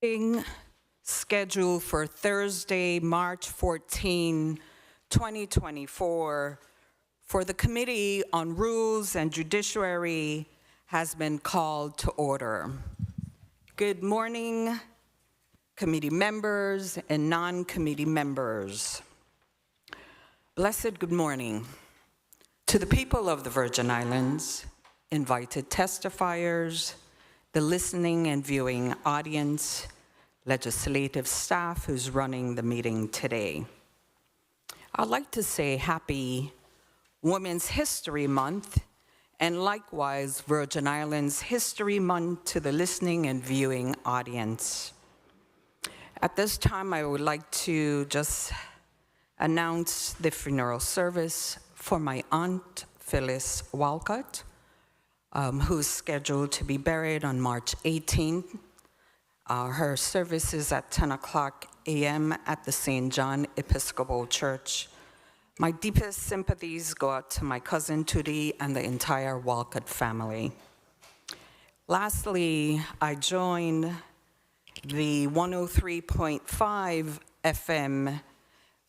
Meeting scheduled for Thursday, March 14, 2024, for the Committee on Rules and Judiciary has been called to order. Good morning, committee members and non-committee members. Blessed good morning to the people of the Virgin Islands, invited testifiers, the listening and viewing audience, legislative staff who's running the meeting today. I'd like to say happy Women's History Month and likewise Virgin Islands History Month to the listening and viewing audience. At this time, I would like to just announce the funeral service for my Aunt Phyllis Walcott, who's scheduled to be buried on March 18th. Her service is at 10 o'clock a.m. at the St. John Episcopal Church. My deepest sympathies go out to my cousin Tootie and the entire Walcott family. Lastly, I join the 103.5 FM,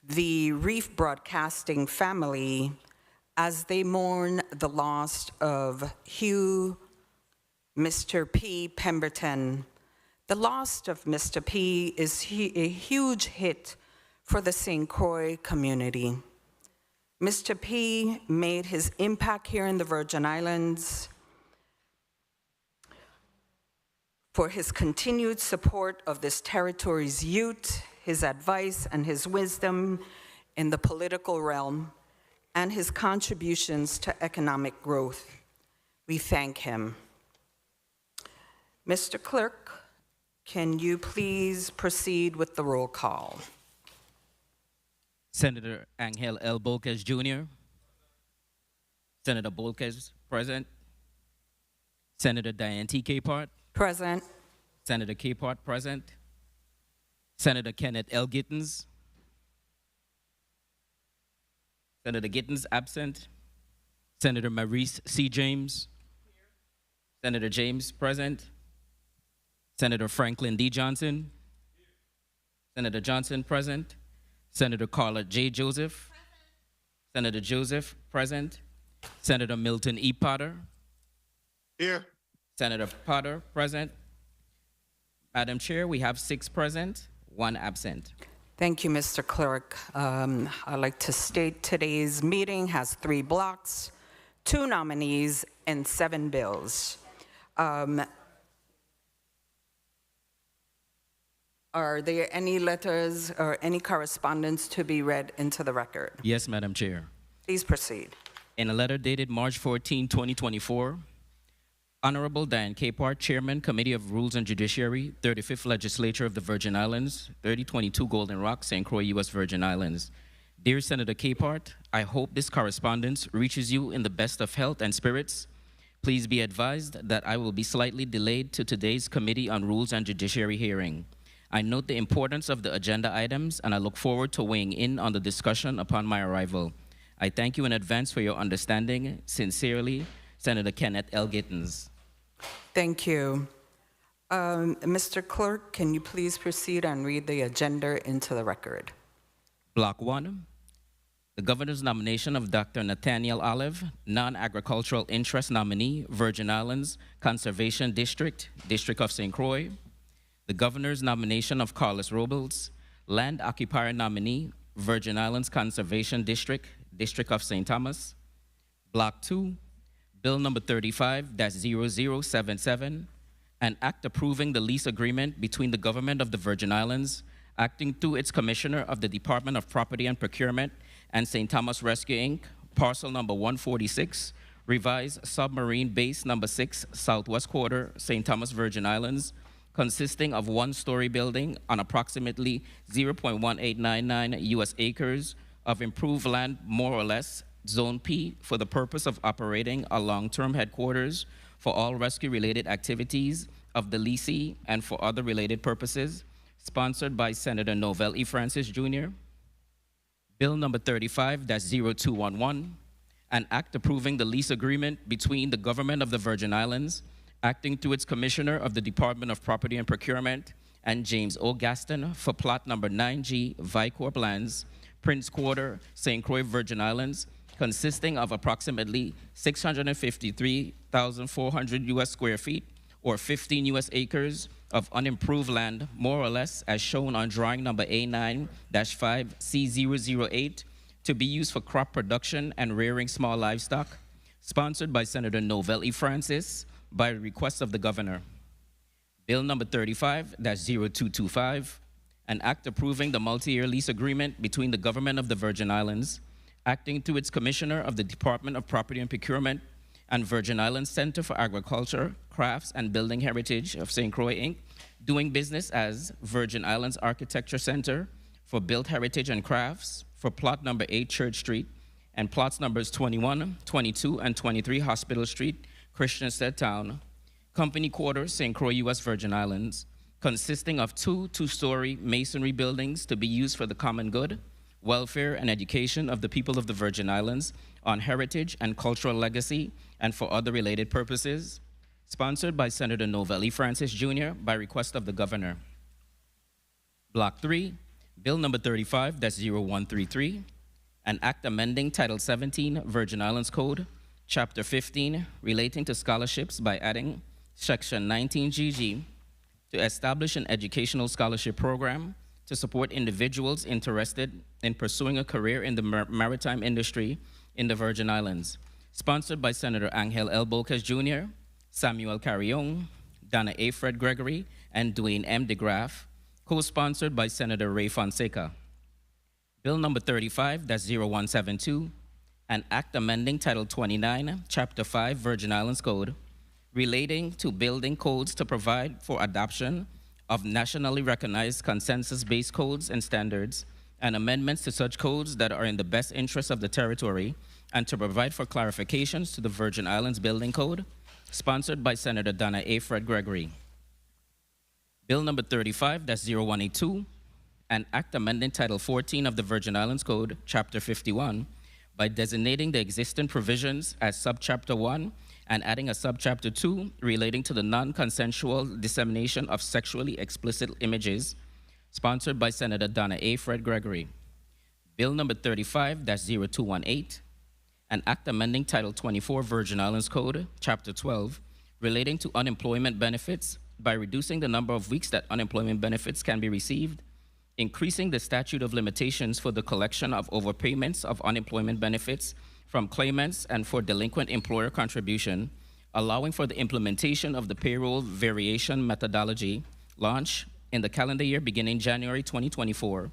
the Reef Broadcasting family, as they mourn the loss of Hugh Mr. P. Pemberton. The loss of Mr. P is a huge hit for the St. Croix community. Mr. P made his impact here in the Virgin Islands for his continued support of this territory's youth, his advice and his wisdom in the political realm, and his contributions to economic growth. We thank him. Mr. Clerk, can you please proceed with the roll call? Senator Angel L. Bolquez Jr., Senator Bolquez, present. Senator Diane T. Capehart, Present. Senator Capehart, present. Senator Kenneth L. Gittens, Senator Gittens, absent. Senator Maurice C. James, Senator James, present. Senator Franklin D. Johnson, Senator Johnson, present. Senator Carla J. Joseph, Senator Joseph, present. Senator Milton E. Potter, Here. Senator Potter, present. Madam Chair, we have 6 present, 1 absent. Thank you, Mr. Clerk. I'd like to state today's meeting has 3 blocks, 2 nominees, and 7 bills. Are there any letters or any correspondence to be read into the record? Yes, Madam Chair. Please proceed. In a letter dated March 14, 2024, Honorable Diane Capehart, Chairman, Committee of Rules and Judiciary, 35th Legislature of the Virgin Islands, 3022 Golden Rock, St. Croix, U.S. Virgin Islands. Dear Senator Capehart, I hope this correspondence reaches you in the best of health and spirits. Please be advised that I will be slightly delayed to today's Committee on Rules and Judiciary hearing. I note the importance of the agenda items, and I look forward to weighing in on the discussion upon my arrival. I thank you in advance for your understanding. Sincerely, Senator Kenneth L. Gittens. Thank you. Mr. Clerk, can you please proceed and read the agenda into the record? Block 1, the Governor's nomination of Dr. Nathaniel Olive, non-agricultural interest nominee, Virgin Islands Conservation District, District of St. Croix. The Governor's nomination of Carlos Robles, land occupier nominee, Virgin Islands Conservation District, District of St. Thomas. Block 2, Bill number 35-0077, an act approving the lease agreement between the Government of the Virgin Islands, acting through its Commissioner of the Department of Property and Procurement, and St. Thomas Rescue, Inc., parcel number 146, revised submarine base number 6, Southwest Quarter, St. Thomas, Virgin Islands, consisting of 1-story building on approximately 0.1899 U.S. acres of improved land, more or less, Zone P, for the purpose of operating a long-term headquarters for all rescue-related activities of the leasee and for other related purposes, sponsored by Senator Novell E. Francis, Jr. Bill number 35-0211, an act approving the lease agreement between the Government of the Virgin Islands, acting through its Commissioner of the Department of Property and Procurement, and James O. Gaston for plot number 9G, Vicorp Lands, Prince Quarter, St. Croix, Virgin Islands, consisting of approximately 653,400 US square feet or 15 US acres of unimproved land, more or less, as shown on drawing number A9-5C008, to be used for crop production and rearing small livestock, sponsored by Senator Novell E. Francis by request of the governor. Bill number 35-0225, an act approving the multi-year lease agreement between the government of the Virgin Islands, acting through its commissioner of the Department of Property and Procurement, and Virgin Islands Center for Agriculture, Crafts, and Building Heritage of St. Croix, Inc., doing business as Virgin Islands Architecture Center for Built Heritage and Crafts for plot number 8 Church Street and plots numbers 21, 22, and 23 Hospital Street, Christiansted Town, Company Quarters, St. Croix, U.S. Virgin Islands, consisting of two-story masonry buildings to be used for the common good, welfare, and education of the people of the Virgin Islands on heritage and cultural legacy and for other related purposes, sponsored by Senator Novell E. Francis, Jr. by request of the governor. Block 3, Bill number 35-0133, an act amending Title 17 Virgin Islands Code, Chapter 15, relating to scholarships by adding Section 19GG to establish an educational scholarship program to support individuals interested in pursuing a career in the maritime industry in the Virgin Islands, sponsored by Senator Angel L. Bolkes Jr., Samuel Carrion, Donna A. Fred Gregory, and Dwayne M. DeGraff, co-sponsored by Senator Ray Fonseca. Bill number 35-0172, an act amending Title 29, Chapter 5 Virgin Islands Code, relating to building codes to provide for adoption of nationally recognized consensus-based codes and standards, and amendments to such codes that are in the best interest of the territory, and to provide for clarifications to the Virgin Islands Building Code, sponsored by Senator Donna A. Fred Gregory. Bill number 35-0182, an act amending Title 14 of the Virgin Islands Code, Chapter 51, by designating the existing provisions as Subchapter 1 and adding a Subchapter 2 relating to the non-consensual dissemination of sexually explicit images, sponsored by Senator Donna A. Fred Gregory. Bill number 35-0218, an act amending Title 24 Virgin Islands Code, Chapter 12, relating to unemployment benefits by reducing the number of weeks that unemployment benefits can be received, increasing the statute of limitations for the collection of overpayments of unemployment benefits from claimants and for delinquent employer contribution, allowing for the implementation of the payroll variation methodology launch in the calendar year beginning January 2024,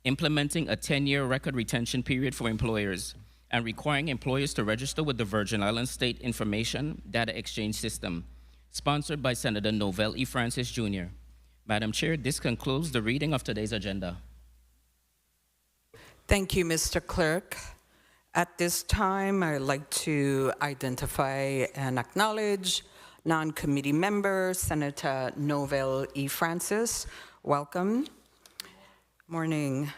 implementing a 10-year record retention period for employers, and requiring employers to register with the Virgin Islands State Information Data Exchange System, sponsored by Senator Novell E. Francis, Jr. Madam Chair, this concludes the reading of today's agenda. Thank you, Mr. Clerk. At this time, I'd like to identify and acknowledge non-committee member, Senator Novell E. Francis. Welcome. Morning.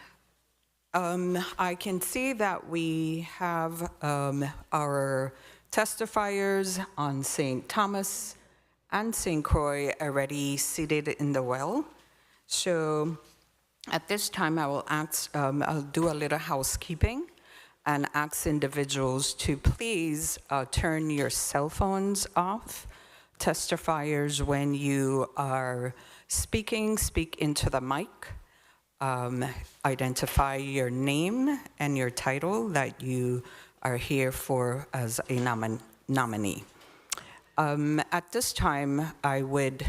I can see that we have our testifiers on St. Thomas and St. Croix already seated in the well. So at this time, I will I'll do a little housekeeping and ask individuals to please turn your cell phones off. Testifiers, when you are speaking, speak into the mic. Identify your name and your title that you are here for as a nominee. At this time, I would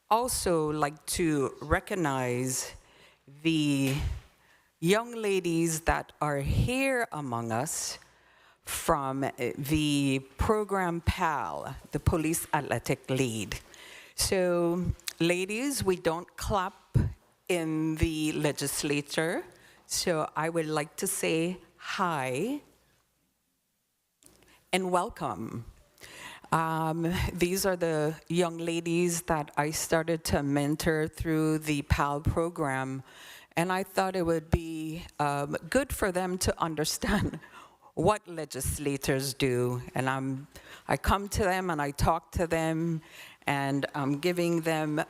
also like to recognize the young ladies that are here among us from the program PAL, the Police Athletic Lead. So, ladies, we don't clap in the legislature, so I would like to say hi and welcome. These are the young ladies that I started to mentor through the PAL program, and I thought it would be good for them to understand what legislators do. And I come to them and I talk to them, and I'm giving them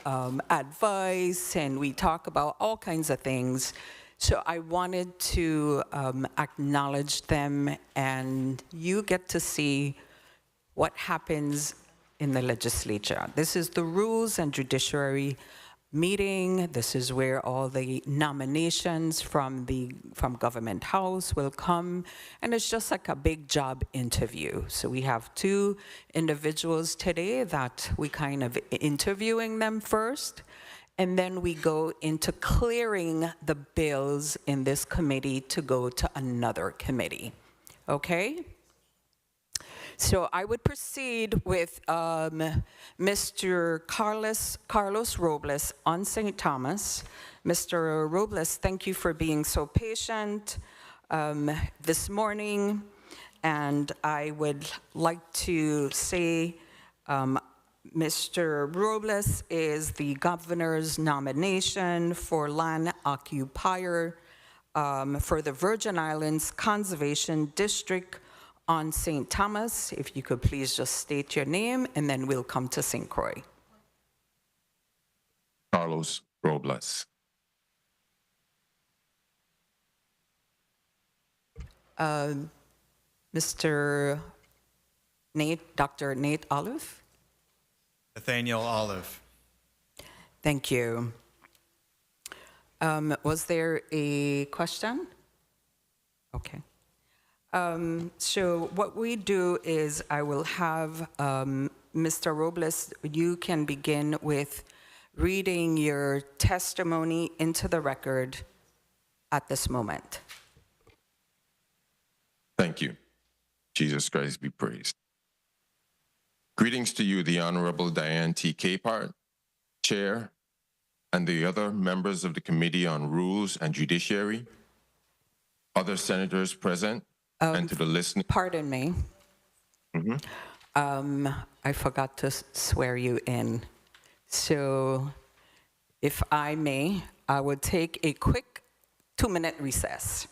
advice, and we talk about all kinds of things. So I wanted to acknowledge them, and you get to see what happens in the legislature. This is the Rules and Judiciary meeting. This is where all the nominations from Government House will come, and it's just like a big job interview. So we have two individuals today that we kind of interviewing them first, and then we go into clearing the bills in this committee to go to another committee. Okay? So I would proceed with Mr. Carlos Robles on St. Thomas. Mr. Robles, thank you for being so patient this morning. And I would like to say Mr. Robles is the governor's nomination for land occupier for the Virgin Islands Conservation District on St. Thomas. If you could please just state your name, and then we'll come to St. Croix. Carlos Robles. Mr. Nate, Dr. Nate Olive. Nathaniel Olive. Thank you. Was there a question? Okay. So what we do is I will have Mr. Robles, you can begin with reading your testimony into the record at this moment. Thank you. Jesus Christ be praised. Greetings to you, the Honorable Diane T. Capehart, Chair, and the other members of the Committee on Rules and Judiciary, other senators present, and to the listening. Pardon me. I forgot to swear you in. So if I may, I would take a quick 2-minute recess.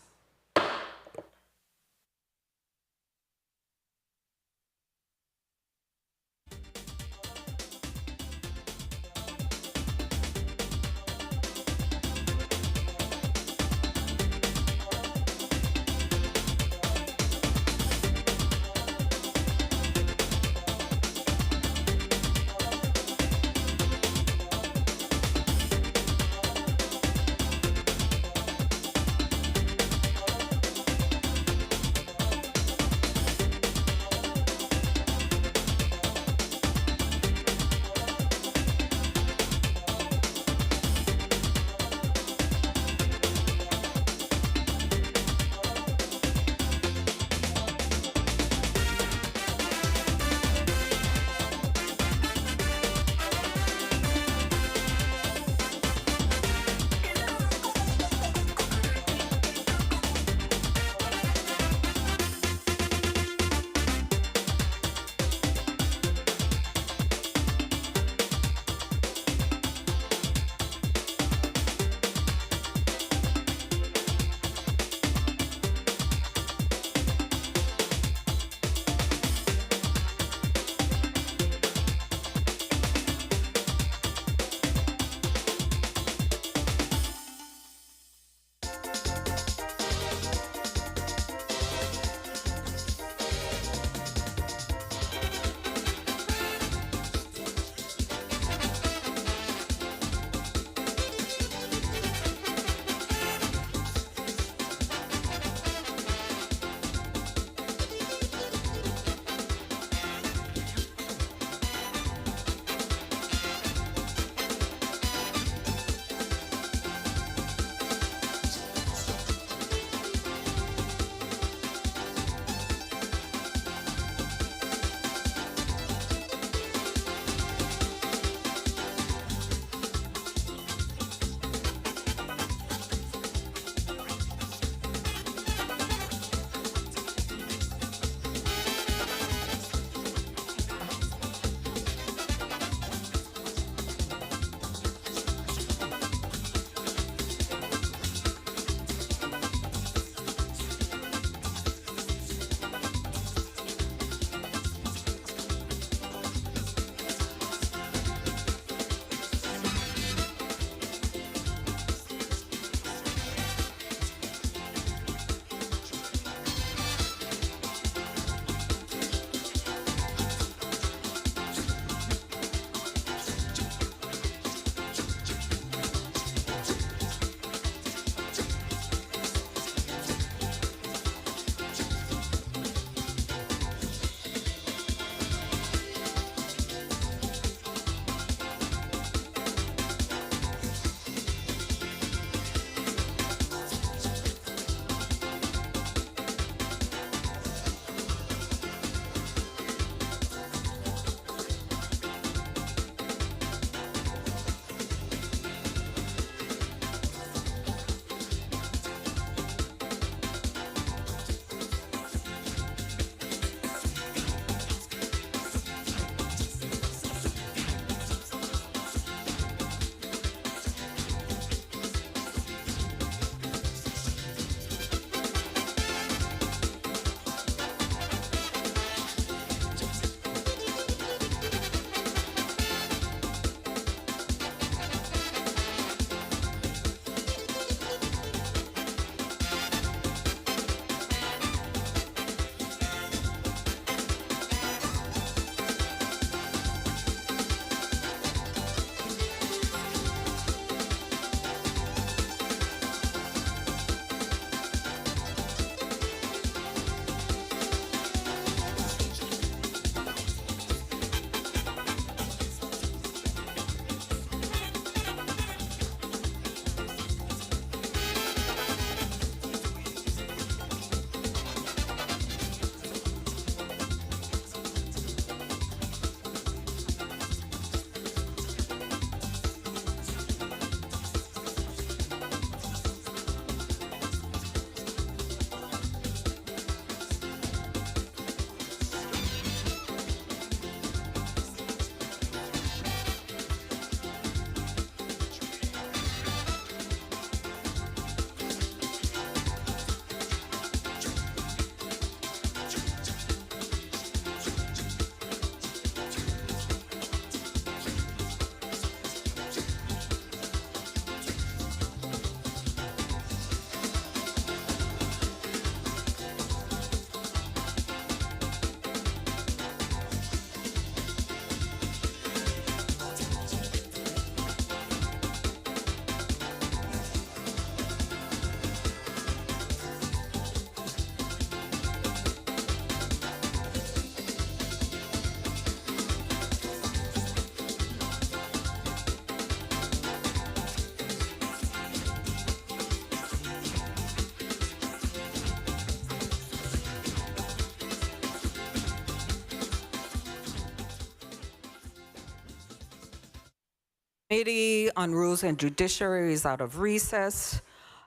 Committee on Rules and Judiciary is out of recess.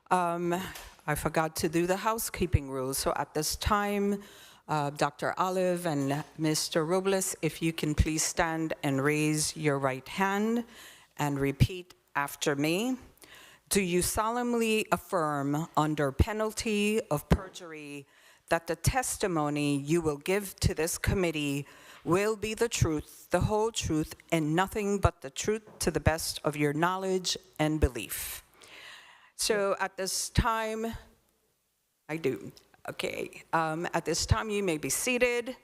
I forgot to do the housekeeping rules, so at this time, Dr. Olive and Mr. Robles, if you can please stand and raise your right hand and repeat after me. Do you solemnly affirm under penalty of perjury that the testimony you will give to this committee will be the truth, the whole truth, and nothing but the truth to the best of your knowledge and belief? So at this time, I do. Okay, at this time you may be seated,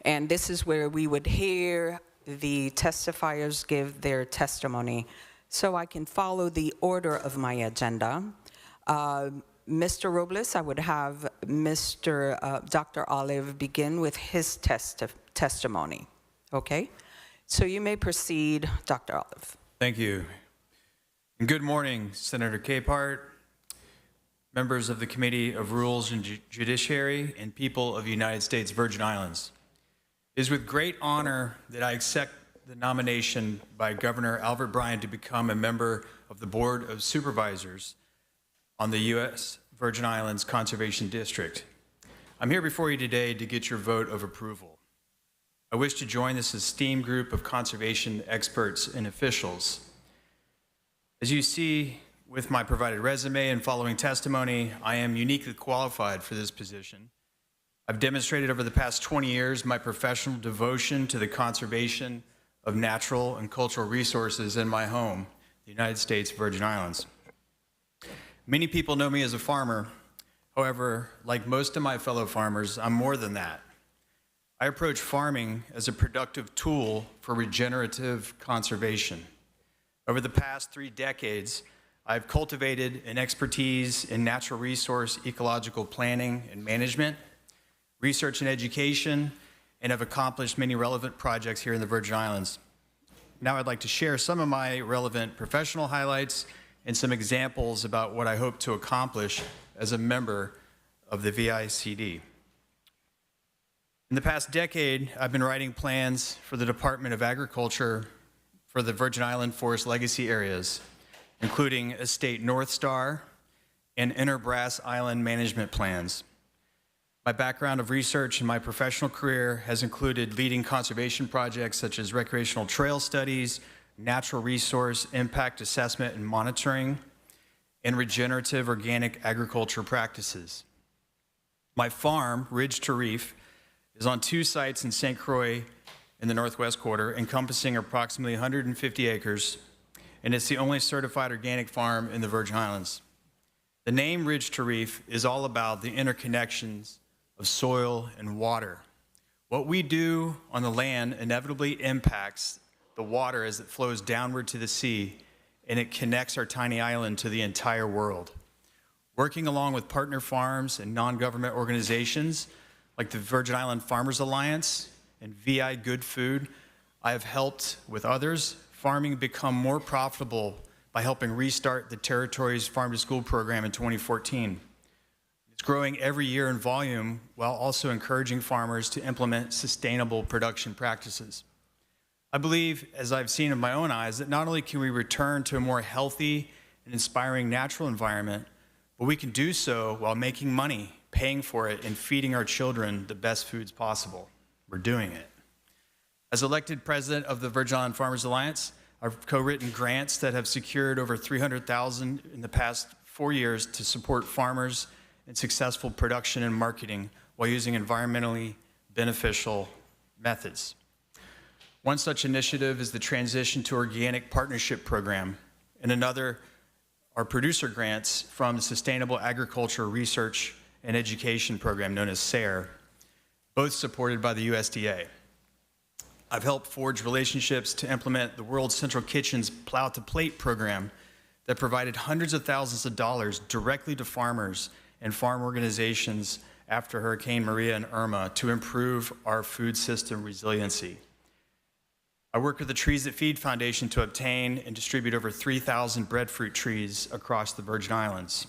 and this is where we would hear the testifiers give their testimony. So I can follow the order of my agenda. Mr. Robles, I would have Dr. Olive begin with his testimony. Okay, so you may proceed, Dr. Olive. Thank you. And good morning, Senator Capehart, members of the Committee of Rules and Judiciary, and people of the United States Virgin Islands. It is with great honor that I accept the nomination by Governor Albert Bryan to become a member of the Board of Supervisors on the U.S. Virgin Islands Conservation District. I'm here before you today to get your vote of approval. I wish to join this esteemed group of conservation experts and officials. As you see with my provided resume and following testimony, I am uniquely qualified for this position. I've demonstrated over the past 20 years my professional devotion to the conservation of natural and cultural resources in my home, the United States Virgin Islands. Many people know me as a farmer. However, like most of my fellow farmers, I'm more than that. I approach farming as a productive tool for regenerative conservation. Over the past 3 decades, I've cultivated an expertise in natural resource ecological planning and management, research and education, and have accomplished many relevant projects here in the Virgin Islands. Now I'd like to share some of my relevant professional highlights and some examples about what I hope to accomplish as a member of the VICD. In the past decade, I've been writing plans for the Department of Agriculture for the Virgin Island Forest Legacy areas, including Estate North Star and Inner Brass Island management plans. My background of research and my professional career has included leading conservation projects such as recreational trail studies, natural resource impact assessment and monitoring, and regenerative organic agriculture practices. My farm, Ridge to Reef, is on 2 sites in St. Croix in the Northwest Quarter, encompassing approximately 150 acres, and it's the only certified organic farm in the Virgin Islands. The name Ridge to Reef is all about the interconnections of soil and water. What we do on the land inevitably impacts the water as it flows downward to the sea, and it connects our tiny island to the entire world. Working along with partner farms and non-government organizations like the Virgin Island Farmers Alliance and VI Good Food, I have helped with others farming become more profitable by helping restart the territory's Farm to School program in 2014. It's growing every year in volume while also encouraging farmers to implement sustainable production practices. I believe, as I've seen with my own eyes, that not only can we return to a more healthy and inspiring natural environment, but we can do so while making money, paying for it, and feeding our children the best foods possible. We're doing it. As elected president of the Virgin Island Farmers Alliance, I've co-written grants that have secured over $300,000 in the past 4 years to support farmers in successful production and marketing while using environmentally beneficial methods. One such initiative is the Transition to Organic Partnership Program, and another are producer grants from the Sustainable Agriculture Research and Education Program, known as SARE, both supported by the USDA. I've helped forge relationships to implement the World Central Kitchen's Plow to Plate program that provided hundreds of thousands of dollars directly to farmers and farm organizations after Hurricane Maria and Irma to improve our food system resiliency. I work with the Trees That Feed Foundation to obtain and distribute over 3,000 breadfruit trees across the Virgin Islands.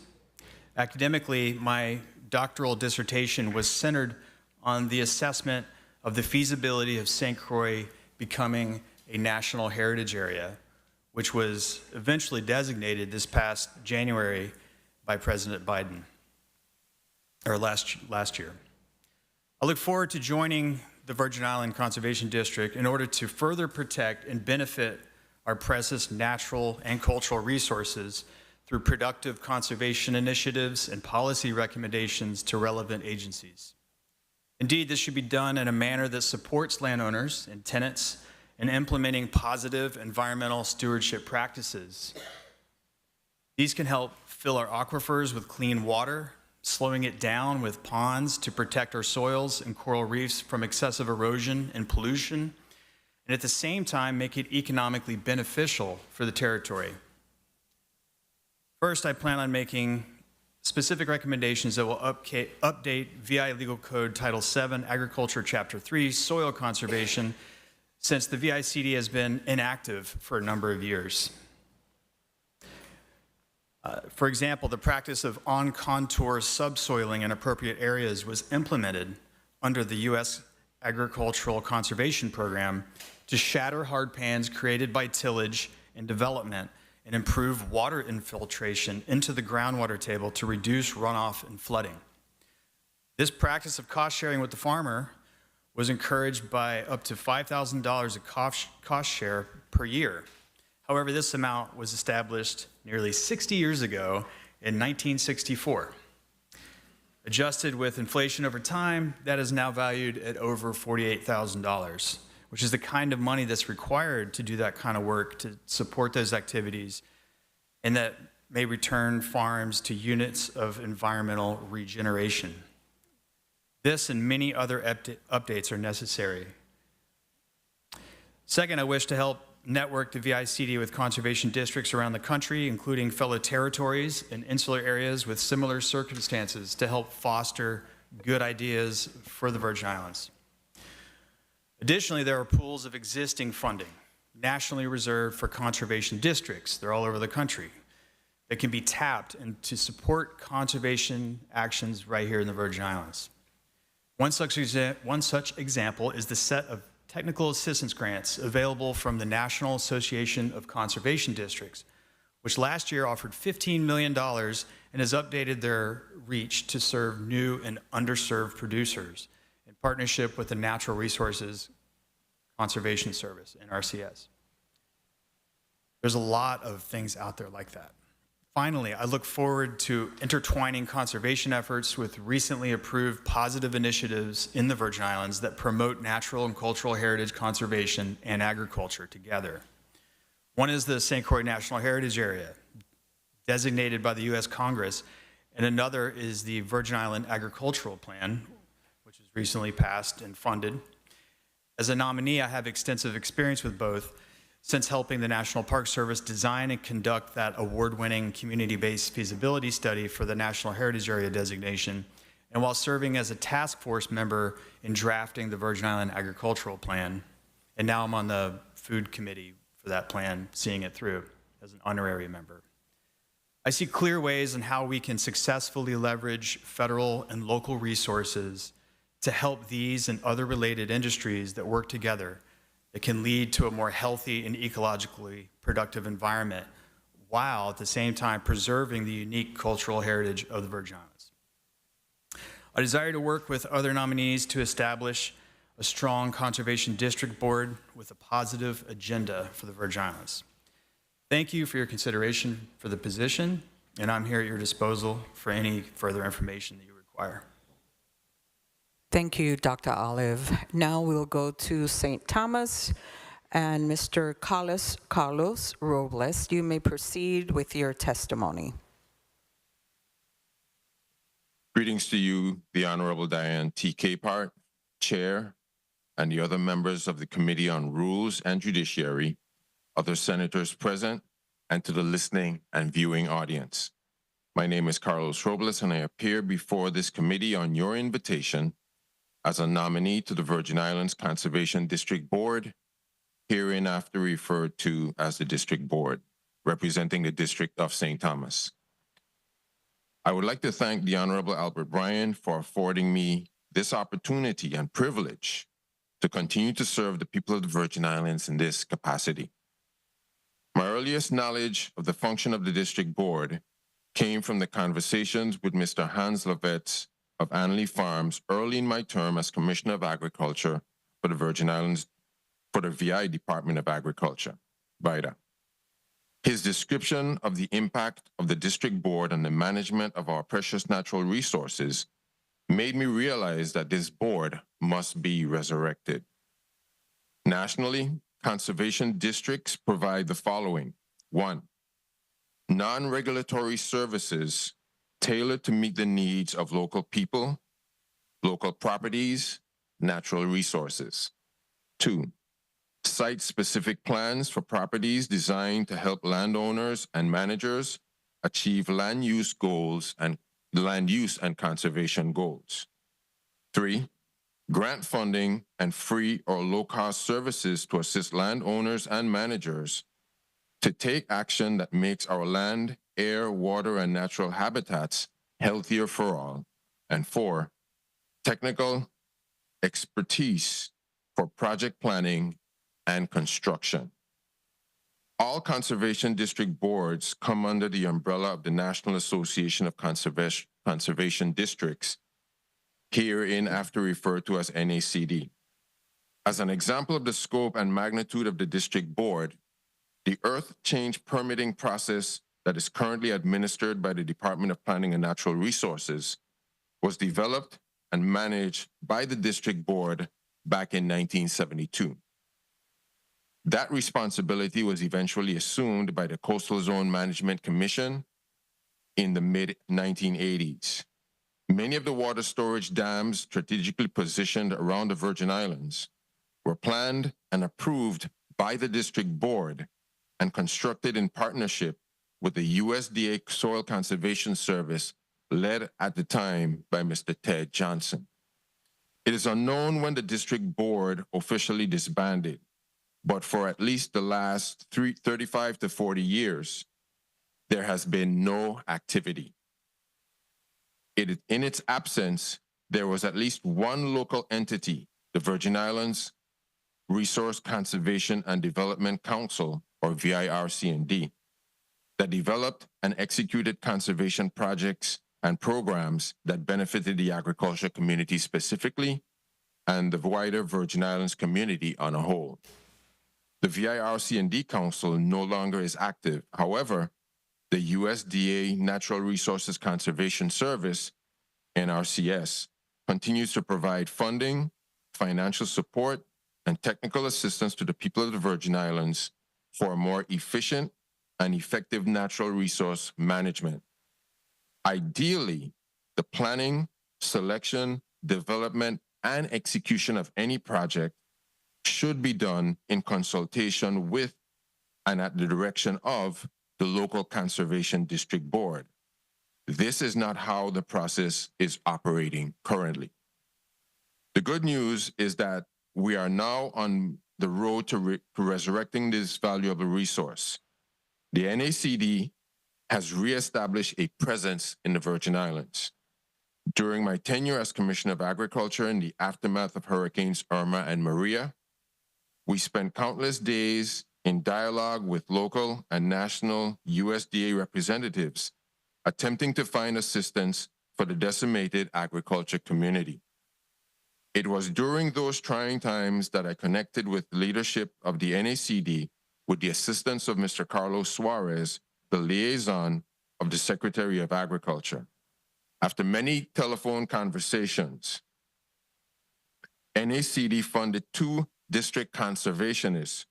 Academically, my doctoral dissertation was centered on the assessment of the feasibility of St. Croix becoming a national heritage area, which was eventually designated this past January by President Biden, or last year. I look forward to joining the Virgin Island Conservation District in order to further protect and benefit our precious natural and cultural resources through productive conservation initiatives and policy recommendations to relevant agencies. Indeed, this should be done in a manner that supports landowners and tenants in implementing positive environmental stewardship practices. These can help fill our aquifers with clean water, slowing it down with ponds to protect our soils and coral reefs from excessive erosion and pollution, and at the same time make it economically beneficial for the territory. First, I plan on making specific recommendations that will update VI Legal Code Title VII, Agriculture Chapter 3, Soil Conservation, since the VICD has been inactive for a number of years. For example, the practice of on-contour subsoiling in appropriate areas was implemented under the U.S. Agricultural Conservation Program to shatter hard pans created by tillage and development and improve water infiltration into the groundwater table to reduce runoff and flooding. This practice of cost sharing with the farmer was encouraged by up to $5,000 of cost share per year. However, this amount was established nearly 60 years ago in 1964. Adjusted with inflation over time, that is now valued at over $48,000, which is the kind of money that's required to do that kind of work, to support those activities, and that may return farms to units of environmental regeneration. This and many other updates are necessary. Second, I wish to help network the VICD with conservation districts around the country, including fellow territories and insular areas with similar circumstances, to help foster good ideas for the Virgin Islands. Additionally, there are pools of existing funding, nationally reserved for conservation districts. They're all over the country, that can be tapped and to support conservation actions right here in the Virgin Islands. One such example is the set of technical assistance grants available from the National Association of Conservation Districts, which last year offered $15 million and has updated their reach to serve new and underserved producers in partnership with the Natural Resources Conservation Service, NRCS. There's a lot of things out there like that. Finally, I look forward to intertwining conservation efforts with recently approved positive initiatives in the Virgin Islands that promote natural and cultural heritage conservation and agriculture together. One is the St. Croix National Heritage Area, designated by the U.S. Congress, and another is the Virgin Island Agricultural Plan, which was recently passed and funded. As a nominee, I have extensive experience with both, since helping the National Park Service design and conduct that award-winning community-based feasibility study for the National Heritage Area designation, and while serving as a task force member in drafting the Virgin Island Agricultural Plan. And now I'm on the Food Committee for that plan, seeing it through as an honorary member. I see clear ways in how we can successfully leverage federal and local resources to help these and other related industries that work together that can lead to a more healthy and ecologically productive environment, while at the same time preserving the unique cultural heritage of the Virgin Islands. I desire to work with other nominees to establish a strong conservation district board with a positive agenda for the Virgin Islands. Thank you for your consideration for the position, and I'm here at your disposal for any further information that you require. Thank you, Dr. Olive. Now we'll go to St. Thomas, and Mr. Carlos Robles, you may proceed with your testimony. Greetings to you, the Honorable Diane T. Capehart, Chair, and the other members of the Committee on Rules and Judiciary, other senators present, and to the listening and viewing audience. My name is Carlos Robles, and I appear before this committee on your invitation as a nominee to the Virgin Islands Conservation District Board, hereinafter referred to as the District Board, representing the District of St. Thomas. I would like to thank the Honorable Albert Bryan for affording me this opportunity and privilege to continue to serve the people of the Virgin Islands in this capacity. My earliest knowledge of the function of the district board came from the conversations with Mr. Hans Levetz of Anley Farms early in my term as Commissioner of Agriculture for the Virgin Islands for the VI Department of Agriculture, VIDA. His description of the impact of the district board on the management of our precious natural resources made me realize that this board must be resurrected. Nationally, conservation districts provide the following. 1. Non-regulatory services tailored to meet the needs of local people, local properties, natural resources. 2. Site-specific plans for properties designed to help landowners and managers achieve land use and conservation goals. 3. Grant funding and free or low-cost services to assist landowners and managers to take action that makes our land, air, water, and natural habitats healthier for all. And 4, technical expertise for project planning and construction. All conservation district boards come under the umbrella of the National Association of Conservation Districts, herein after referred to as NACD. As an example of the scope and magnitude of the district board, the earth change permitting process that is currently administered by the Department of Planning and Natural Resources was developed and managed by the district board back in 1972. That responsibility was eventually assumed by the Coastal Zone Management Commission in the mid-1980s. Many of the water storage dams strategically positioned around the Virgin Islands were planned and approved by the district board and constructed in partnership with the USDA Soil Conservation Service, led at the time by Mr. Ted Johnson. It is unknown when the district board officially disbanded, but for at least the last 35 to 40 years, there has been no activity. In its absence, there was at least one local entity, the Virgin Islands Resource Conservation and Development Council, or VIRCND, that developed and executed conservation projects and programs that benefited the agriculture community specifically and the wider Virgin Islands community on a whole. The VIRCND Council no longer is active. However, the USDA Natural Resources Conservation Service, NRCS, continues to provide funding, financial support, and technical assistance to the people of the Virgin Islands for a more efficient and effective natural resource management. Ideally, the planning, selection, development, and execution of any project should be done in consultation with and at the direction of the local conservation district board. This is not how the process is operating currently. The good news is that we are now on the road to resurrecting this valuable resource. The NACD has reestablished a presence in the Virgin Islands. During my tenure as Commissioner of Agriculture in the aftermath of Hurricanes Irma and Maria, we spent countless days in dialogue with local and national USDA representatives, attempting to find assistance for the decimated agriculture community. It was during those trying times that I connected with leadership of the NACD with the assistance of Mr. Carlos Suarez, the liaison of the Secretary of Agriculture. After many telephone conversations, NACD funded 2 district conservationists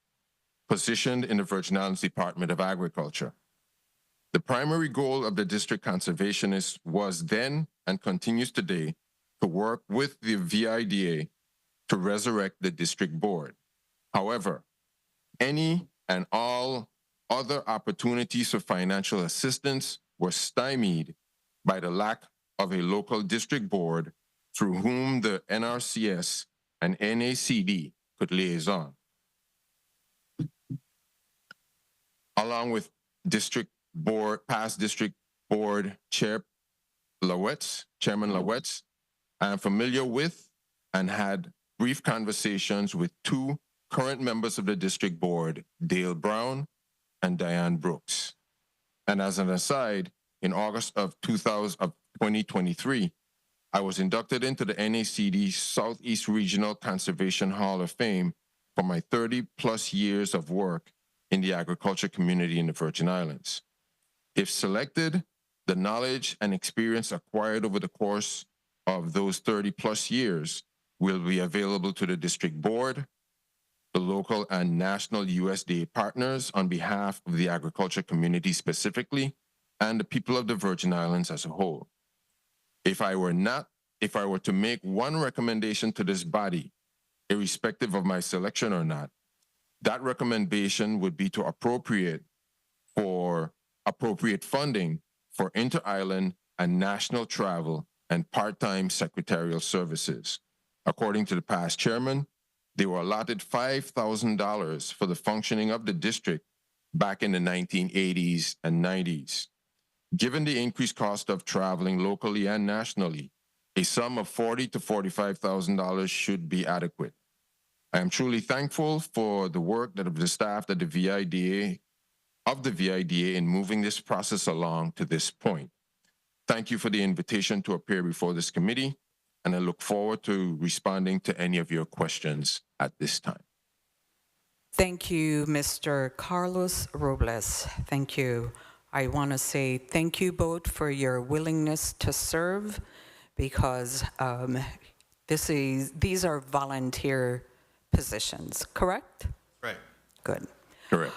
positioned in the Virgin Islands Department of Agriculture. The primary goal of the district conservationists was then and continues today to work with the VIDA to resurrect the district board. However, any and all other opportunities for financial assistance were stymied by the lack of a local district board through whom the NRCS and NACD could liaison. Along with past district board chair Chairman Lawetz, I am familiar with and had brief conversations with 2 current members of the district board, Dale Brown and Diane Brooks. And as an aside, in August of 2023, I was inducted into the NACD Southeast Regional Conservation Hall of Fame for my 30-plus years of work in the agriculture community in the Virgin Islands. If selected, the knowledge and experience acquired over the course of those 30-plus years will be available to the district board, the local and national USDA partners on behalf of the agriculture community specifically, and the people of the Virgin Islands as a whole. If I were to make one recommendation to this body, irrespective of my selection or not, that recommendation would be to appropriate funding for inter-island and national travel and part-time secretarial services. According to the past chairman, they were allotted $5,000 for the functioning of the district back in the 1980s and 90s. Given the increased cost of traveling locally and nationally, a sum of $40,000 to $45,000 should be adequate. I am truly thankful for the work of the staff at the VIDA in moving this process along to this point. Thank you for the invitation to appear before this committee, and I look forward to responding to any of your questions at this time. Thank you, Mr. Carlos Robles. Thank you. I want to say thank you both for your willingness to serve, because these are volunteer positions, correct? Right. Good. Correct.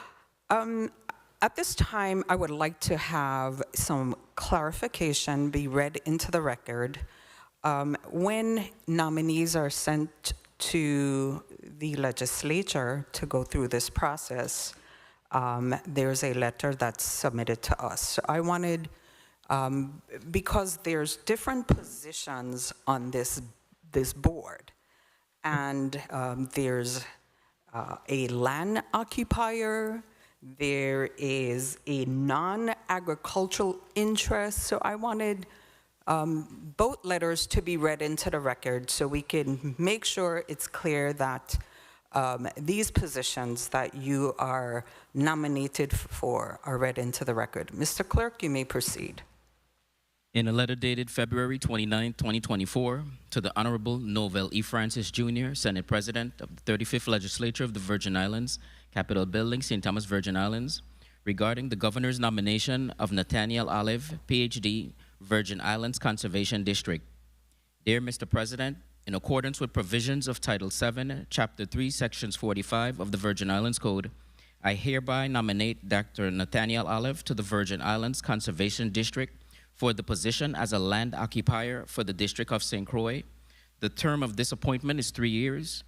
At this time, I would like to have some clarification be read into the record. When nominees are sent to the legislature to go through this process, there's a letter that's submitted to us. So I wanted, because there's different positions on this board, and there's a land occupier, there is a non-agricultural interest, so I wanted both letters to be read into the record so we can make sure it's clear that these positions that you are nominated for are read into the record. Mr. Clerk, you may proceed. In a letter dated February 29, 2024, to the Honorable Novel E. Francis Jr., Senate President of the 35th Legislature of the Virgin Islands, Capitol Building, St. Thomas, Virgin Islands, regarding the Governor's nomination of Nathaniel Olive, Ph.D., Virgin Islands Conservation District. Dear Mr. President, in accordance with provisions of Title VII, Chapter 3, Sections 45 of the Virgin Islands Code, I hereby nominate Dr. Nathaniel Olive to the Virgin Islands Conservation District for the position as a land occupier for the District of St. Croix. The term of this appointment is 3 years.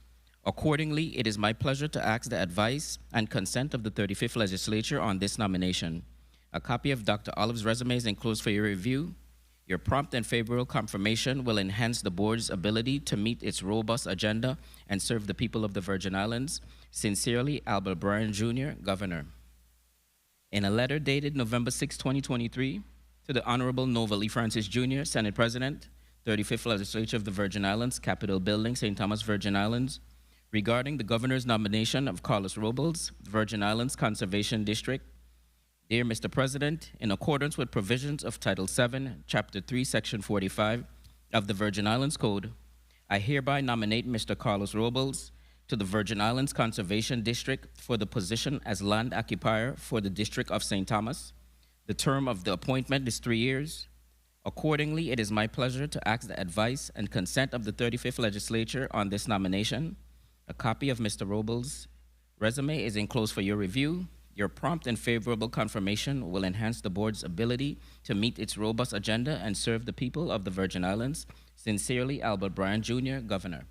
Accordingly, it is my pleasure to ask the advice and consent of the 35th Legislature on this nomination. A copy of Dr. Olive's resume is enclosed for your review. Your prompt and favorable confirmation will enhance the board's ability to meet its robust agenda and serve the people of the Virgin Islands. Sincerely, Albert Bryan, Jr., Governor. In a letter dated November 6, 2023, to the Honorable Novel E. Francis Jr., Senate President, 35th Legislature of the Virgin Islands, Capitol Building, St. Thomas, Virgin Islands, regarding the Governor's nomination of Carlos Robles, Virgin Islands Conservation District. Dear Mr. President, in accordance with provisions of Title VII, Chapter 3, Section 45 of the Virgin Islands Code, I hereby nominate Mr. Carlos Robles to the Virgin Islands Conservation District for the position as land occupier for the District of St. Thomas. The term of the appointment is 3 years. Accordingly, it is my pleasure to ask the advice and consent of the 35th Legislature on this nomination. A copy of Mr. Robles' resume is enclosed for your review. Your prompt and favorable confirmation will enhance the board's ability to meet its robust agenda and serve the people of the Virgin Islands. Sincerely, Albert Bryan, Jr., Governor.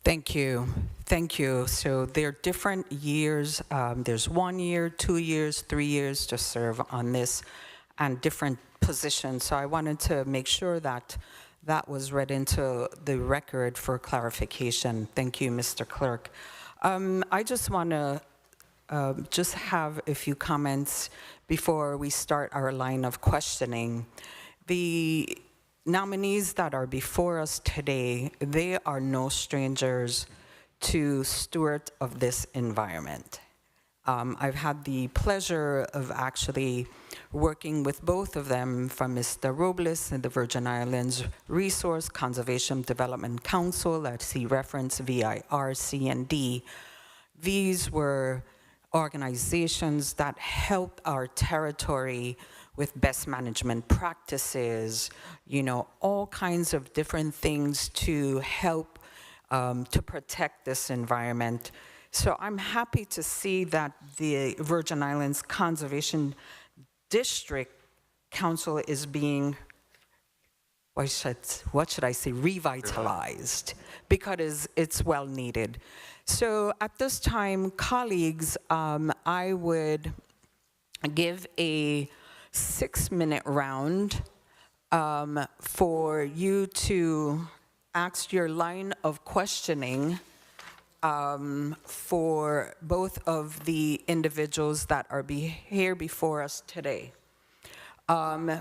Thank you. Thank you. So there are different years. There's 1 year, 2 years, 3 years to serve on this, and different positions. So I wanted to make sure that that was read into the record for clarification. Thank you, Mr. Clerk. I just want to just have a few comments before we start our line of questioning. The nominees that are before us today, they are no strangers to steward of this environment. I've had the pleasure of actually working with both of them, from Mr. Robles and the Virgin Islands Resource Conservation Development Council, that's the reference VIRCND. These were organizations that helped our territory with best management practices, you know, all kinds of different things to help to protect this environment. So I'm happy to see that the Virgin Islands Conservation District Council is being, what should I say, revitalized, because it's well needed. So at this time, colleagues, I would give a 6-minute round for you to ask your line of questioning for both of the individuals that are here before us today.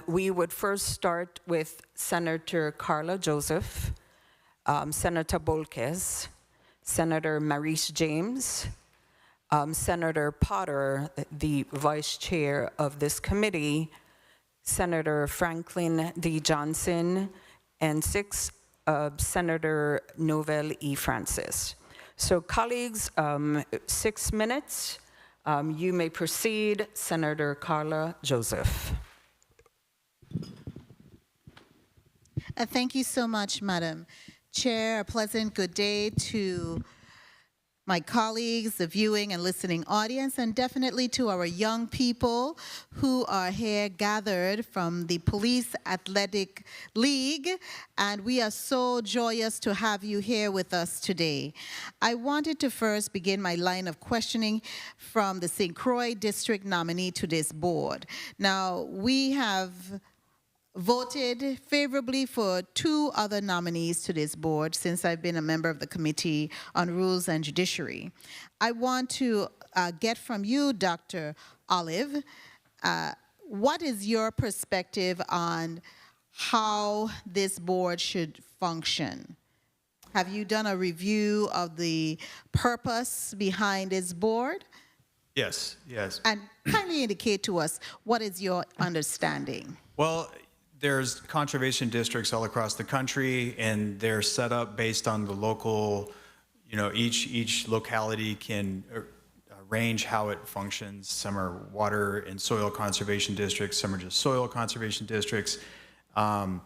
We would first start with Senator Carla Joseph, Senator Bolkes, Senator Maurice James, Senator Potter, the vice chair of this committee, Senator Franklin D. Johnson, and 6, Senator Novell E. Francis. So colleagues, 6 minutes. You may proceed, Senator Carla Joseph. Thank you so much, Madam Chair. A pleasant good day to my colleagues, the viewing and listening audience, and definitely to our young people who are here gathered from the Police Athletic League. And we are so joyous to have you here with us today. I wanted to first begin my line of questioning from the St. Croix District nominee to this board. Now, we have voted favorably for 2 other nominees to this board since I've been a member of the Committee on Rules and Judiciary. I want to get from you, Dr. Olive, what is your perspective on how this board should function? Have you done a review of the purpose behind this board? Yes, yes. And kindly indicate to us, what is your understanding? Well, there's conservation districts all across the country, and they're set up based on the local, you know, each locality can arrange how it functions. Some are water and soil conservation districts, some are just soil conservation districts, and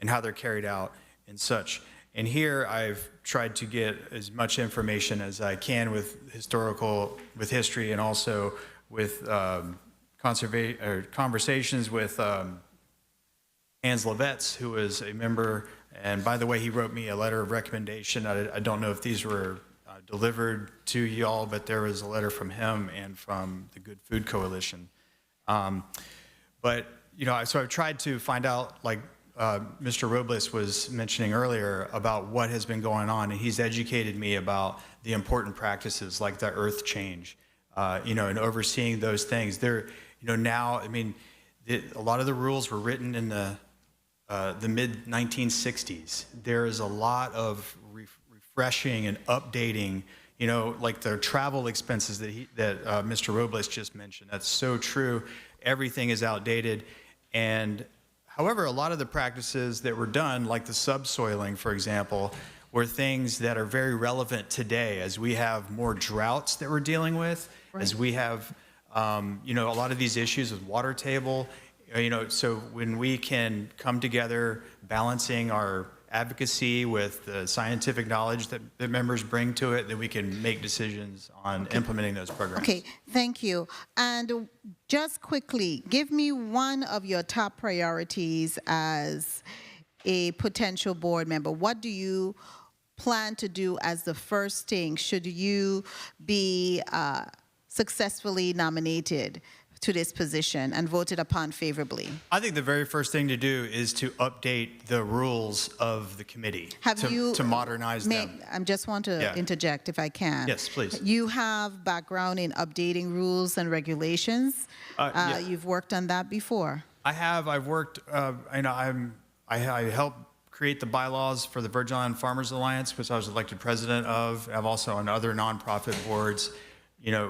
how they're carried out and such. And here I've tried to get as much information as I can with history, and also with conversations with Hans Levetz, who is a member, and by the way, he wrote me a letter of recommendation. I don't know if these were delivered to y'all, but there was a letter from him and from the Good Food Coalition. But, you know, so I've tried to find out, like Mr. Robles was mentioning earlier, about what has been going on, and he's educated me about the important practices like the earth change, you know, and overseeing those things. There, you know, now, I mean, a lot of the rules were written in the mid-1960s. There is a lot of refreshing and updating, you know, like the travel expenses that Mr. Robles just mentioned. That's so true. Everything is outdated. And however, a lot of the practices that were done, like the subsoiling, for example, were things that are very relevant today as we have more droughts that we're dealing with, right, as we have, you know, a lot of these issues with water table. You know, so when we can come together, balancing our advocacy with the scientific knowledge that the members bring to it, then we can make decisions on implementing those programs. Okay, thank you. And just quickly, give me one of your top priorities as a potential board member. What do you plan to do as the first thing should you be successfully nominated to this position and voted upon favorably? I think the very first thing to do is to update the rules of the committee. To modernize them. I just want to interject if I can. Yes, please. You have background in updating rules and regulations. Yeah. You've worked on that before. I have. I've worked. You know, I helped create the bylaws for the Virgin Island Farmers Alliance, which I was elected president of. I'm also on other nonprofit boards.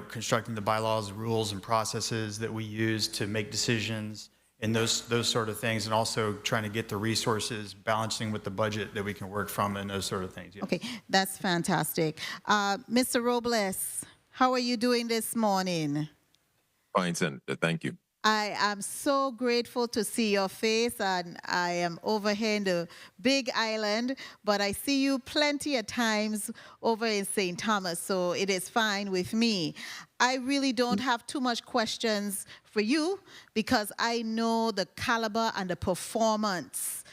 constructing the bylaws, rules, and processes that we use to make decisions and those sort of things, and also trying to get the resources, balancing with the budget that we can work from, and those sort of things. Yes. Okay, that's fantastic. Mr. Robles, how are you doing this morning? Fine, Senator. Thank you. I am so grateful to see your face, and I am over here in the Big Island, but I see you plenty of times over in St. Thomas, so it is fine with me. I really don't have too much questions for you because I know the caliber and the performance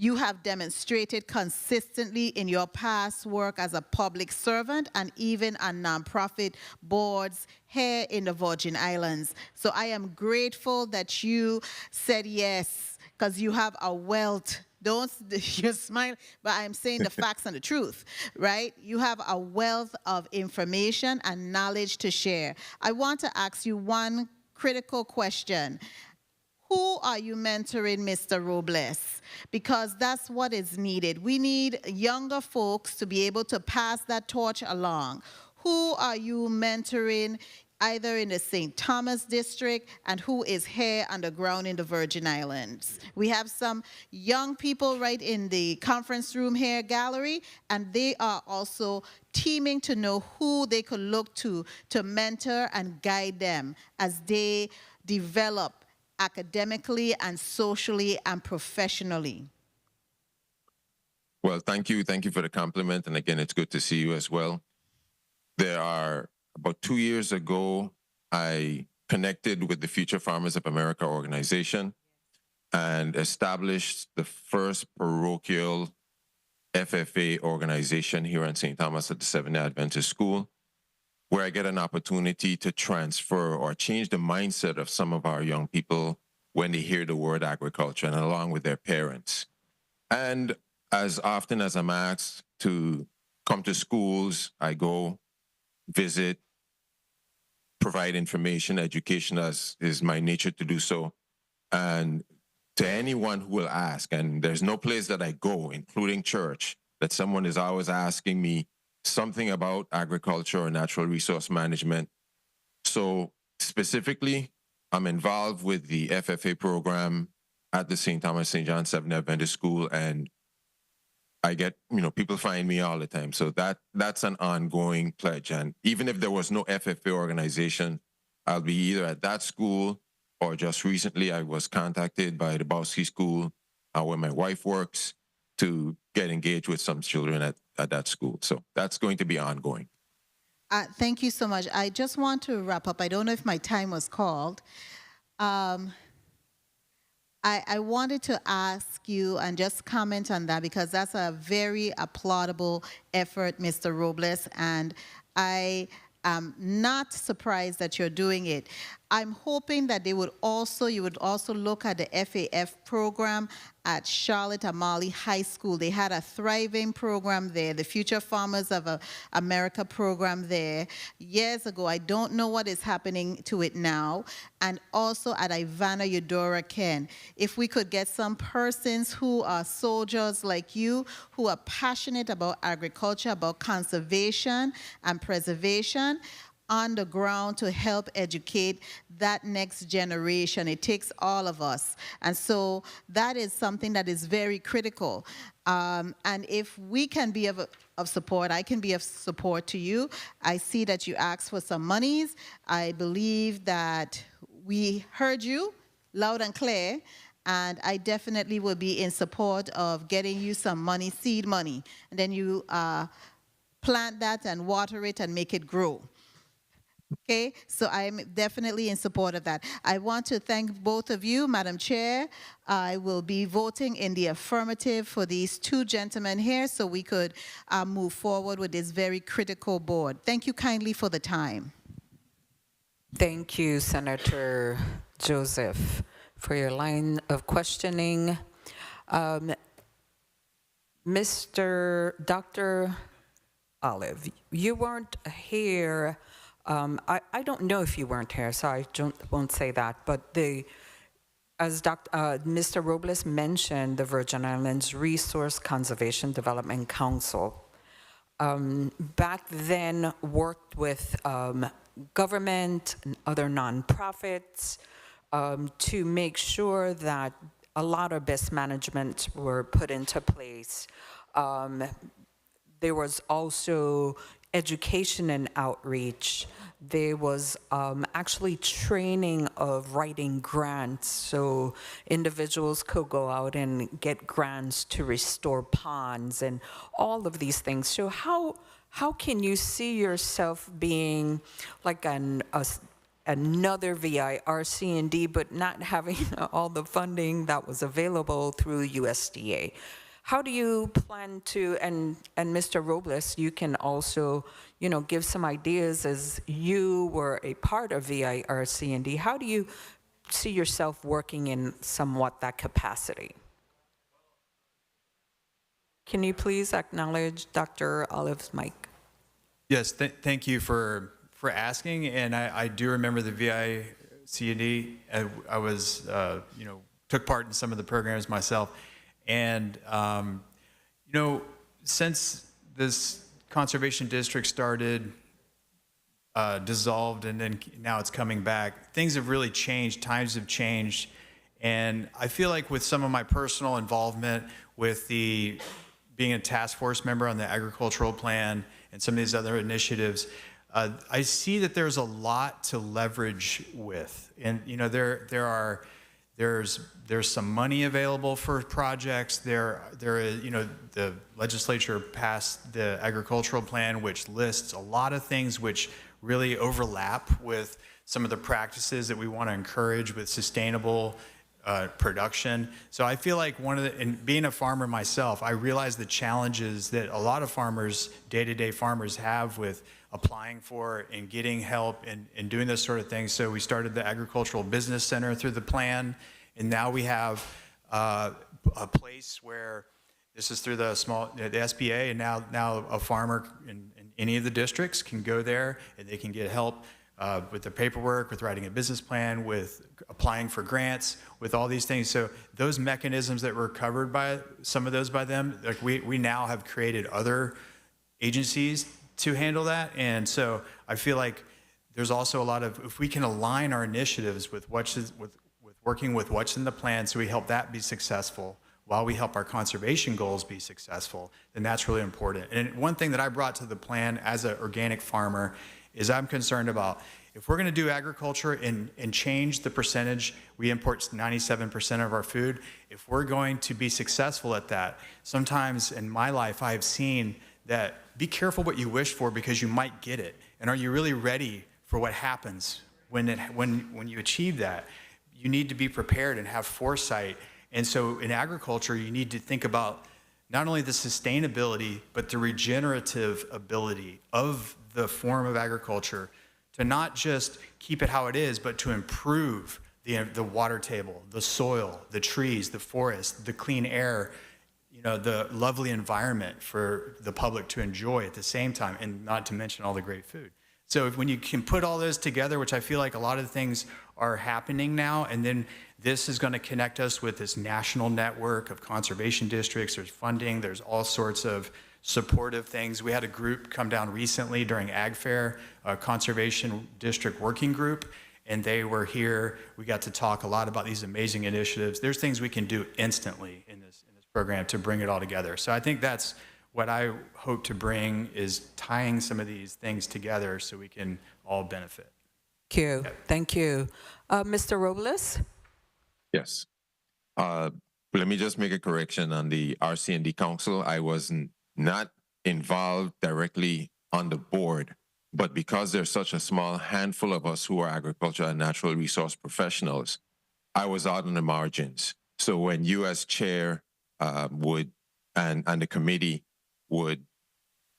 you have demonstrated consistently in your past work as a public servant and even on nonprofit boards here in the Virgin Islands. So I am grateful that you said yes, because you have a wealth. Don't you smile, but I'm saying the facts and the truth, right? You have a wealth of information and knowledge to share. I want to ask you one critical question. Who are you mentoring, Mr. Robles? Because that's what is needed. We need younger folks to be able to pass that torch along. Who are you mentoring either in the St. Thomas district and who is here on the ground in the Virgin Islands? We have some young people right in the conference room here, gallery, and they are also teaming to know who they could look to mentor and guide them as they develop academically and socially and professionally. Well, thank you. Thank you for the compliment. And again, it's good to see you as well. About 2 years ago, I connected with the Future Farmers of America organization and established the first parochial FFA organization here in St. Thomas at the Seventh-day Adventist School, where I get an opportunity to transfer or change the mindset of some of our young people when they hear the word agriculture, and along with their parents. And as often as I'm asked to come to schools, I go, visit, provide information, education, as is my nature to do so. And to anyone who will ask, and there's no place that I go, including church, that someone is always asking me something about agriculture or natural resource management. So specifically, I'm involved with the FFA program at the St. Thomas St. John Seventh-day Adventist School, and I get, people find me all the time. So that's an ongoing pledge. And even if there was no FFA organization, I'll be either at that school or just recently I was contacted by the Bowski School where my wife works to get engaged with some children at that school. So that's going to be ongoing. Thank you so much. I just want to wrap up. I don't know if my time was called. I wanted to ask you and just comment on that because that's a very applaudable effort, Mr. Robles, and I am not surprised that you're doing it. I'm hoping that you would also look at the FAF program at Charlotte Amalie High School. They had a thriving program there, the Future Farmers of America program there years ago. I don't know what is happening to it now. And also at Ivana Eudora Ken. If we could get some persons who are soldiers like you, who are passionate about agriculture, about conservation and preservation, on the ground to help educate that next generation. It takes all of us. And so that is something that is very critical. And if we can be of support, I can be of support to you. I see that you asked for some monies. I believe that we heard you loud and clear, and I definitely will be in support of getting you some money, seed money. And then you plant that and water it and make it grow. Okay, so I'm definitely in support of that. I want to thank both of you, Madam Chair. I will be voting in the affirmative for these two gentlemen here so we could move forward with this very critical board. Thank you kindly for the time. Thank you, Senator Joseph, for your line of questioning. Dr. Olive, you weren't here. I don't know if you weren't here, so I won't say that. But as Mr. Robles mentioned, the Virgin Islands Resource Conservation Development Council back then worked with government and other nonprofits to make sure that a lot of best management were put into place. There was also education and outreach. There was actually training of writing grants, so individuals could go out and get grants to restore ponds and all of these things. So how can you see yourself being like another VIRC&D, but not having all the funding that was available through USDA? How do you plan to, and Mr. Robles, you can also, give some ideas as you were a part of VIRC&D. How do you see yourself working in somewhat that capacity? Can you please acknowledge Dr. Olive's mic? Yes, thank you for asking, and I do remember the VICD. I was, took part in some of the programs myself, and since this conservation district started, dissolved, and then now it's coming back, things have really changed. Times have changed, and I feel like with some of my personal involvement with being a task force member on the agricultural plan and some of these other initiatives, I see that there's a lot to leverage with, and there's some money available for projects. There is, the legislature passed the agricultural plan, which lists a lot of things which really overlap with some of the practices that we want to encourage with sustainable production. So I feel like and being a farmer myself, I realize the challenges that a lot of farmers, day-to-day farmers, have with applying for and getting help and doing those sort of things. So we started the Agricultural Business Center through the plan, and now we have a place where this is through the SBA, and now a farmer in any of the districts can go there and they can get help with the paperwork, with writing a business plan, with applying for grants, with all these things. So those mechanisms that were covered by some of those by them, like we now have created other agencies to handle that. And so I feel like there's also a lot of, if we can align our initiatives with working with what's in the plan, so we help that be successful while we help our conservation goals be successful, then that's really important. And one thing that I brought to the plan as an organic farmer is I'm concerned about, if we're going to do agriculture and change the percentage, we import 97% of our food. If we're going to be successful at that, sometimes in my life I have seen that be careful what you wish for, because you might get it. And are you really ready for what happens when you achieve that? You need to be prepared and have foresight. And so in agriculture, you need to think about not only the sustainability, but the regenerative ability of the form of agriculture, to not just keep it how it is, but to improve the water table, the soil, the trees, the forest, the clean air, the lovely environment for the public to enjoy at the same time, and not to mention all the great food. So when you can put all those together, which I feel like a lot of things are happening now, and then this is going to connect us with this national network of conservation districts. There's funding, there's all sorts of supportive things. We had a group come down recently during Ag Fair, a conservation district working group, and they were here. We got to talk a lot about these amazing initiatives. There's things we can do instantly in this program to bring it all together. So I think that's what I hope to bring, is tying some of these things together so we can all benefit. Thank you. Okay. Thank you. Mr. Robles? Yes. Let me just make a correction on the RC&D Council. I was not involved directly on the board, but because there's such a small handful of us who are agriculture and natural resource professionals, I was out on the margins. So when you as chair would, and the committee would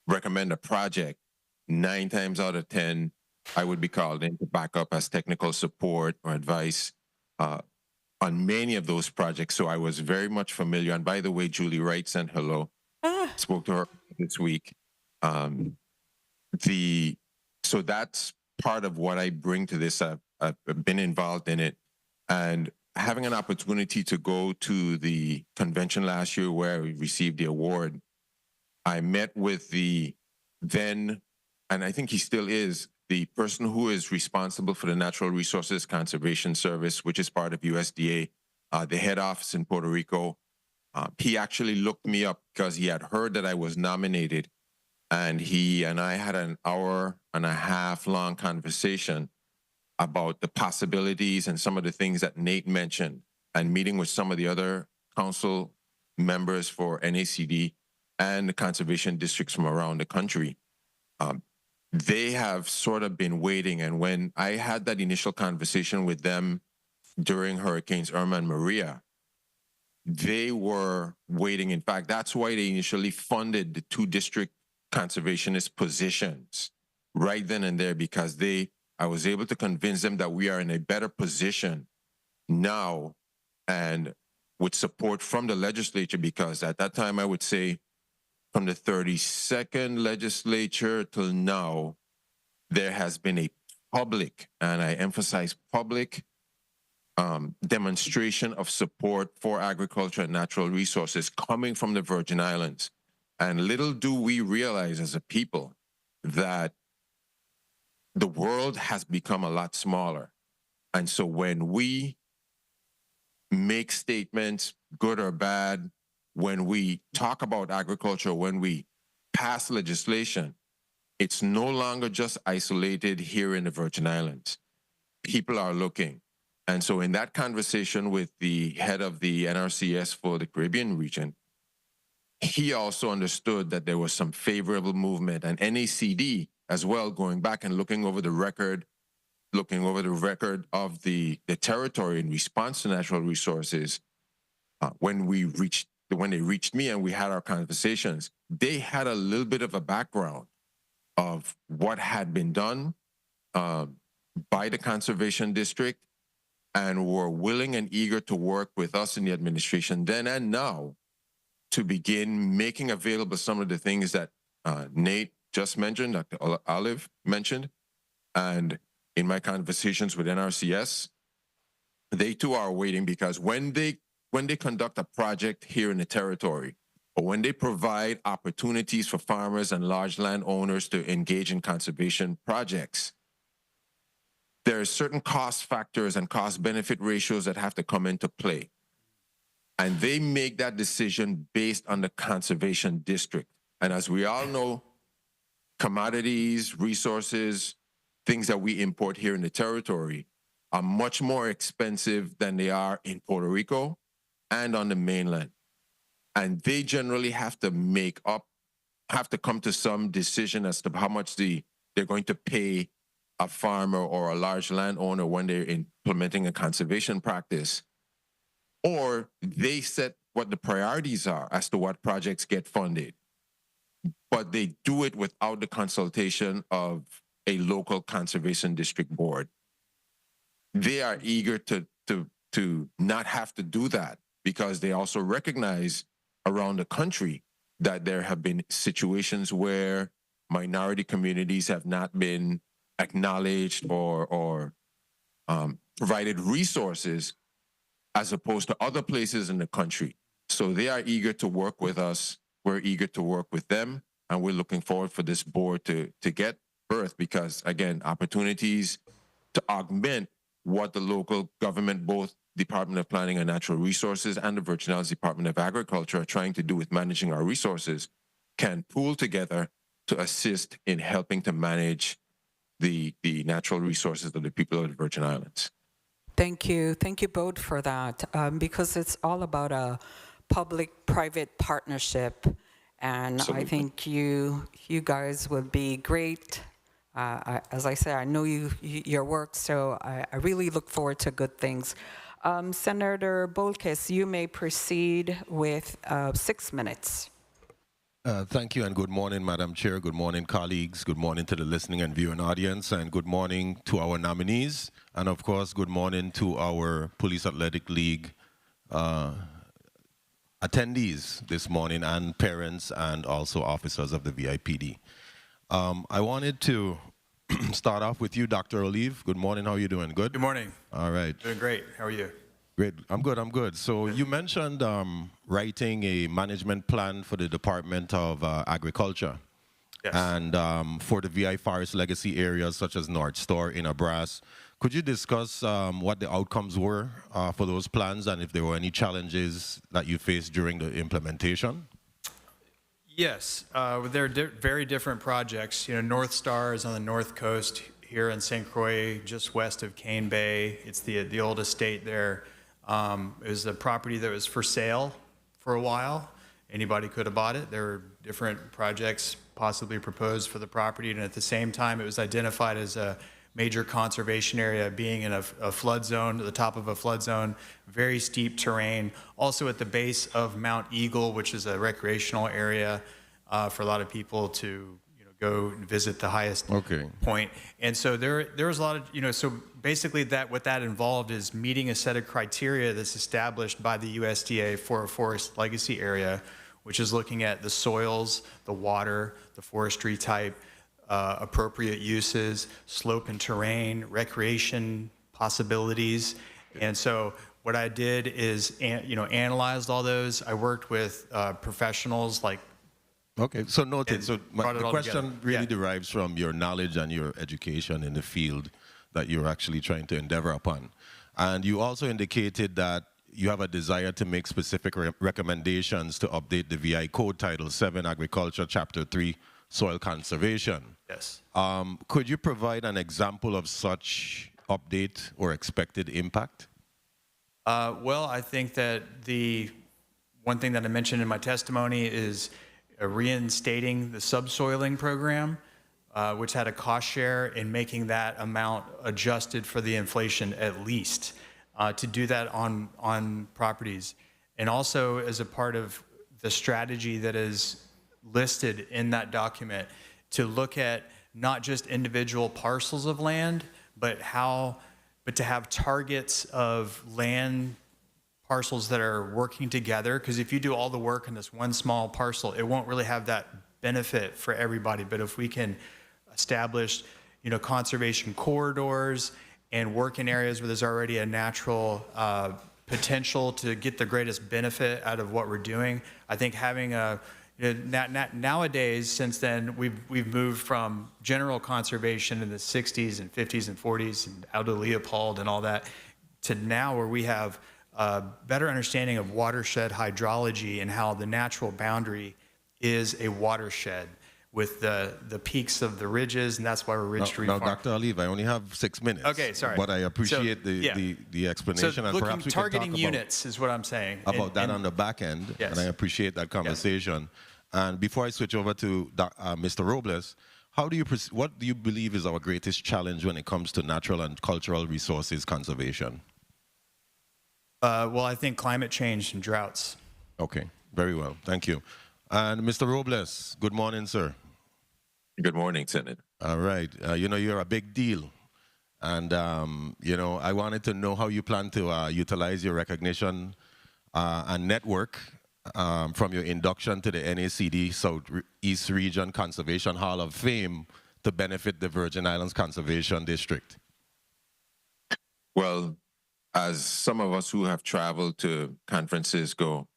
recommend a project, 9 times out of 10, I would be called in to back up as technical support or advice on many of those projects. So I was very much familiar. And by the way, Julie Wright sent hello. Spoke to her this week. So that's part of what I bring to this. I've been involved in it, and having an opportunity to go to the convention last year where we received the award, I met with the then, and I think he still is, the person who is responsible for the Natural Resources Conservation Service, which is part of USDA, the head office in Puerto Rico, he actually looked me up because he had heard that I was nominated, and he and I had an hour-and-a-half long conversation about the possibilities and some of the things that Nate mentioned, and meeting with some of the other council members for NACD and the conservation districts from around the country. They have sort of been waiting, and when I had that initial conversation with them during Hurricanes Irma and Maria, they were waiting. In fact, that's why they initially funded the 2 district conservationist positions right then and there, because I was able to convince them that we are in a better position now, and with support from the legislature, because at that time I would say from the 32nd legislature till now, there has been a public, and I emphasize public, demonstration of support for agriculture and natural resources coming from the Virgin Islands. And little do we realize as a people that the world has become a lot smaller. And so when we make statements, good or bad, when we talk about agriculture, when we pass legislation, it's no longer just isolated here in the Virgin Islands. People are looking. And so in that conversation with the head of the NRCS for the Caribbean region, he also understood that there was some favorable movement, and NACD as well, going back and looking over the record of the territory in response to natural resources. When they reached me and we had our conversations, they had a little bit of a background of what had been done by the conservation district, and were willing and eager to work with us in the administration then and now to begin making available some of the things that Nate just mentioned, Dr. Olive mentioned, and in my conversations with NRCS, they too are waiting, because when they conduct a project here in the territory, or when they provide opportunities for farmers and large landowners to engage in conservation projects, there are certain cost factors and cost benefit ratios that have to come into play. And they make that decision based on the conservation district. And as we all know, commodities, resources, things that we import here in the territory are much more expensive than they are in Puerto Rico and on the mainland. And they generally have to come to some decision as to how much they're going to pay a farmer or a large landowner when they're implementing a conservation practice. Or they set what the priorities are as to what projects get funded. But they do it without the consultation of a local conservation district board. They are eager to not have to do that, because they also recognize around the country that there have been situations where minority communities have not been acknowledged or provided resources as opposed to other places in the country. So they are eager to work with us. We're eager to work with them, and we're looking forward for this board to get birth, because, again, opportunities to augment what the local government, both Department of Planning and Natural Resources and the Virgin Islands Department of Agriculture, are trying to do with managing our resources, can pool together to assist in helping to manage the natural resources of the people of the Virgin Islands. Thank you both for that, because it's all about a public-private partnership, and Absolutely. I think you guys will be great. As I said, I know your work, so I really look forward to good things. Senator Bolkes, you may proceed with 6 minutes. Thank you, and good morning, Madam Chair. Good morning, colleagues. Good morning to the listening and viewing audience, and good morning to our nominees, and of course, good morning to our Police Athletic League attendees this morning, and parents, and also officers of the VIPD. I wanted to start off with you, Dr. Olive. Good morning. How are you doing? Good? Good morning. All right. Doing great. How are you? Great. I'm good. So you mentioned writing a management plan for the Department of Agriculture. Yes. And for the VI Forest legacy areas such as North Star, Inner Brass, could you discuss what the outcomes were for those plans and if there were any challenges that you faced during the implementation? Yes, they're very different projects. You know, North Star is on the north coast here in St. Croix, just west of Cane Bay. It's the old estate there. It was a property that was for sale for a while. Anybody could have bought it. There were different projects possibly proposed for the property, and at the same time, it was identified as a major conservation area, being in a flood zone, at the top of a flood zone, very steep terrain. Also at the base of Mount Eagle, which is a recreational area for a lot of people to go and visit the highest point. And so there was a lot of, so basically what that involved is meeting a set of criteria that's established by the USDA for a forest legacy area, which is looking at the soils, the water, the forestry type, appropriate uses, slope and terrain, recreation possibilities. And so what I did is, analyzed all those. I worked with professionals like. Okay, so noted. So the question really Yeah. derives from your knowledge and your education in the field that you're actually trying to endeavor upon. And you also indicated that you have a desire to make specific recommendations to update the VI Code Title 7, Agriculture, Chapter 3, Soil Conservation. Yes. Could you provide an example of such update or expected impact? Well, I think that the one thing that I mentioned in my testimony is reinstating the subsoiling program, which had a cost share, in making that amount adjusted for the inflation at least, to do that on properties. And also as a part of the strategy that is listed in that document, to look at not just individual parcels of land, but to have targets of land parcels that are working together. Because if you do all the work in this one small parcel, it won't really have that benefit for everybody. But if we can establish, conservation corridors and work in areas where there's already a natural potential to get the greatest benefit out of what we're doing, I think having nowadays, since then, we've moved from general conservation in the 60s and 50s and 40s and Aldo Leopold and all that, to now where we have a better understanding of watershed hydrology and how the natural boundary is a watershed with the peaks of the ridges, and that's why we're ridge tree farm. Now, Dr. Olive, I only have 6 minutes. Okay, sorry. But I appreciate the explanation, So and looking, perhaps we targeting can talk units is what I'm saying. about that on the back end, Yes. and I appreciate that conversation. And before I switch over to Mr. Robles, what do you believe is our greatest challenge when it comes to natural and cultural resources conservation? Well, I think climate change and droughts. Okay, very well. Thank you. And Mr. Robles, good morning, sir. Good morning, Senator. All right. You're a big deal. And, I wanted to know how you plan to utilize your recognition and network from your induction to the NACD Southeast Region Conservation Hall of Fame to benefit the Virgin Islands Conservation District. Well, as some of us who have traveled to conferences go,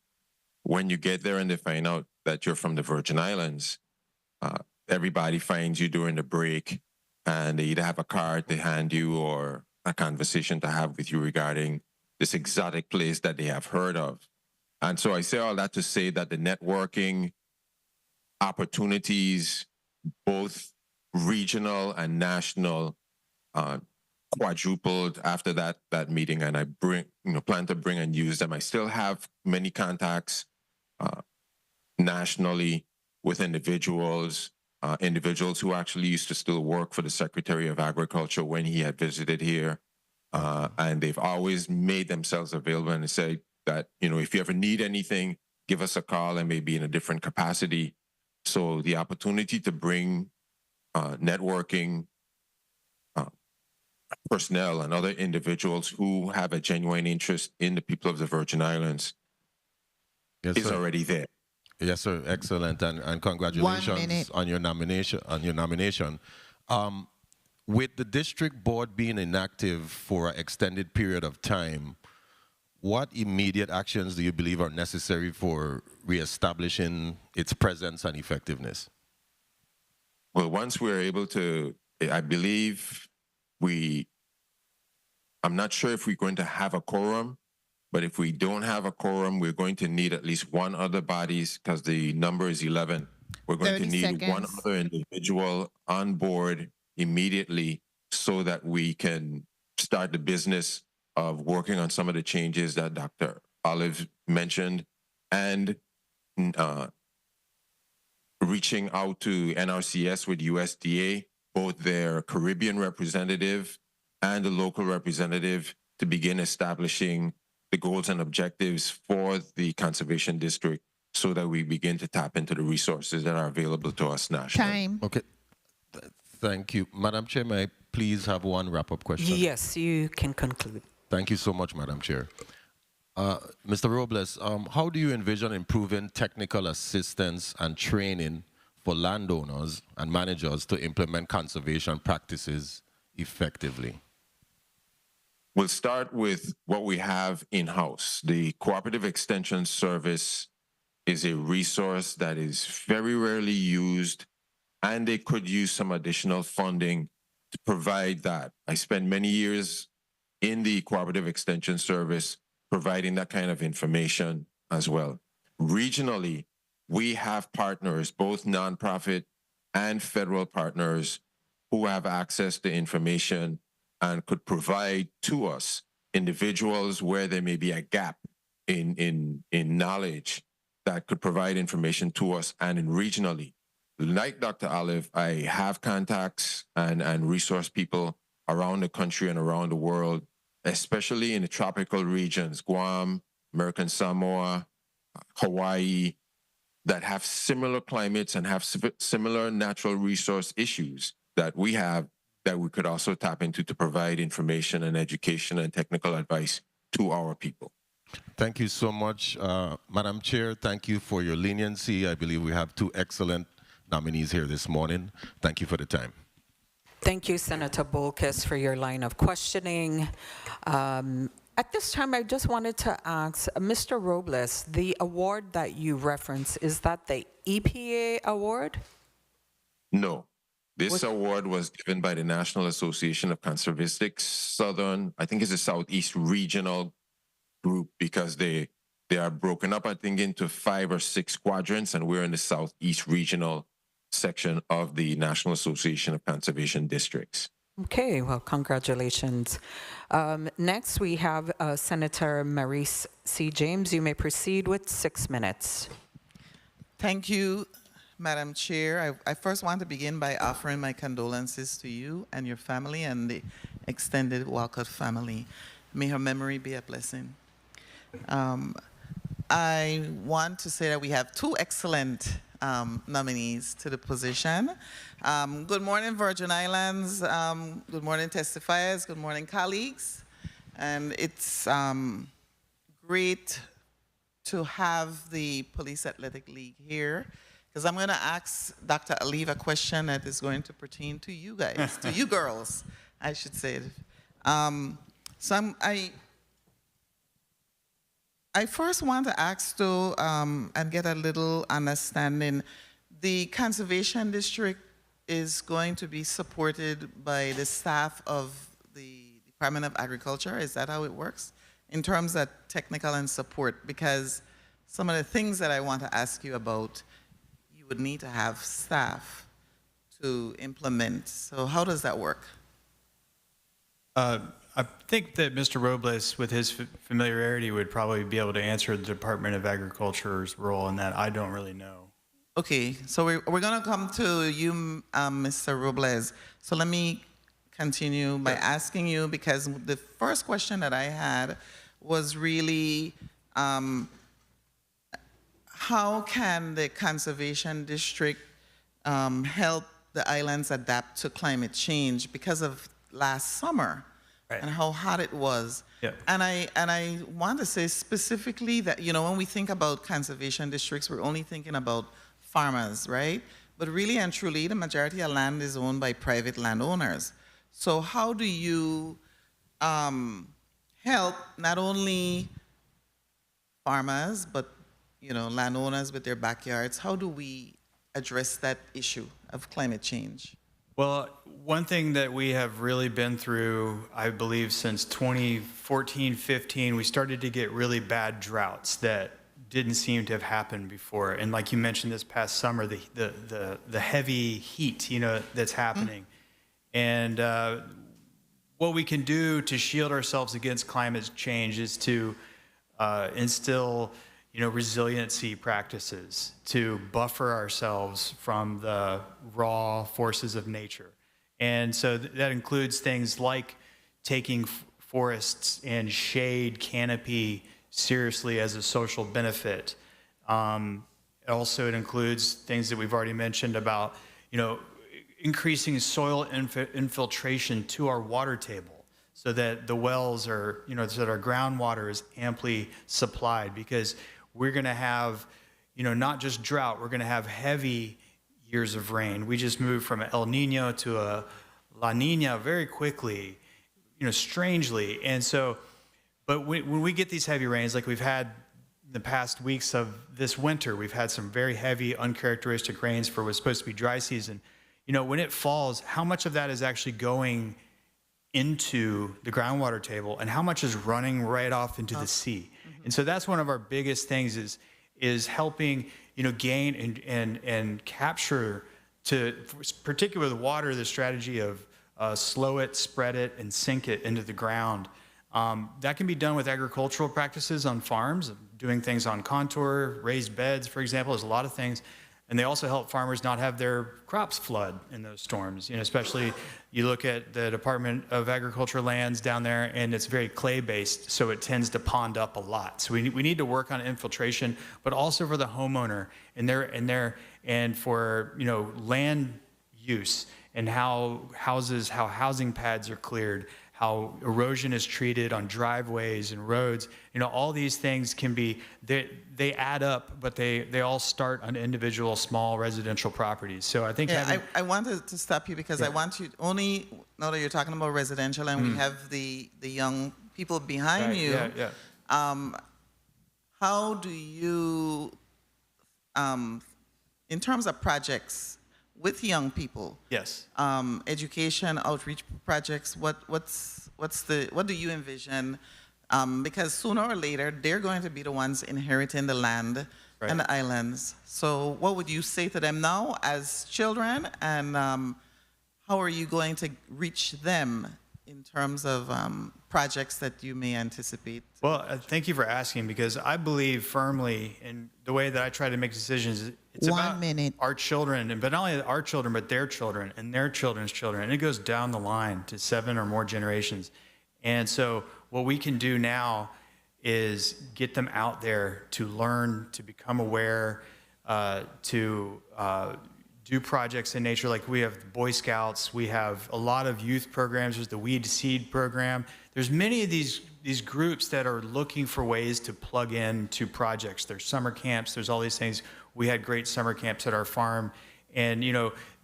when you get there and they find out that you're from the Virgin Islands, everybody finds you during the break, and they either have a card they hand you or a conversation to have with you regarding this exotic place that they have heard of. And so I say all that to say that the networking opportunities, both regional and national, quadrupled after that meeting, and I plan to bring and use them. I still have many contacts nationally with individuals who actually used to still work for the Secretary of Agriculture when he had visited here, and they've always made themselves available and say that, if you ever need anything, give us a call, and maybe in a different capacity. So the opportunity to bring networking personnel and other individuals who have a genuine interest in the people of the Virgin Islands is already there. Yes, sir. Excellent, and congratulations on your nomination. With the district board being inactive for an extended period of time, what immediate actions do you believe are necessary for reestablishing its presence and effectiveness? Well, once we're able to, I believe I'm not sure if we're going to have a quorum, but if we don't have a quorum, we're going to need at least one other bodies because the number is 11. We're going to 30 need one seconds. other individual on board immediately so that we can start the business of working on some of the changes that Dr. Olive mentioned and reaching out to NRCS with USDA, both their Caribbean representative and the local representative, to begin establishing the goals and objectives for the conservation district so that we begin to tap into the resources that are available to us nationally. Time. Okay. Thank you. Madam Chair, may I please have one wrap-up question? Yes, you can conclude. Thank you so much, Madam Chair. Mr. Robles, how do you envision improving technical assistance and training for landowners and managers to implement conservation practices effectively? We'll start with what we have in-house. The Cooperative Extension Service is a resource that is very rarely used, and they could use some additional funding to provide that. I spent many years in the Cooperative Extension Service providing that kind of information as well. Regionally, we have partners, both nonprofit and federal partners, who have access to information and could provide to us individuals where there may be a gap in knowledge that could provide information to us and in regionally. Like Dr. Olive, I have contacts and resource people around the country and around the world, especially in the tropical regions, Guam, American Samoa, Hawaii, that have similar climates and have similar natural resource issues that we have, that we could also tap into to provide information and education and technical advice to our people. Thank you so much. Madam Chair, thank you for your leniency. I believe we have two excellent nominees here this morning. Thank you for the time. Thank you, Senator Bolkes, for your line of questioning. At this time, I just wanted to ask, Mr. Robles, the award that you referenced, is that the EPA award? No. This award was given by the National Association of Conservatists Southern, I think it's a Southeast Regional group, because they are broken up, I think, into 5 or 6 quadrants, and we're in the Southeast Regional section of the National Association of Conservation Districts. Okay, well, congratulations. Next, we have Senator Maurice C. James. You may proceed with 6 minutes. Thank you, Madam Chair. I first want to begin by offering my condolences to you and your family and the extended Walcott family. May her memory be a blessing. I want to say that we have 2 excellent nominees to the position. Good morning, Virgin Islands. Good morning, testifiers. Good morning, colleagues. And it's great to have the Police Athletic League here, because I'm going to ask Dr. Olive a question that is going to pertain to you guys, to you girls, I should say. I first want to ask, though, and get a little understanding. The Conservation District is going to be supported by the staff of the Department of Agriculture. Is that how it works? In terms of technical and support, because some of the things that I want to ask you about, you would need to have staff to implement. So how does that work? I think that Mr. Robles, with his familiarity, would probably be able to answer the Department of Agriculture's role in that. I don't really know. Okay, so we're going to come to you, Mr. Robles. So let me continue by asking you, because the first question that I had was really, how can the Conservation District help the islands adapt to climate change because of last summer? Right. And how hot it was. Yeah. And I want to say specifically that, you know, when we think about conservation districts, we're only thinking about farmers, right? But really and truly, the majority of land is owned by private landowners. So how do you help not only farmers, but, you know, landowners with their backyards? How do we address that issue of climate change? Well, one thing that we have really been through, I believe, since 2014, 15, we started to get really bad droughts that didn't seem to have happened before. And like you mentioned this past summer, the heavy heat, that's happening. And what we can do to shield ourselves against climate change is to instill resiliency practices to buffer ourselves from the raw forces of nature. And so that includes things like taking forests and shade canopy seriously as a social benefit. Also, it includes things that we've already mentioned about, increasing soil infiltration to our water table so that the wells are, so that our groundwater is amply supplied, because we're going to have, not just drought, we're going to have heavy years of rain. We just moved from an El Nino to a La Nina very quickly, strangely. And so, but when we get these heavy rains, like we've had in the past weeks of this winter, we've had some very heavy, uncharacteristic rains for what's supposed to be dry season. When it falls, how much of that is actually going into the groundwater table and how much is running right off into the sea? And so that's one of our biggest things is helping, gain and capture, particularly with water, the strategy of slow it, spread it, and sink it into the ground. That can be done with agricultural practices on farms, doing things on contour, raised beds, for example. There's a lot of things. And they also help farmers not have their crops flood in those storms. Especially you look at the Department of Agriculture lands down there, and it's very clay-based, so it tends to pond up a lot. So we need to work on infiltration, but also for the homeowner and for land use and how housing pads are cleared, how erosion is treated on driveways and roads. All these things can be, they add up, but they all start on individual small residential properties. So I think I wanted to stop you because I want you only, now that you're talking about residential and we have the young people behind you, how do you, in terms of projects with young people, yes, education, outreach projects, what do you envision? Because sooner or later, they're going to be the ones inheriting the land and the islands. So what would you say to them now as children, and how are you going to reach them in terms of projects that you may anticipate? Well, thank you for asking, because I believe firmly in the way that I try to make decisions. It's about our children, but not only our children, but their children and their children's children. And it goes down the line to 7 or more generations. And so what we can do now is get them out there to learn, to become aware, to do projects in nature. Like we have Boy Scouts, we have a lot of youth programs. There's the Weed Seed program. There's many of these groups that are looking for ways to plug in to projects. There's summer camps, there's all these things. We had great summer camps at our farm. And,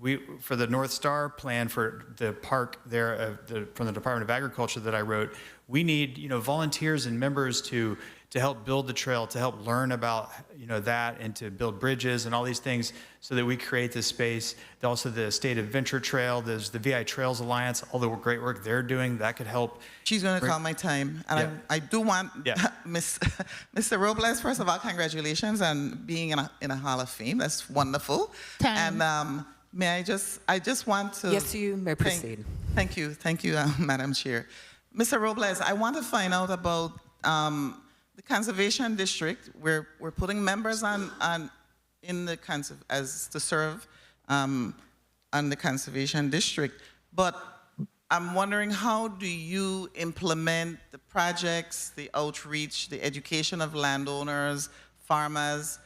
we, for the North Star plan for the park there from the Department of Agriculture that I wrote, we need, volunteers and members to help build the trail, to help learn about, that, and to build bridges and all these things so that we create this space. Also the State Adventure Trail, there's the VI Trails Alliance, all the great work they're doing, that could help. She's going to call my time. And I do want, Mr. Robles, first of all, congratulations on being in a Hall of Fame. That's wonderful. Time. And I just want to... Yes, you may proceed. Thank you, Madam Chair. Mr. Robles, I want to find out about the Conservation District. We're putting members in the to serve on the Conservation District, but I'm wondering, how do you implement the projects, the outreach, the education of landowners, farmers,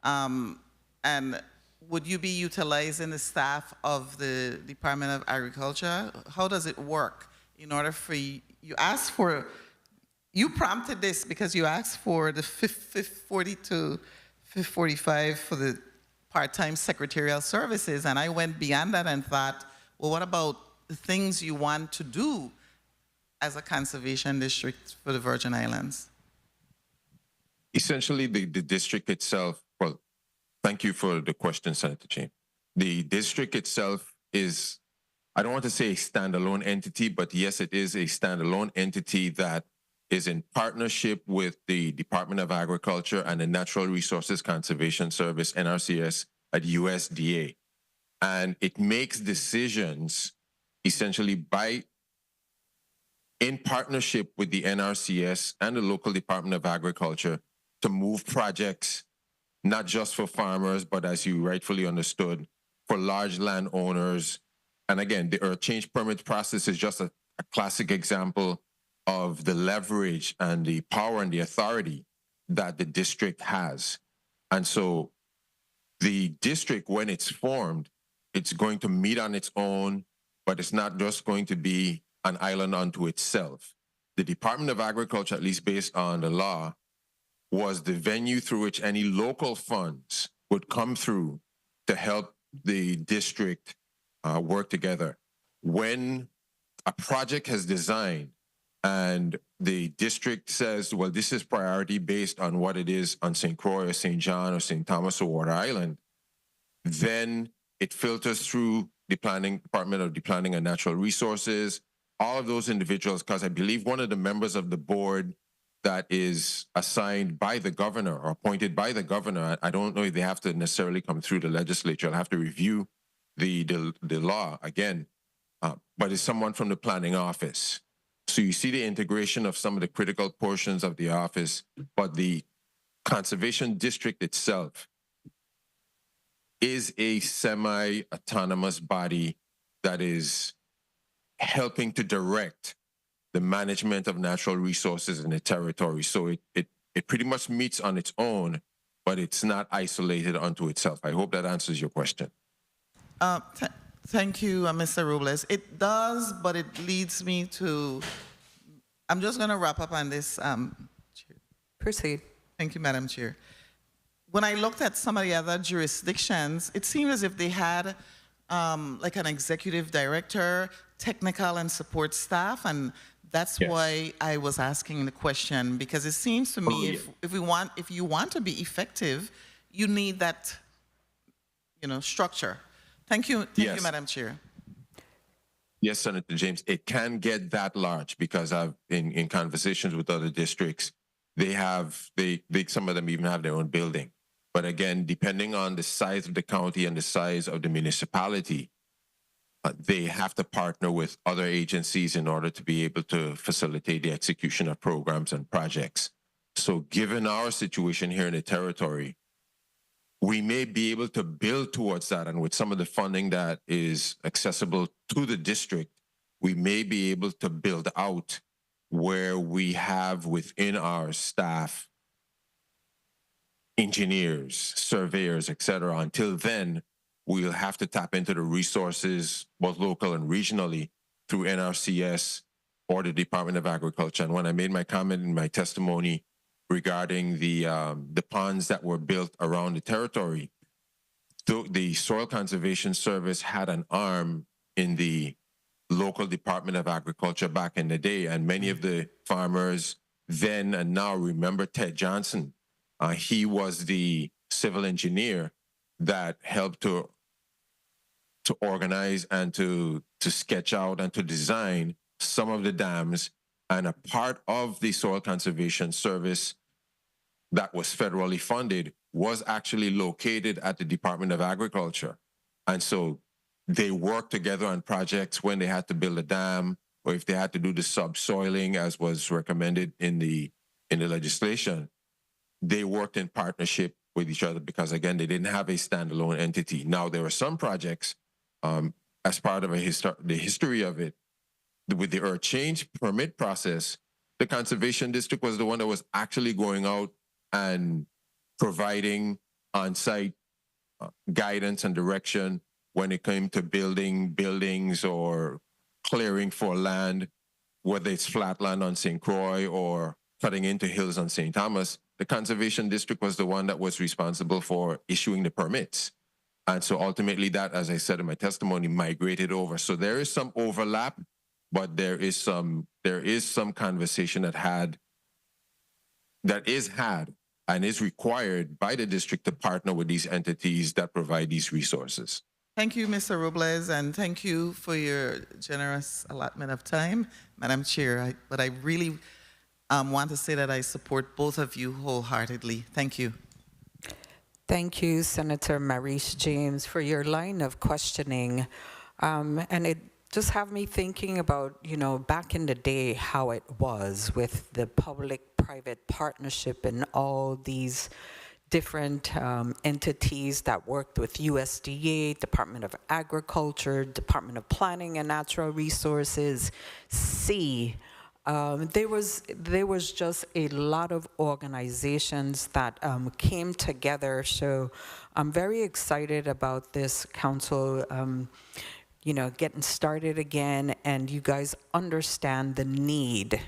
and would you be utilizing the staff of the Department of Agriculture? How does it work in order for you prompted this because you asked for the 40 to 45 for the part-time secretarial services, and I went beyond that and thought, well, what about the things you want to do as a conservation district for the Virgin Islands? Essentially, the district itself, well, Thank you for the question, Senator James. The district itself is, I don't want to say a standalone entity, but yes, it is a standalone entity that is in partnership with the Department of Agriculture and the Natural Resources Conservation Service, NRCS, at USDA. And it makes decisions essentially in partnership with the NRCS and the local Department of Agriculture to move projects, not just for farmers, but as you rightfully understood, for large landowners. And again, the earth change permit process is just a classic example of the leverage and the power and the authority that the district has. And so the district, when it's formed, it's going to meet on its own, but it's not just going to be an island unto itself. The Department of Agriculture, at least based on the law, was the venue through which any local funds would come through to help the district work together. When a project has designed and the district says, well, this is priority based on what it is on St. Croix or St. John or St. Thomas or Water Island, then it filters through the Department of the Planning and Natural Resources, all of those individuals, because I believe one of the members of the board that is assigned by the governor or appointed by the governor, I don't know if they have to necessarily come through the legislature. I'll have to review the law again, but it's someone from the planning office. So you see the integration of some of the critical portions of the office, but the conservation district itself is a semi-autonomous body that is helping to direct the management of natural resources in the territory. So it pretty much meets on its own, but it's not isolated unto itself. I hope that answers your question. Thank you, Mr. Robles. It does, but it leads me to, I'm just going to wrap up on this. Proceed. Thank you, Madam Chair. When I looked at some of the other jurisdictions, it seemed as if they had like an executive director, technical and support staff, and that's why I was asking the question, because it seems to me if you want to be effective, you need that, structure. Thank you, Madam Chair. Yes, Senator James, it can get that large because I've in conversations with other districts, some of them even have their own building. But again, depending on the size of the county and the size of the municipality, they have to partner with other agencies in order to be able to facilitate the execution of programs and projects. So given our situation here in the territory, we may be able to build towards that. And with some of the funding that is accessible to the district, we may be able to build out where we have within our staff engineers, surveyors, et cetera. Until then, we'll have to tap into the resources, both local and regionally, through NRCS or the Department of Agriculture. And when I made my comment in my testimony regarding the ponds that were built around the territory, the Soil Conservation Service had an arm in the local Department of Agriculture back in the day, and many of the farmers then and now remember Ted Johnson. He was the civil engineer that helped to organize and to sketch out and to design some of the dams. And a part of the Soil Conservation Service that was federally funded was actually located at the Department of Agriculture. And so they worked together on projects when they had to build a dam or if they had to do the subsoiling as was recommended in the legislation. They worked in partnership with each other because, again, they didn't have a standalone entity. Now, there were some projects as part of the history of it, with the earth change permit process, the Conservation District was the one that was actually going out and providing on-site guidance and direction when it came to building buildings or clearing for land, whether it's flat land on St. Croix or cutting into hills on St. Thomas. The Conservation District was the one that was responsible for issuing the permits. And so ultimately that, as I said in my testimony, migrated over. So there is some overlap, but there is some conversation that is had and is required by the district to partner with these entities that provide these resources. Thank you, Mr. Robles, and thank you for your generous allotment of time, Madam Chair. But I really want to say that I support both of you wholeheartedly. Thank you. Thank you, Senator Maurice James, for your line of questioning. And it just have me thinking about, you know, back in the day, how it was with the public-private partnership and all these different entities that worked with USDA, Department of Agriculture, Department of Planning and Natural Resources, there was just a lot of organizations that came together. So I'm very excited about this council, you know, getting started again, and you guys understand the need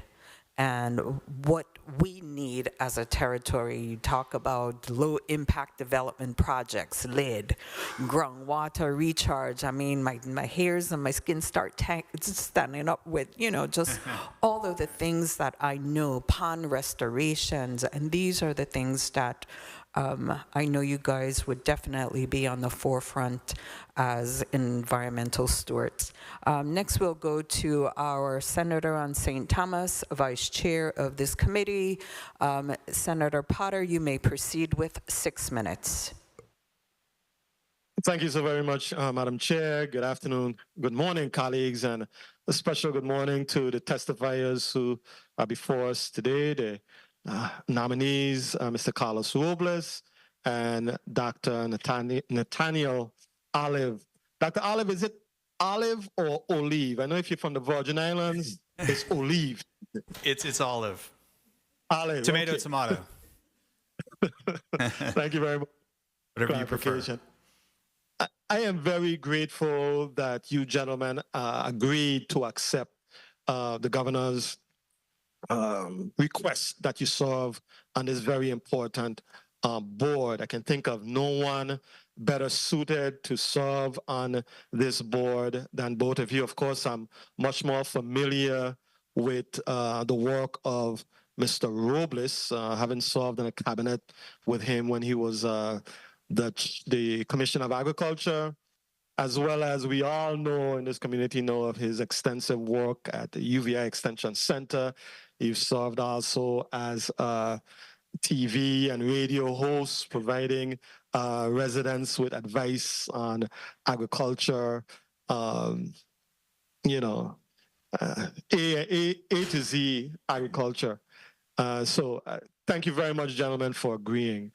and what we need as a territory. You talk about low impact development projects, LID, groundwater recharge. I mean, my hairs and my skin start standing up with, you know, just all of the things that I know, pond restorations, and these are the things that I know you guys would definitely be on the forefront as environmental stewards. Next, we'll go to our Senator on St. Thomas, Vice Chair of this committee. Senator Potter, you may proceed with 6 minutes. Thank you so very much, Madam Chair. Good afternoon, good morning, colleagues, and a special good morning to the testifiers who are before us today, the nominees, Mr. Carlos Robles and Dr. Nathaniel Olive. Dr. Olive, is it olive or olive? I know if you're from the Virgin Islands, it's olive. It's olive. Olive. Tomato, okay. tomato. Thank you very much. Whatever you prefer. I am very grateful that you gentlemen agreed to accept the governor's request that you serve on this very important board. I can think of no one better suited to serve on this board than both of you. Of course, I'm much more familiar with the work of Mr. Robles, having served in a cabinet with him when he was the Commissioner of Agriculture, as well as we all know in this community know of his extensive work at the UVI Extension Center. You've served also as a TV and radio host, providing residents with advice on agriculture, you know, A to Z agriculture. So thank you very much, gentlemen, for agreeing.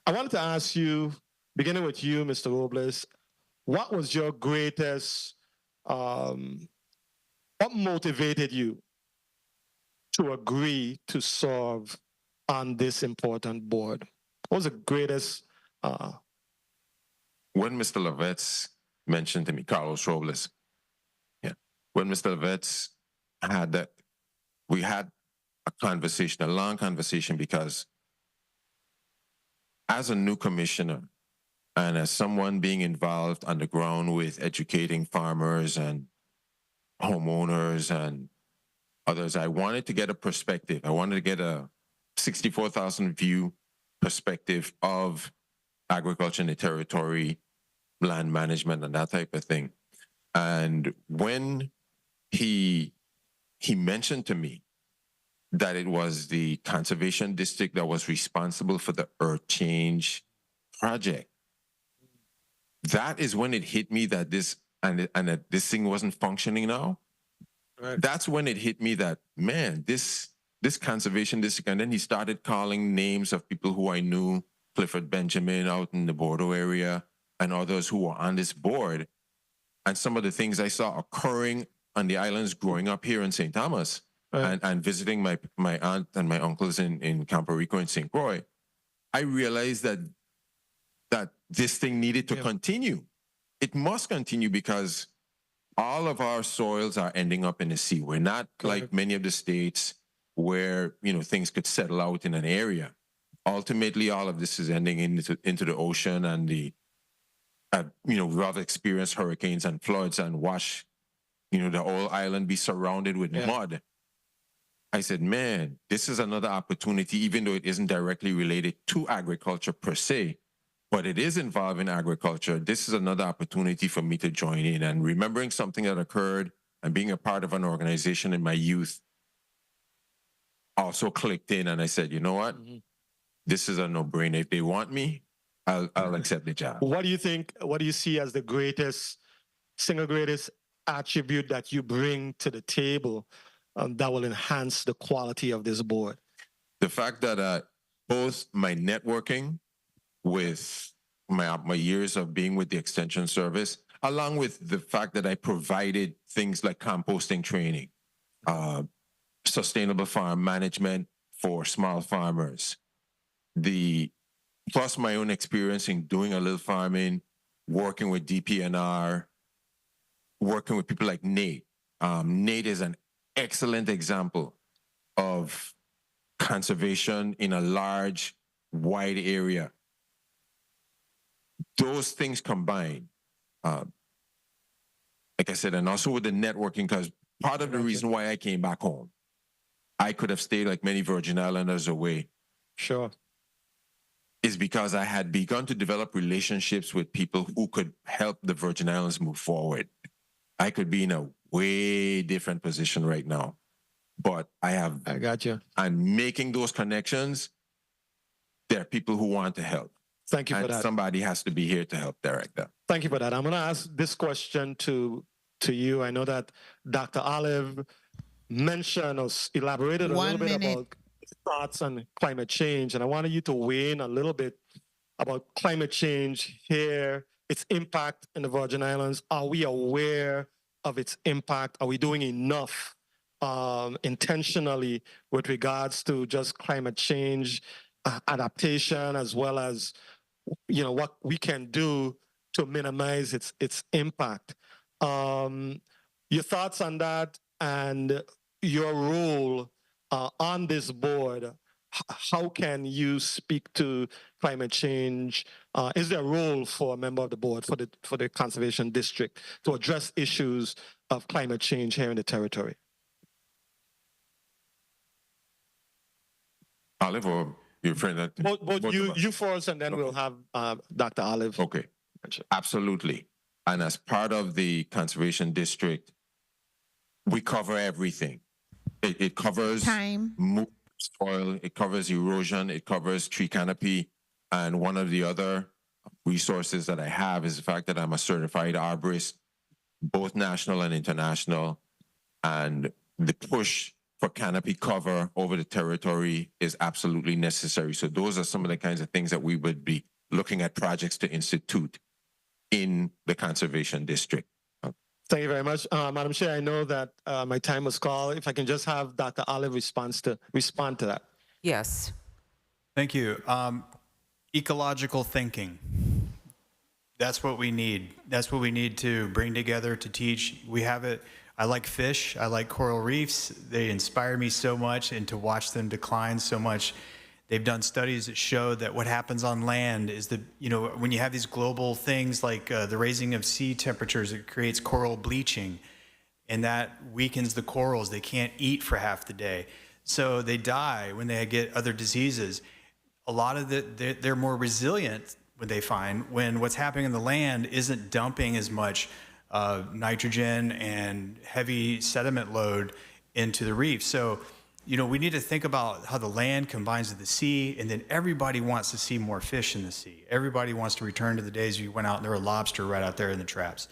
I wanted to ask you, beginning with you, Mr. Robles, what was your greatest, what motivated you to agree to serve on this important board? What was the greatest? When Mr. Levetz mentioned to me, Carlos Robles, yeah, when Mr. Levetz had that, we had a conversation, a long conversation, because as a new commissioner and as someone being involved on the ground with educating farmers and homeowners and others, I wanted to get a perspective. I wanted to get a 64,000 view perspective of agriculture in the territory, land management, and that type of thing. And when he mentioned to me that it was the conservation district that was responsible for the earth change project, that is when it hit me that this thing wasn't functioning now. Right. That's when it hit me that, man, this conservation district, and then he started calling names of people who I knew, Clifford Benjamin out in the Bordeaux area, and others who were on this board. And some of the things I saw occurring on the islands growing up here in St. Thomas, right, and visiting my aunt and my uncles in Campo Rico and St. Croix, I realized that this thing needed to continue. It must continue because all of our soils are ending up in the sea. We're not like many of the states where, you know, things could settle out in an area. Ultimately, all of this is ending into the ocean, and the, you know, we've experienced hurricanes and floods and wash, you know, the whole island be surrounded with mud. I said, man, this is another opportunity, even though it isn't directly related to agriculture per se, but it is involving agriculture. This is another opportunity for me to join in. And remembering something that occurred and being a part of an organization in my youth also clicked in. And I said, you know what? This is a no-brainer. If they want me, I'll accept the job. What do you think, what do you see as the single greatest attribute that you bring to the table that will enhance the quality of this board? The fact that both my networking with my years of being with the Extension Service, along with the fact that I provided things like composting training, sustainable farm management for small farmers, plus my own experience in doing a little farming, working with DPNR, working with people like Nate. Nate is an excellent example of conservation in a large, wide area. Those things combined, like I said, and also with the networking, because part of the reason why I came back home, I could have stayed like many Virgin Islanders away. Sure. Is because I had begun to develop relationships with people who could help the Virgin Islands move forward. I could be in a way different position right now, but I got you. I'm making those connections. There are people who want to help. Thank you for that. Somebody has to be here to help direct that. Thank you for that. I'm going to ask this question to you. I know that Dr. Olive mentioned or elaborated a little bit about thoughts on climate change, and I wanted you to weigh in a little bit about climate change here, its impact in the Virgin Islands. Are we aware of its impact? Are we doing enough intentionally with regards to just climate change adaptation, as well as what we can do to minimize its impact? Your thoughts on that and your role on this board. How can you speak to climate change? Is there a role for a member of the board for the Conservation District to address issues of climate change here in the territory? Olive or your friend? Both you first, and then we'll have Dr. Olive. Okay, absolutely. And as part of the Conservation District, we cover everything. It covers soil, it covers erosion, it covers tree canopy, and one of the other resources that I have is the fact that I'm a certified arborist, both national and international, and the push for canopy cover over the territory is absolutely necessary. So those are some of the kinds of things that we would be looking at projects to institute in the Conservation District. Thank you very much. Madam Chair, I know that my time was called. If I can just have Dr. Olive respond to that. Yes. Thank you. Ecological thinking. That's what we need. That's what we need to bring together to teach. We have it. I like fish. I like coral reefs. They inspire me so much, and to watch them decline so much. They've done studies that show that what happens on land is that, when you have these global things like the raising of sea temperatures, it creates coral bleaching, and that weakens the corals. They can't eat for half the day. So they die when they get other diseases. A lot of they're more resilient when what's happening in the land isn't dumping as much nitrogen and heavy sediment load into the reef. So, we need to think about how the land combines with the sea, and then everybody wants to see more fish in the sea. Everybody wants to return to the days you went out and there were lobster right out there in the traps.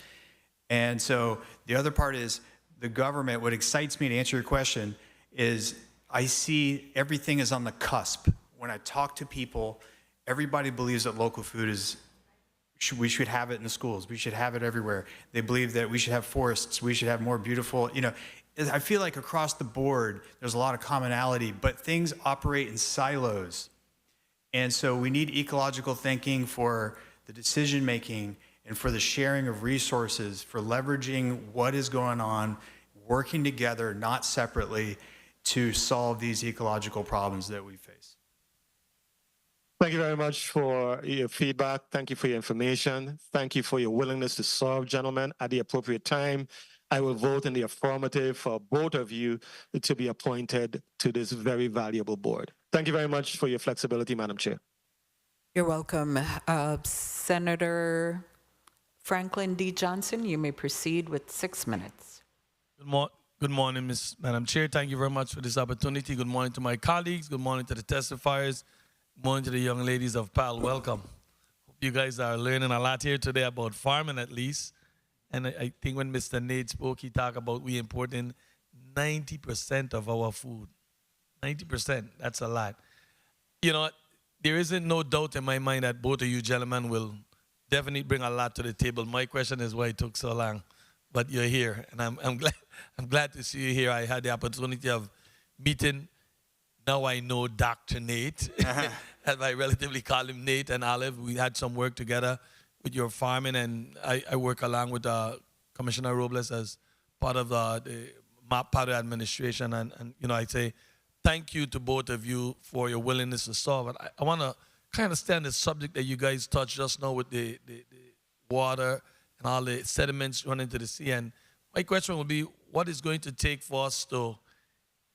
And so the other part is the government. What excites me, to answer your question, is I see everything is on the cusp. When I talk to people, everybody believes that local food we should have it in the schools. We should have it everywhere. They believe that we should have forests. We should have more beautiful, I feel like across the board, there's a lot of commonality, but things operate in silos. And so we need ecological thinking for the decision-making and for the sharing of resources, for leveraging what is going on, working together, not separately, to solve these ecological problems that we face. Thank you very much for your feedback. Thank you for your information. Thank you for your willingness to serve, gentlemen, at the appropriate time. I will vote in the affirmative for both of you to be appointed to this very valuable board. Thank you very much for your flexibility, Madam Chair. You're welcome. Senator Franklin D. Johnson, you may proceed with 6 minutes. Good morning, Madam Chair. Thank you very much for this opportunity. Good morning to my colleagues. Good morning to the testifiers. Good morning to the young ladies of PAL. Welcome. Hope you guys are learning a lot here today about farming at least. And I think when Mr. Nate spoke, he talked about we importing 90% of our food. 90%, that's a lot. You know, there isn't no doubt in my mind that both of you gentlemen will definitely bring a lot to the table. My question is why it took so long, but you're here, and I'm glad to see you here. I had the opportunity of meeting, now I know Dr. Nate, as I relatively call him Nate and Olive. We had some work together with your farming, and I work along with Commissioner Robles as part of the administration, and you know, I say thank you to both of you for your willingness to solve. And I want to kind of stand the subject that you guys touched just now with the water and all the sediments running into the sea. And my question will be, what is going to take for us to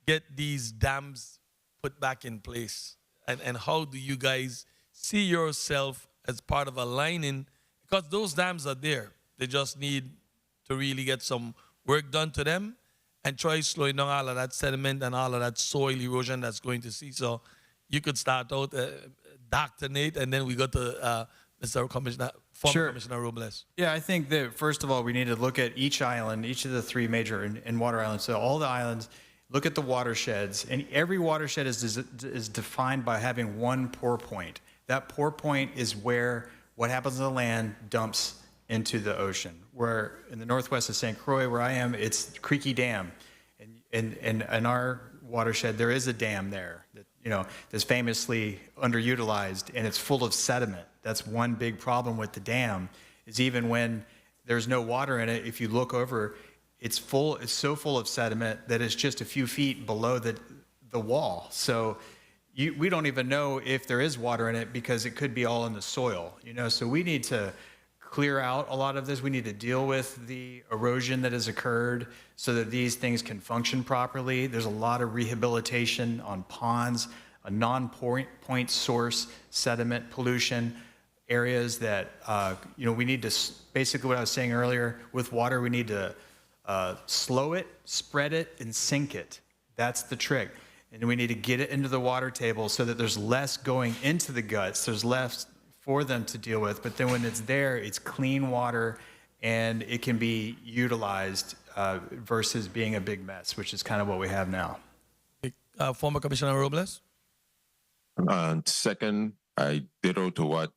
get these dams put back in place? And how do you guys see yourself as part of aligning? Because those dams are there. They just need to really get some work done to them and try slowing down all of that sediment and all of that soil erosion that's going to see. So you could start out, Dr. Nate, and then we go to Mr. Commissioner, former Commissioner Robles. Yeah, I think that first of all, we need to look at each island, each of the three major and water islands. So all the islands, look at the watersheds, and every watershed is defined by having one pour point. That pour point is where what happens on the land dumps into the ocean. Where in the northwest of St. Croix, where I am, it's Creaky Dam. And in our watershed, there is a dam there that, you know, that's famously underutilized, and it's full of sediment. That's one big problem with the dam, is even when there's no water in it, if you look over, it's so full of sediment that it's just a few feet below the wall. So we don't even know if there is water in it because it could be all in the soil, you know. So we need to clear out a lot of this. We need to deal with the erosion that has occurred so that these things can function properly. There's a lot of rehabilitation on ponds, a non-point source sediment pollution areas that, you know, we need to, basically what I was saying earlier, with water, we need to slow it, spread it, and sink it. That's the trick. And we need to get it into the water table so that there's less going into the guts. There's less for them to deal with, but then when it's there, it's clean water and it can be utilized versus being a big mess, which is kind of what we have now. Former Commissioner Robles? Second, I ditto to what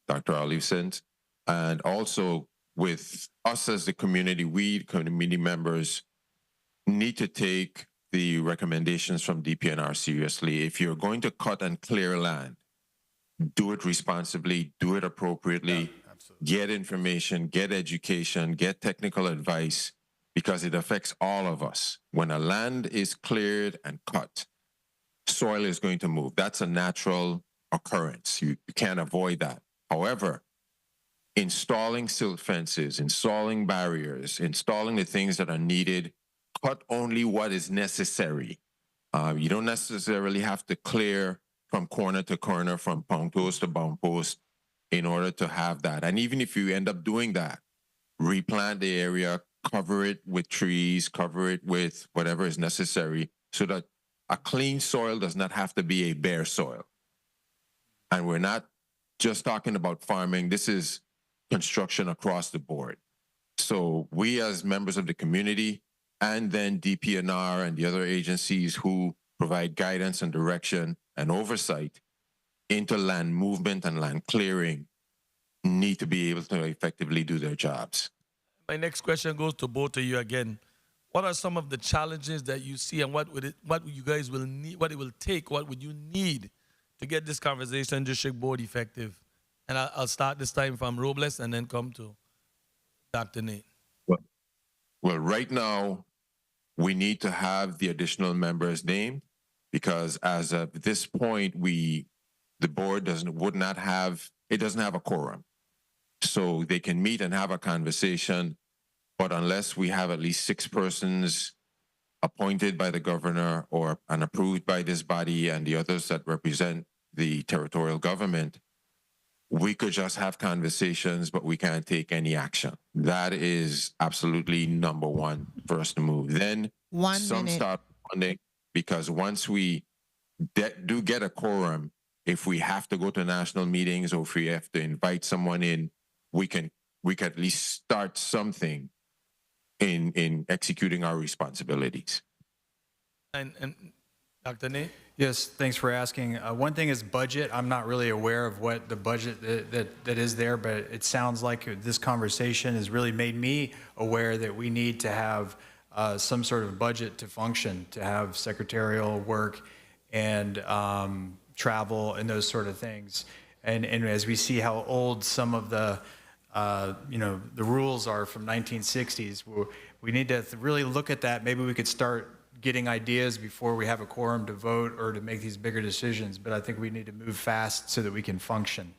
Dr. Olive said. And also with us as the community, we community members need to take the recommendations from DPNR seriously. If you're going to cut and clear land, do it responsibly, do it appropriately, get information, get education, get technical advice, because it affects all of us. When a land is cleared and cut, soil is going to move. That's a natural occurrence. You can't avoid that. However, installing silt fences, installing barriers, installing the things that are needed, cut only what is necessary. You don't necessarily have to clear from corner to corner, from pound post to bound post, in order to have that. And even if you end up doing that, replant the area, cover it with trees, cover it with whatever is necessary, so that a clean soil does not have to be a bare soil. And we're not just talking about farming. This is construction across the board. So we as members of the community, and then DPNR and the other agencies who provide guidance and direction and oversight into land movement and land clearing, need to be able to effectively do their jobs. My next question goes to both of you again. What are some of the challenges that you see, and what you guys will need, what it will take, what would you need to get this conversation district board effective? And I'll start this time from Robles and then come to Dr. Nate. Well, right now, we need to have the additional members named, because as of this point, the board doesn't have a quorum. So they can meet and have a conversation But unless we have at least 6 persons appointed by the governor and approved by this body and the others that represent the territorial government, we could just have conversations, but we can't take any action. That is absolutely number one for us to move. Then some start responding, because once we do get a quorum, if we have to go to national meetings or if we have to invite someone in, we can at least start something in executing our responsibilities. And Dr. Nate? Yes, thanks for asking. One thing is budget. I'm not really aware of what the budget that is there, but it sounds like this conversation has really made me aware that we need to have some sort of budget to function, to have secretarial work and travel and those sort of things. And as we see how old some of the the rules are from 1960s, we need to really look at that. Maybe we could start getting ideas before we have a quorum to vote or to make these bigger decisions. But I think we need to move fast so that we can function.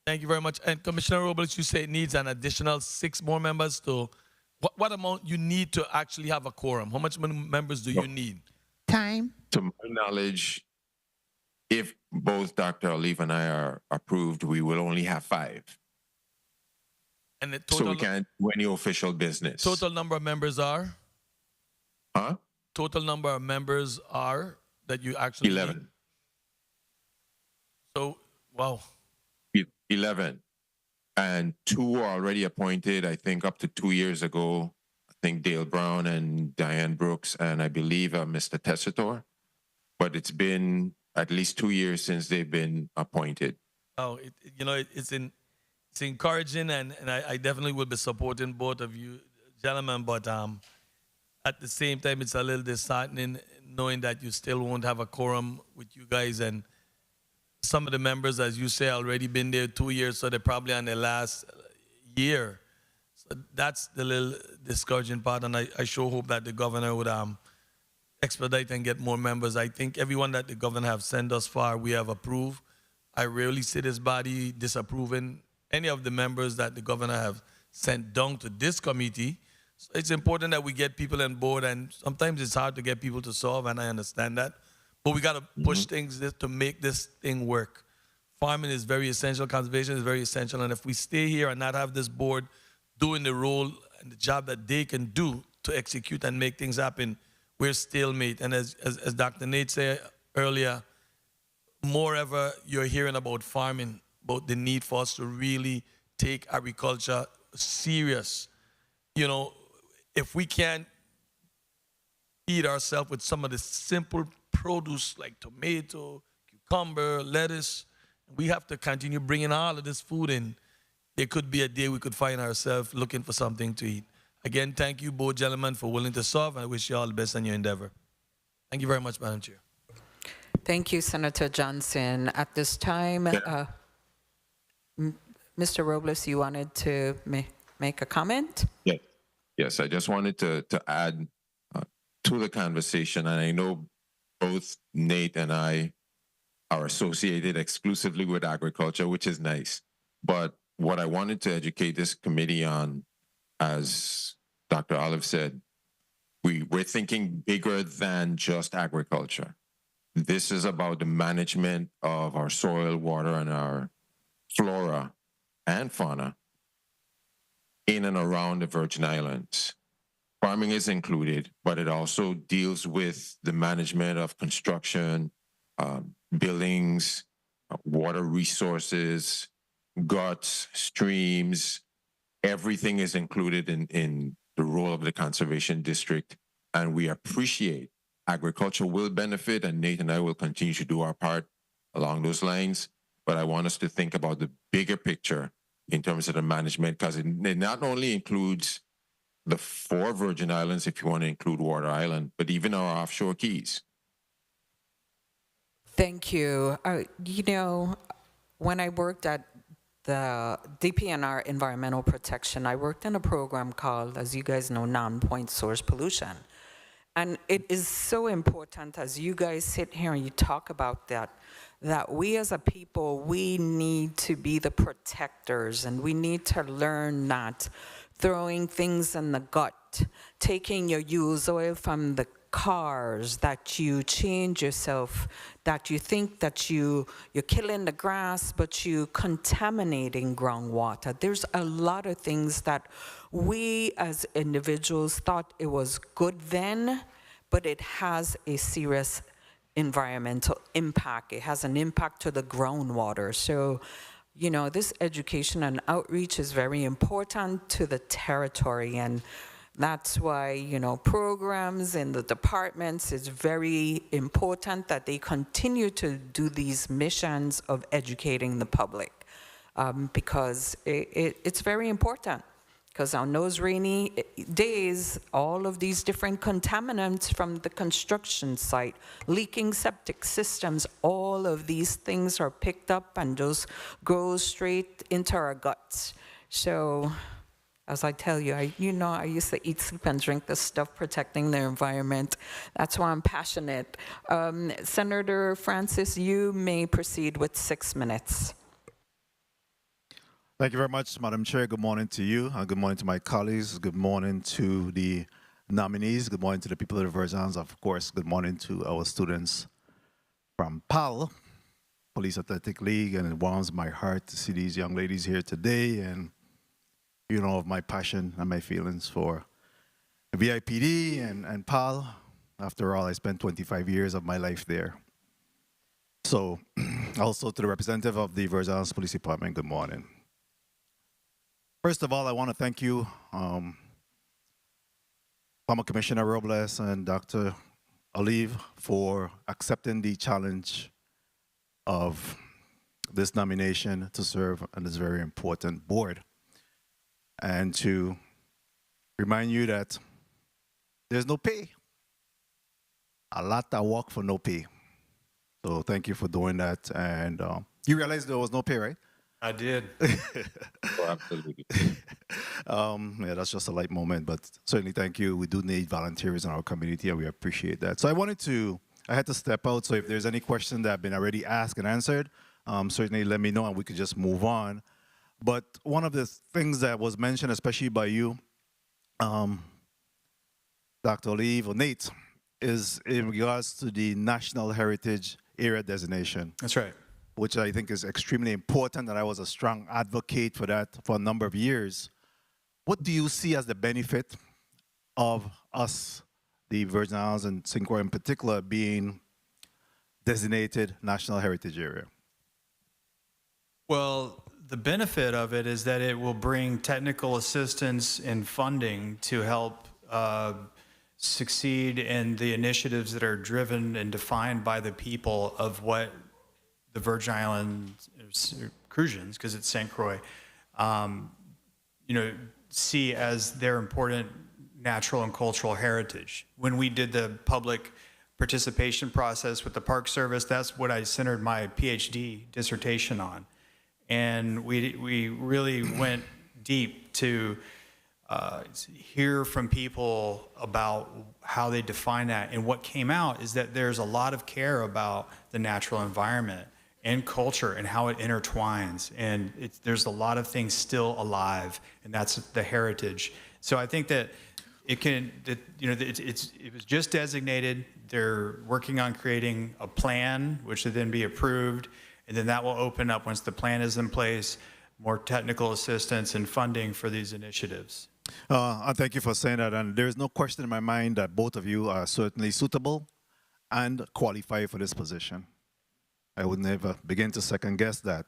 Thank you very much. And Commissioner Robles, you say it needs an additional 6 more members to, what amount you need to actually have a quorum? How much members do you need? Time. To my knowledge, if both Dr. Olive and I are approved, we will only have 5. And the So total, we can't do any official business. total number of members are? Huh? Total number of members are that you actually 11. need? So, wow. 11. And 2 were already appointed, I think, up to 2 years ago. I think Dale Brown and Diane Brooks, and I believe Mr. Tessitore. But it's been at least 2 years since they've been appointed. Oh, it's encouraging, and I definitely will be supporting both of you gentlemen, but at the same time, it's a little disheartening knowing that you still won't have a quorum with you guys, and some of the members, as you say, already been there 2 years, so they're probably on their last year. So that's the little discouraging part, and I sure hope that the governor would expedite and get more members. I think everyone that the governor have sent thus far, we have approved. I rarely see this body disapproving any of the members that the governor have sent down to this committee. So it's important that we get people on board, and sometimes it's hard to get people to solve, and I understand that. But we got to push things to make this thing work. Farming is very essential, conservation is very essential, and if we stay here and not have this board doing the role and the job that they can do to execute and make things happen, we're stalemate. And as Dr. Nate said earlier, more ever you're hearing about farming, about the need for us to really take agriculture serious. If we can't feed ourselves with some of the simple produce like tomato, cucumber, lettuce, we have to continue bringing all of this food in. There could be a day we could find ourselves looking for something to eat. Again, thank you both gentlemen for willing to serve, and I wish you all the best in your endeavor. Thank you very much, Madam Chair. Thank you, Senator Johnson. At this time, Mr. Robles, you wanted to make a comment? Yes, I just wanted to add to the conversation, and I know both Nate and I are associated exclusively with agriculture, which is nice. But what I wanted to educate this committee on, as Dr. Olive said, we're thinking bigger than just agriculture. This is about the management of our soil, water, and our flora and fauna in and around the Virgin Islands. Farming is included, but it also deals with the management of construction, buildings, water resources, guts, streams. Everything is included in the role of the Conservation District, and we appreciate agriculture will benefit, and Nate and I will continue to do our part along those lines. But I want us to think about the bigger picture in terms of the management, because it not only includes the 4 Virgin Islands, if you want to include Water Island, but even our offshore keys. Thank you. When I worked at the DPNR Environmental Protection, I worked in a program called, as you guys know, non-point source pollution. And it is so important, as you guys sit here and you talk about that we as a people, we need to be the protectors, and we need to learn that throwing things in the gut, taking your used oil from the cars that you change yourself, that you think that you're killing the grass, but you contaminating groundwater. There's a lot of things that we as individuals thought it was good then, but it has a serious environmental impact. It has an impact to the groundwater. So, you know, this education and outreach is very important to the territory, and that's why, you know, programs in the departments is very important that they continue to do these missions of educating the public, because it's very important. Because on those rainy days, all of these different contaminants from the construction site, leaking septic systems, all of these things are picked up and just go straight into our guts. So, as I tell you, I used to eat, sleep, and drink this stuff protecting the environment. That's why I'm passionate. Senator Francis, you may proceed with 6 minutes. Thank you very much, Madam Chair. Good morning to you. Good morning to my colleagues. Good morning to the nominees. Good morning to the people of the Virgin Islands. Of course, good morning to our students from PAL, Police Athletic League, and it warms my heart to see these young ladies here today, and you know of my passion and my feelings for VIPD and PAL. After all, I spent 25 years of my life there. So, also to the representative of the Virgin Islands Police Department, good morning. First of all, I want to thank you, former Commissioner Robles and Dr. Olive, for accepting the challenge of this nomination to serve on this very important board. And to remind you that there's no pay. A lot of work for no pay. So thank you for doing that. And you realize there was no pay, right? I did. Oh, absolutely. Yeah, that's just a light moment, but certainly thank you. We do need volunteers in our community, and we appreciate that. So I had to step out, so if there's any question that have been already asked and answered, certainly let me know and we could just move on. But one of the things that was mentioned, especially by you, Dr. Olive or Nate, is in regards to the National Heritage Area designation. That's right. Which I think is extremely important, and I was a strong advocate for that for a number of years. What do you see as the benefit of us, the Virgin Islands and St. Croix in particular, being designated National Heritage Area? Well, the benefit of it is that it will bring technical assistance and funding to help succeed in the initiatives that are driven and defined by the people of what the Virgin Islands Crucians, because it's St. Croix, see as their important natural and cultural heritage. When we did the public participation process with the Park Service, that's what I centered my PhD dissertation on. And we really went deep to hear from people about how they define that. And what came out is that there's a lot of care about the natural environment and culture and how it intertwines. And there's a lot of things still alive, and that's the heritage. So I think that it was just designated. They're working on creating a plan, which will then be approved, and then that will open up, once the plan is in place, more technical assistance and funding for these initiatives. Thank you for saying that, and there's no question in my mind that both of you are certainly suitable and qualified for this position. I would never begin to second guess that.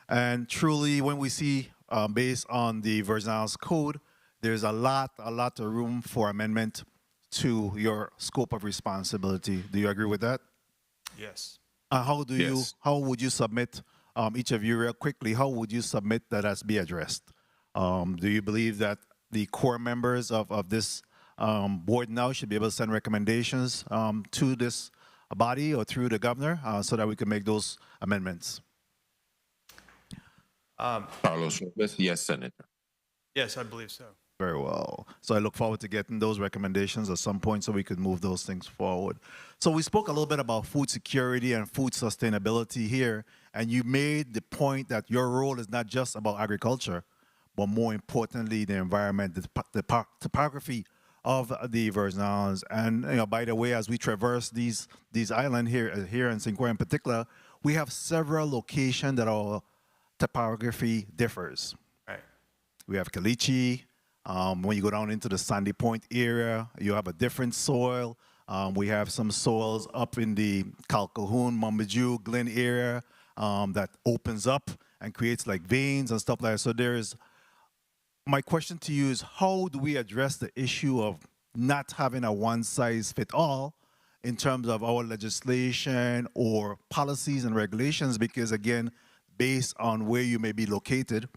And truly, when we see, based on the Virgin Islands Code, there's a lot of room for amendment to your scope of responsibility. Do you agree with that? Yes. How would you submit, each of you real quickly, how would you submit that as be addressed? Do you believe that the core members of this board now should be able to send recommendations to this body or through the governor so that we can make those amendments? Carlos Robles, yes, Senator. Yes, I believe so. Very well. So I look forward to getting those recommendations at some point so we could move those things forward. So we spoke a little bit about food security and food sustainability here, and you made the point that your role is not just about agriculture, but more importantly, the environment, the topography of the Virgin Islands. And by the way, as we traverse these islands here in St. Croix in particular, we have several locations that our topography differs. Right. We have Caliche. When you go down into the Sandy Point area, you have a different soil. We have some soils up in the Calcahoon, Mumbajou, Glen area that opens up and creates like veins and stuff like that. So my question to you is, how do we address the issue of not having a one-size-fits-all in terms of our legislation or policies and regulations? Because again, based on where you may be located,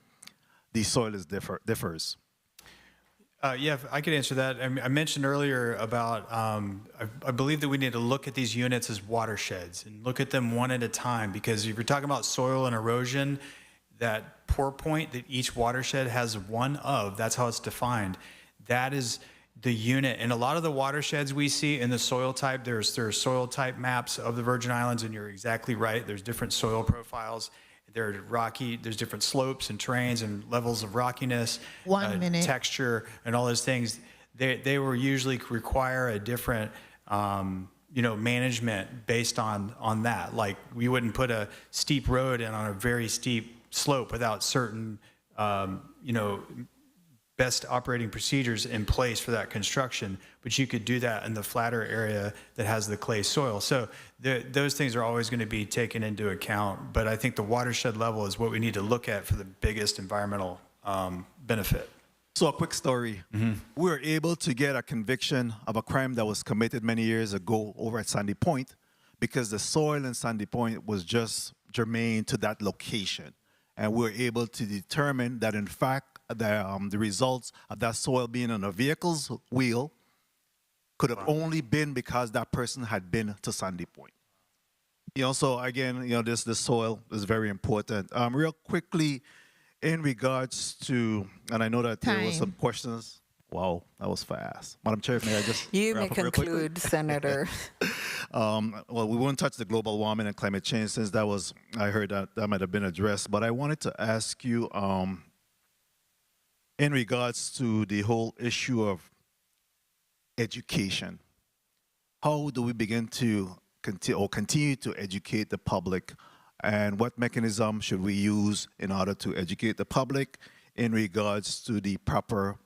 the soil differs. Yeah, I could answer that. I mentioned earlier about, I believe that we need to look at these units as watersheds and look at them one at a time, because if you're talking about soil and erosion, that pour point that each watershed has one of, that's how it's defined. That is the unit. And a lot of the watersheds we see in the soil type, there are soil type maps of the Virgin Islands, and you're exactly right. There's different soil profiles. They're rocky, there's different slopes and terrains and levels of rockiness, texture, and all those things. They will usually require a different, management based on that. Like, we wouldn't put a steep road in on a very steep slope without certain, best operating procedures in place for that construction, but you could do that in the flatter area that has the clay soil. So those things are always going to be taken into account, but I think the watershed level is what we need to look at for the biggest environmental benefit. So a quick story. We were able to get a conviction of a crime that was committed many years ago over at Sandy Point because the soil in Sandy Point was just germane to that location. And we were able to determine that, in fact, the results of that soil being on a vehicle's wheel could have only been because that person had been to Sandy Point. So again, this soil is very important. Real quickly, in regards to, and I know that there were some questions. Wow, that was fast. Madam Chair, may I just You may conclude, Senator. Well, we won't touch the global warming and climate change since I heard that might have been addressed. But I wanted to ask you, in regards to the whole issue of education, how do we begin to continue to educate the public, and what mechanism should we use in order to educate the public in regards to the proper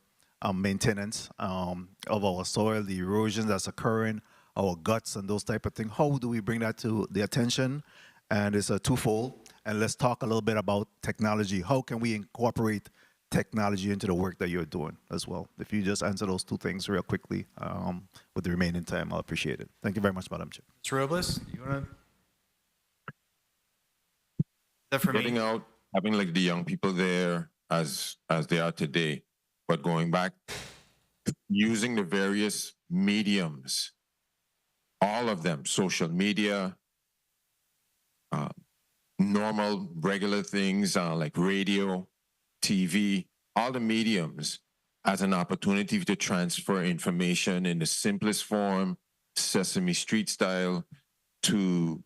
maintenance of our soil, the erosion that's occurring, our guts and those type of things? How do we bring that to the attention? And it's a twofold. And let's talk a little bit about technology. How can we incorporate technology into the work that you're doing as well? If you just answer those two things real quickly with the remaining time, I'll appreciate it. Thank you very much, Madam Chair. Mr. Robles, you want to? That for Getting me? out, having like the young people there as they are today, but going back, using the various mediums, all of them, social media, normal, regular things like radio, TV, all the mediums as an opportunity to transfer information in the simplest form, Sesame Street style, to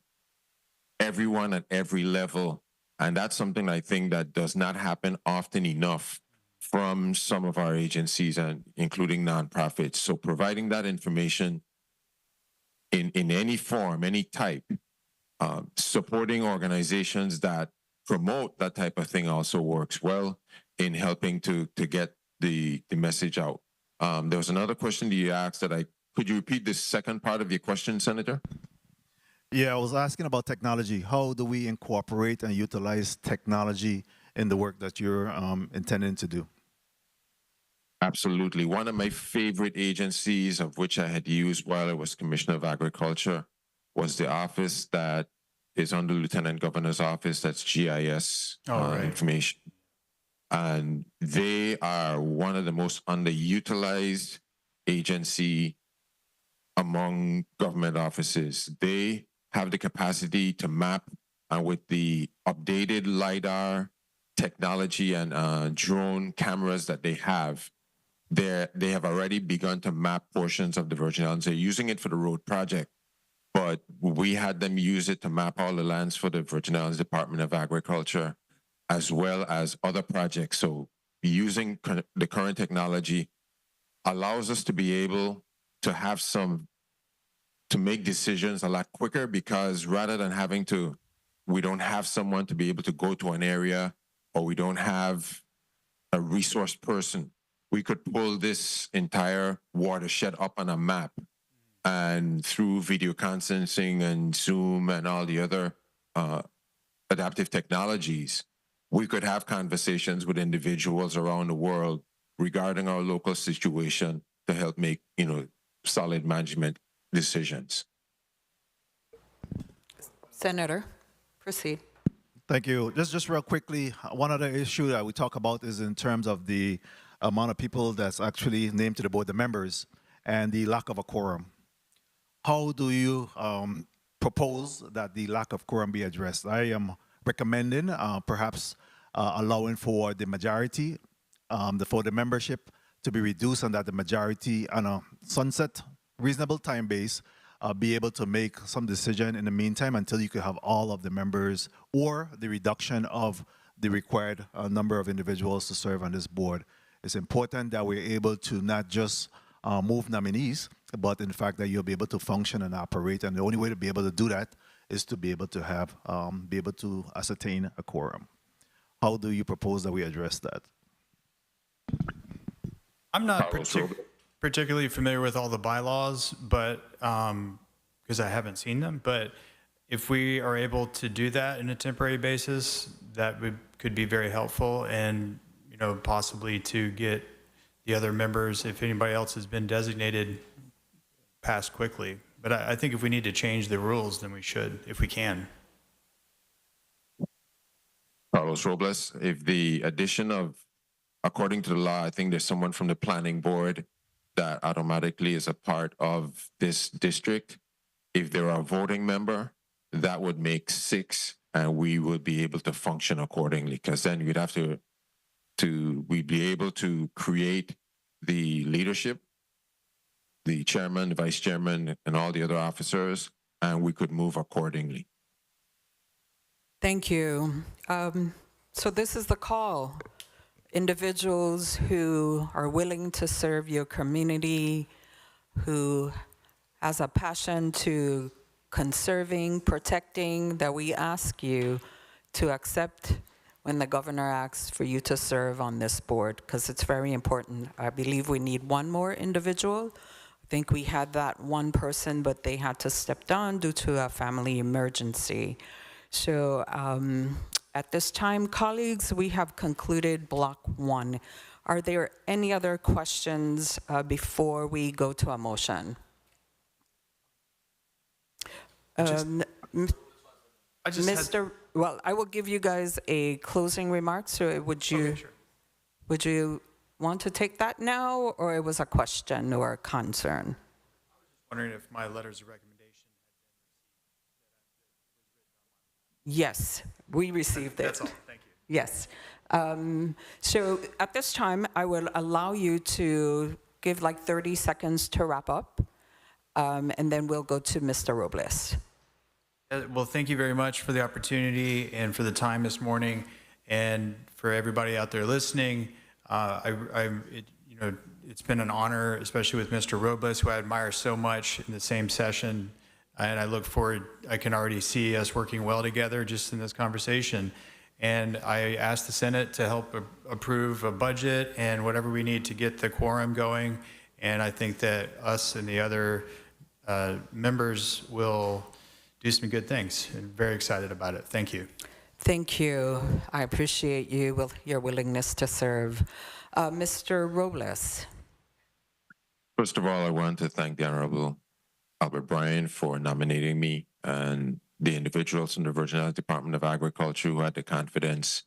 everyone at every level. And that's something I think that does not happen often enough from some of our agencies, and including nonprofits. So providing that information in any form, any type, supporting organizations that promote that type of thing also works well in helping to get the message out. There was another question that you asked could you repeat the second part of your question, Senator? Yeah, I was asking about technology. How do we incorporate and utilize technology in the work that you're intending to do? Absolutely. One of my favorite agencies, of which I had used while I was Commissioner of Agriculture, was the office that is under Lieutenant Governor's office. That's GIS information. And they are one of the most underutilized agency among government offices. They have the capacity to map, and with the updated LiDAR technology and drone cameras that they have already begun to map portions of the Virgin Islands. They're using it for the road project, but we had them use it to map all the lands for the Virgin Islands Department of Agriculture, as well as other projects. So using the current technology allows us to be able to to make decisions a lot quicker, because rather than we don't have someone to be able to go to an area, or we don't have a resource person. We could pull this entire watershed up on a map, and through video conferencing and Zoom and all the other adaptive technologies, we could have conversations with individuals around the world regarding our local situation to help make, solid management decisions. Senator, proceed. Thank you. Just real quickly, one other issue that we talk about is in terms of the amount of people that's actually named to the board, the members, and the lack of a quorum. How do you propose that the lack of quorum be addressed? I am recommending perhaps allowing for the majority, for the membership to be reduced, and that the majority on a sunset, reasonable time base be able to make some decision in the meantime until you could have all of the members, or the reduction of the required number of individuals to serve on this board. It's important that we're able to not just move nominees, but in fact that you'll be able to function and operate. And the only way to be able to do that is to be able to have, be able to ascertain a quorum. How do you propose that we address that? I'm not particularly familiar with all the bylaws, but because I haven't seen them. But if we are able to do that in a temporary basis, that could be very helpful, and possibly to get the other members, if anybody else has been designated, passed quickly. But I think if we need to change the rules, then we should, if we can. Carlos Robles, if the addition of, according to the law, I think there's someone from the planning board that automatically is a part of this district. If they're a voting member, that would make 6, and we would be able to function accordingly, because then we'd have we'd be able to create the leadership, the chairman, the vice chairman, and all the other officers, and we could move accordingly. Thank you. So this is the call. Individuals who are willing to serve your community, who has a passion to conserving, protecting, that we ask you to accept when the governor asks for you to serve on this board, because it's very important. I believe we need one more individual. I think we had that one person, but they had to step down due to a family emergency. So at this time, colleagues, we have concluded block 1. Are there any other questions before we go to a motion? Well, I will give you guys a closing remark. So would you, okay, sure. Would you want to take that now, or it was a question or a concern? I was just wondering if my letters of recommendation had been received. Yes, we received it. That's all. Thank you. Yes. So at this time, I will allow you to give like 30 seconds to wrap up, and then we'll go to Mr. Robles. Well, thank you very much for the opportunity and for the time this morning, and for everybody out there listening. It's been an honor, especially with Mr. Robles, who I admire so much, in the same session, and I look forward. I can already see us working well together just in this conversation. And I asked the Senate to help approve a budget and whatever we need to get the quorum going. And I think that us and the other members will do some good things, and very excited about it. Thank you. Thank you. I appreciate you, your willingness to serve. Mr. Robles. First of all, I want to thank the Honorable Albert Bryan for nominating me, and the individuals in the Virgin Islands Department of Agriculture who had the confidence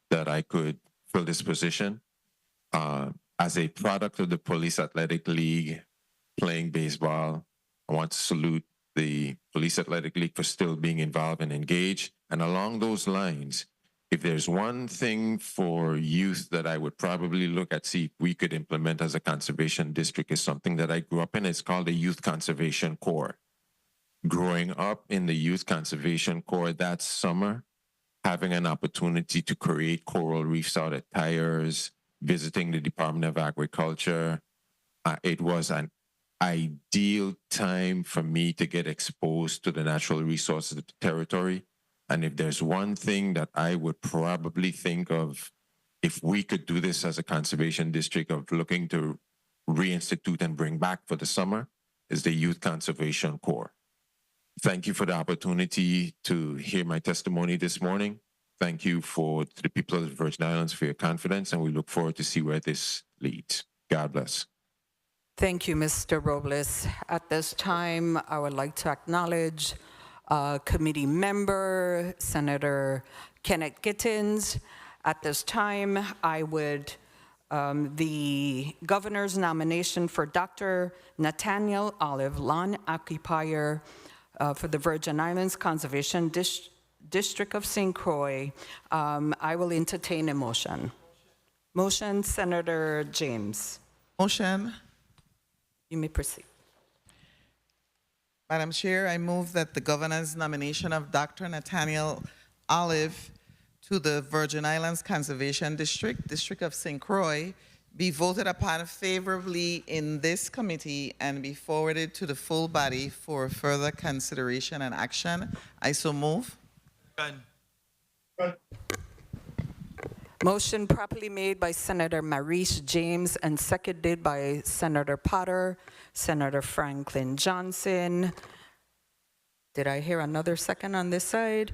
that I could fill this position. As a product of the Police Athletic League playing baseball, I want to salute the Police Athletic League for still being involved and engaged. And along those lines, if there's one thing for youth that I would probably look at, see if we could implement as a conservation district, is something that I grew up in. It's called the Youth Conservation Corps. Growing up in the Youth Conservation Corps that summer, having an opportunity to create coral reefs out at Tyers, visiting the Department of Agriculture. It was an ideal time for me to get exposed to the natural resources of the territory. And if there's one thing that I would probably think of, if we could do this as a conservation district of looking to reinstitute and bring back for the summer, is the Youth Conservation Corps. Thank you for the opportunity to hear my testimony this morning. Thank you to the people of the Virgin Islands for your confidence, and we look forward to see where this leads. God bless. Thank you, Mr. Robles. At this time, I would like to acknowledge committee member, Senator Kenneth Gittins. At this time, I would, the governor's nomination for Dr. Nathaniel Olive, Lawn Occupier for the Virgin Islands Conservation District of St. Croix. I will entertain a motion. Motion, Senator James. Motion. You may proceed. Madam Chair, I move that the governor's nomination of Dr. Nathaniel Olive to the Virgin Islands Conservation District of St. Croix, be voted upon favorably in this committee and be forwarded to the full body for further consideration and action. I so move. Motion properly made by Senator Maurice James and seconded by Senator Potter, Senator Franklin Johnson. Did I hear another second on this side?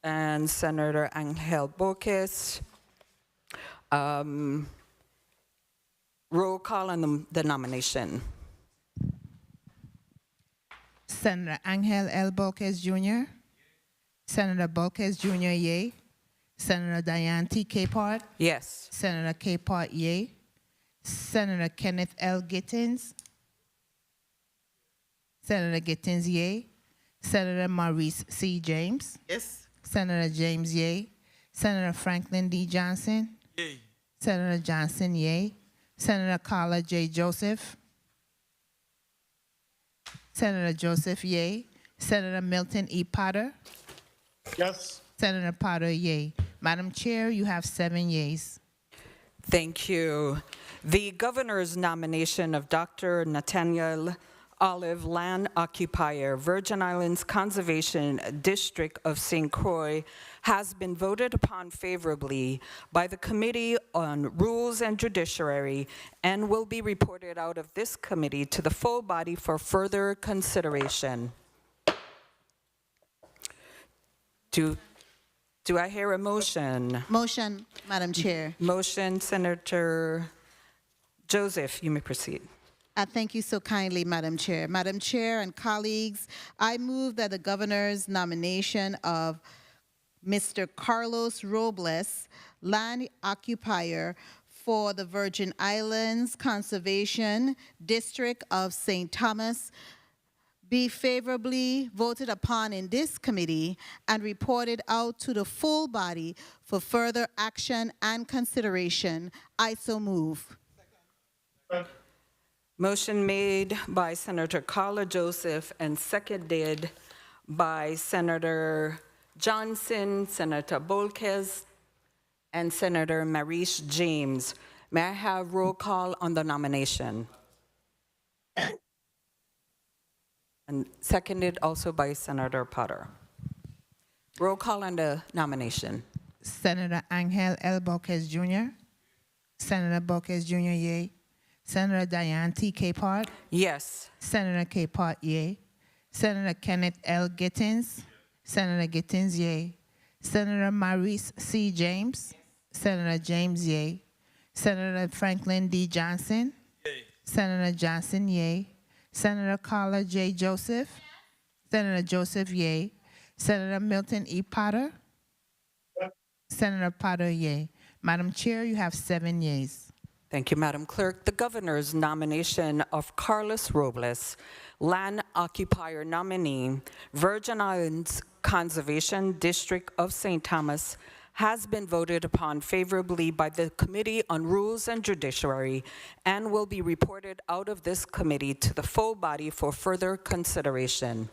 And Senator Angel Borges. Roll call on the nomination. Senator Angel L. Borges Jr., Senator Borges Jr., yea. Senator Diane T. Capehart. Yes. Senator Capehart, yea. Senator Kenneth L. Gittins. Senator Gittins, yea. Senator Maurice C. James. Yes. Senator James, yea. Senator Franklin D. Johnson. Yay. Senator Johnson, yea. Senator Carla J. Joseph. Senator Joseph, yea. Senator Milton E. Potter. Yes. Senator Potter, yea. Madam Chair, you have 7 yeas. Thank you. The governor's nomination of Dr. Nathaniel Olive, Land Occupier, Virgin Islands Conservation District of St. Croix, has been voted upon favorably by the Committee on Rules and Judiciary and will be reported out of this committee to the full body for further consideration. Do I hear a motion? Motion, Madam Chair. Motion, Senator Joseph, you may proceed. Thank you so kindly, Madam Chair. Madam Chair and colleagues, I move that the governor's nomination of Mr. Carlos Robles, Land Occupier for the Virgin Islands Conservation District of St. Thomas, be favorably voted upon in this committee and reported out to the full body for further action and consideration. I so move. Motion made by Senator Carla Joseph and seconded by Senator Johnson, Senator Borges, and Senator Maurice James. May I have roll call on the nomination? And seconded also by Senator Potter. Roll call on the nomination. Senator Angel L. Borges Jr., Senator Borges Jr., yea. Senator Diane T. Capehart. Yes. Senator Capehart, yea. Senator Kenneth L. Gittins. Senator Gittins, yea. Senator Maurice C. James. Senator James, yea. Senator Franklin D. Johnson. Yay. Senator Johnson, yea. Senator Carla J. Joseph. Senator Joseph, yea. Senator Milton E. Potter. Senator Potter, yea. Madam Chair, you have 7 yeas. Thank you, Madam Clerk. The governor's nomination of Carlos Robles, Land Occupier Nominee, Virgin Islands Conservation District of St. Thomas, has been voted upon favorably by the Committee on Rules and Judiciary and will be reported out of this committee to the full body for further consideration.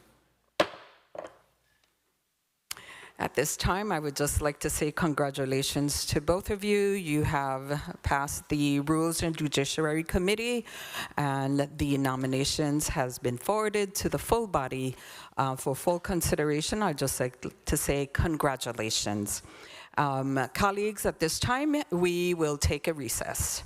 At this time, I would just like to say congratulations to both of you. You have passed the Rules and Judiciary Committee, and the nominations has been forwarded to the full body for full consideration. I'd just like to say congratulations. Colleagues, at this time, we will take a recess.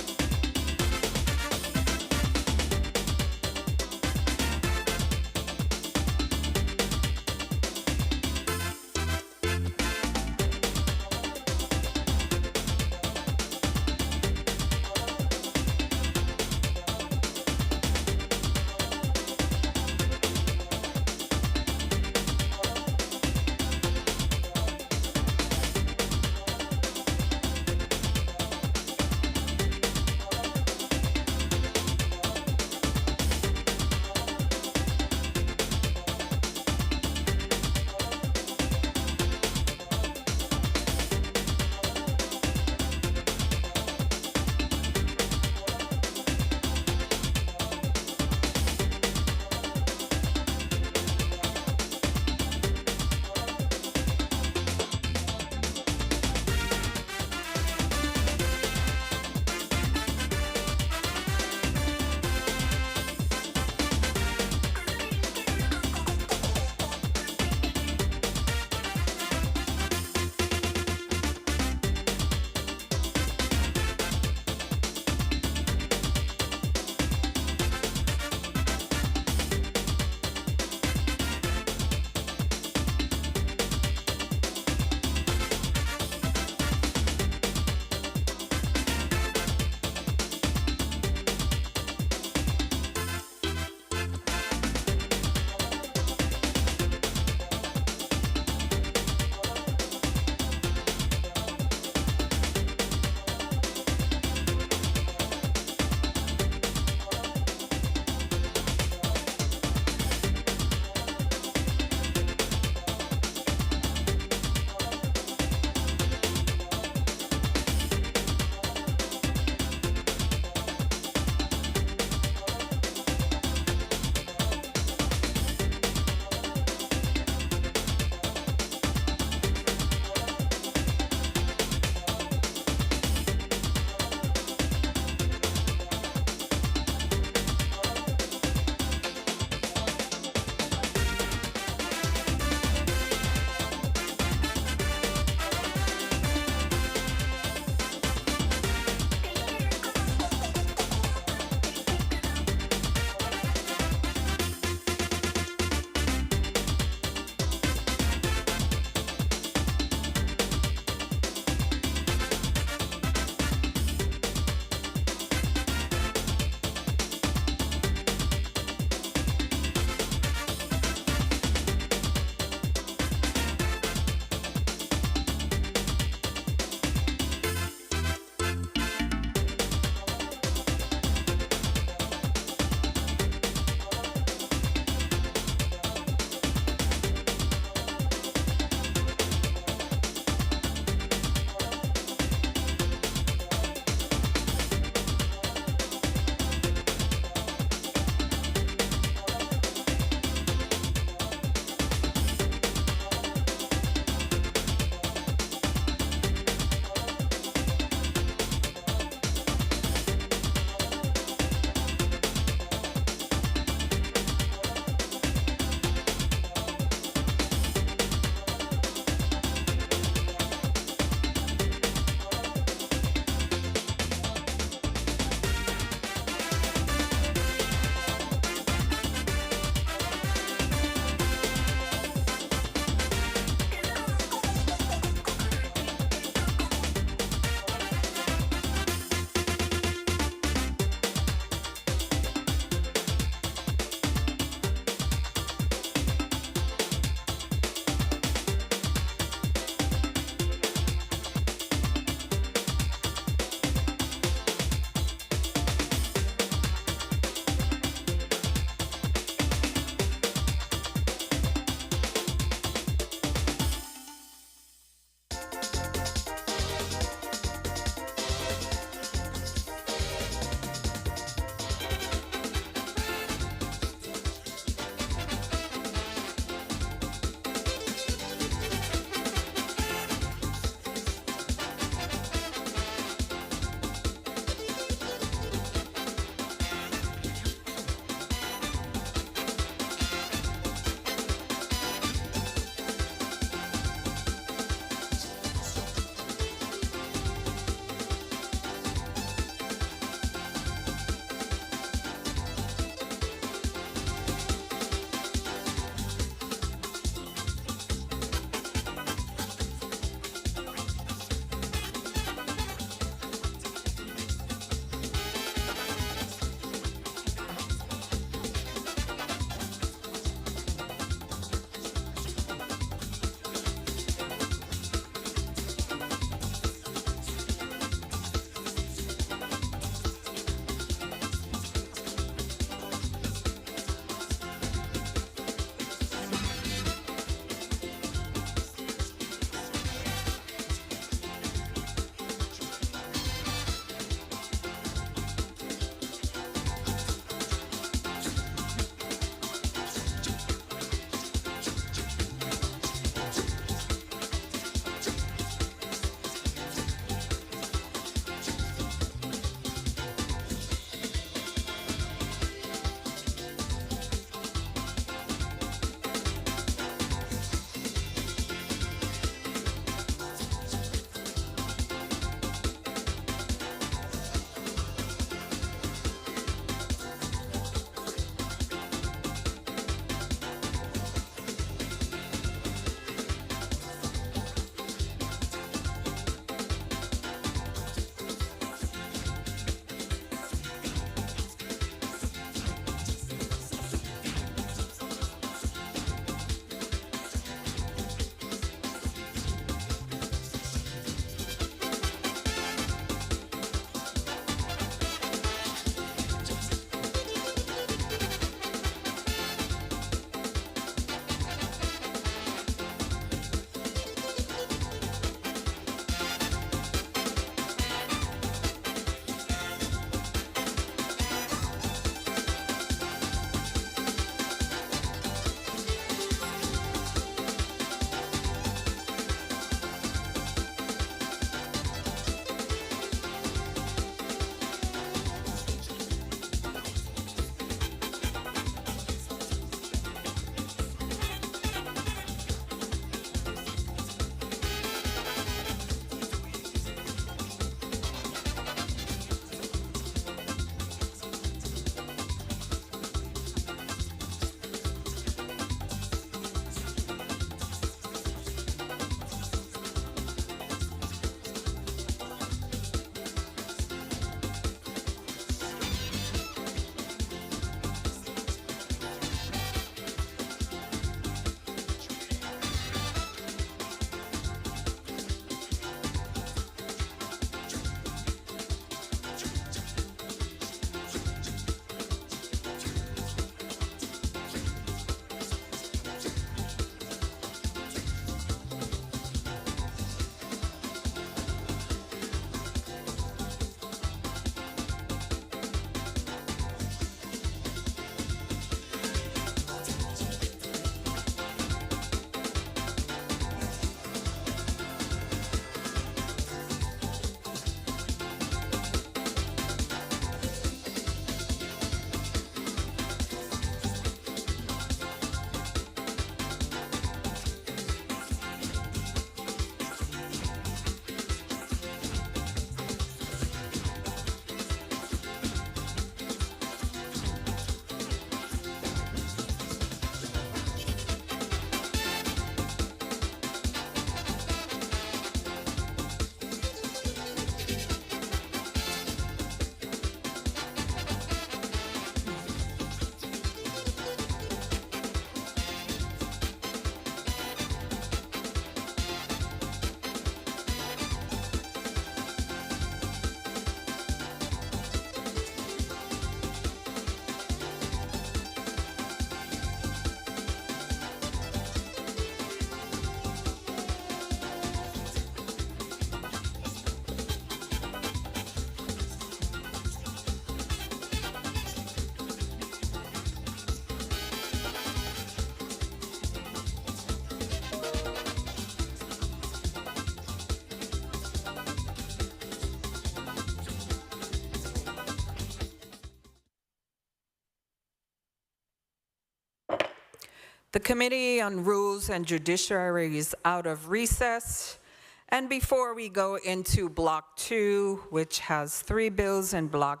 The Committee on Rules and Judiciary is out of recess. And before we go into Block 2, which has 3 bills in Block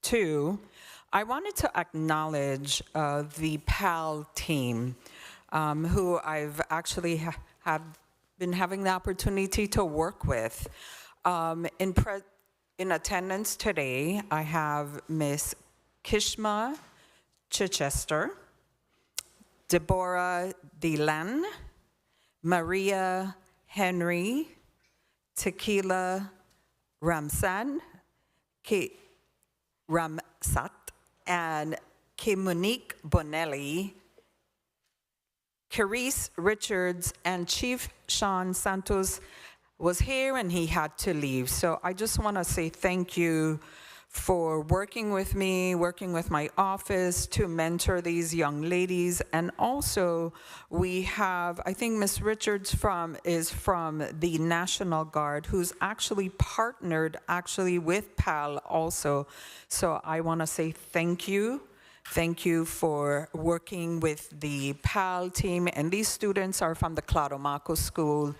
2, I wanted to acknowledge the PAL team, who I've actually have been having the opportunity to work with. In attendance today, I have Miss Kishma Chichester, Deborah Delan, Maria Henry, Tequila Ramsat, and Monique Bonelli, Carice Richards, and Chief Sean Santos was here and he had to leave. So I just want to say thank you for working with me, working with my office to mentor these young ladies. And also we have, I think Ms. Richards is from the National Guard, who's actually partnered with PAL also. So I want to say thank you. Thank you for working with the PAL team. And these students are from the Claudomaco School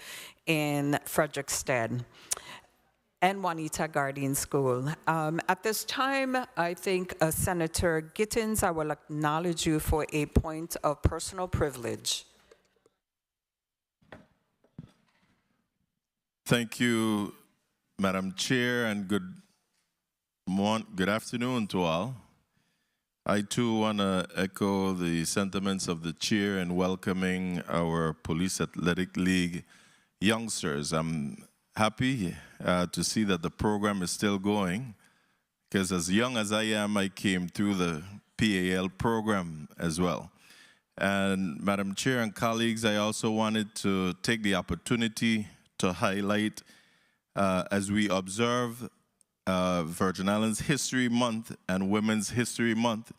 in Frederiksted and Juanita Guardian School. At this time, I think Senator Gittins, I will acknowledge you for a point of personal privilege. Thank you, Madam Chair, and good afternoon to all. I too want to echo the sentiments of the chair in welcoming our Police Athletic League youngsters. I'm happy to see that the program is still going, because as young as I am, I came through the PAL program as well. And Madam Chair and colleagues, I also wanted to take the opportunity to highlight, as we observe Virgin Islands History Month and Women's History Month,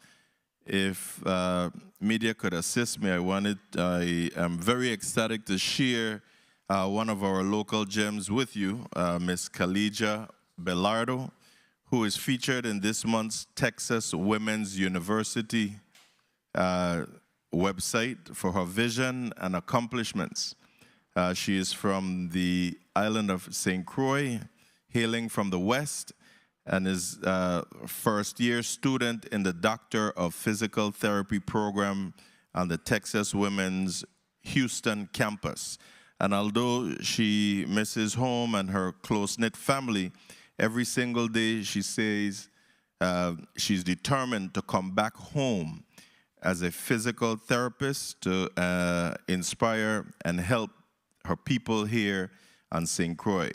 if media could assist me, I am very ecstatic to share one of our local gems with you, Ms. Kalija Belardo, who is featured in this month's Texas Women's University website for her vision and accomplishments. She is from the island of St. Croix, hailing from the West, and is a first-year student in the Doctor of Physical Therapy program on the Texas Women's Houston campus. And although she misses home and her close-knit family, every single day she says she's determined to come back home as a physical therapist to inspire and help her people here on St. Croix.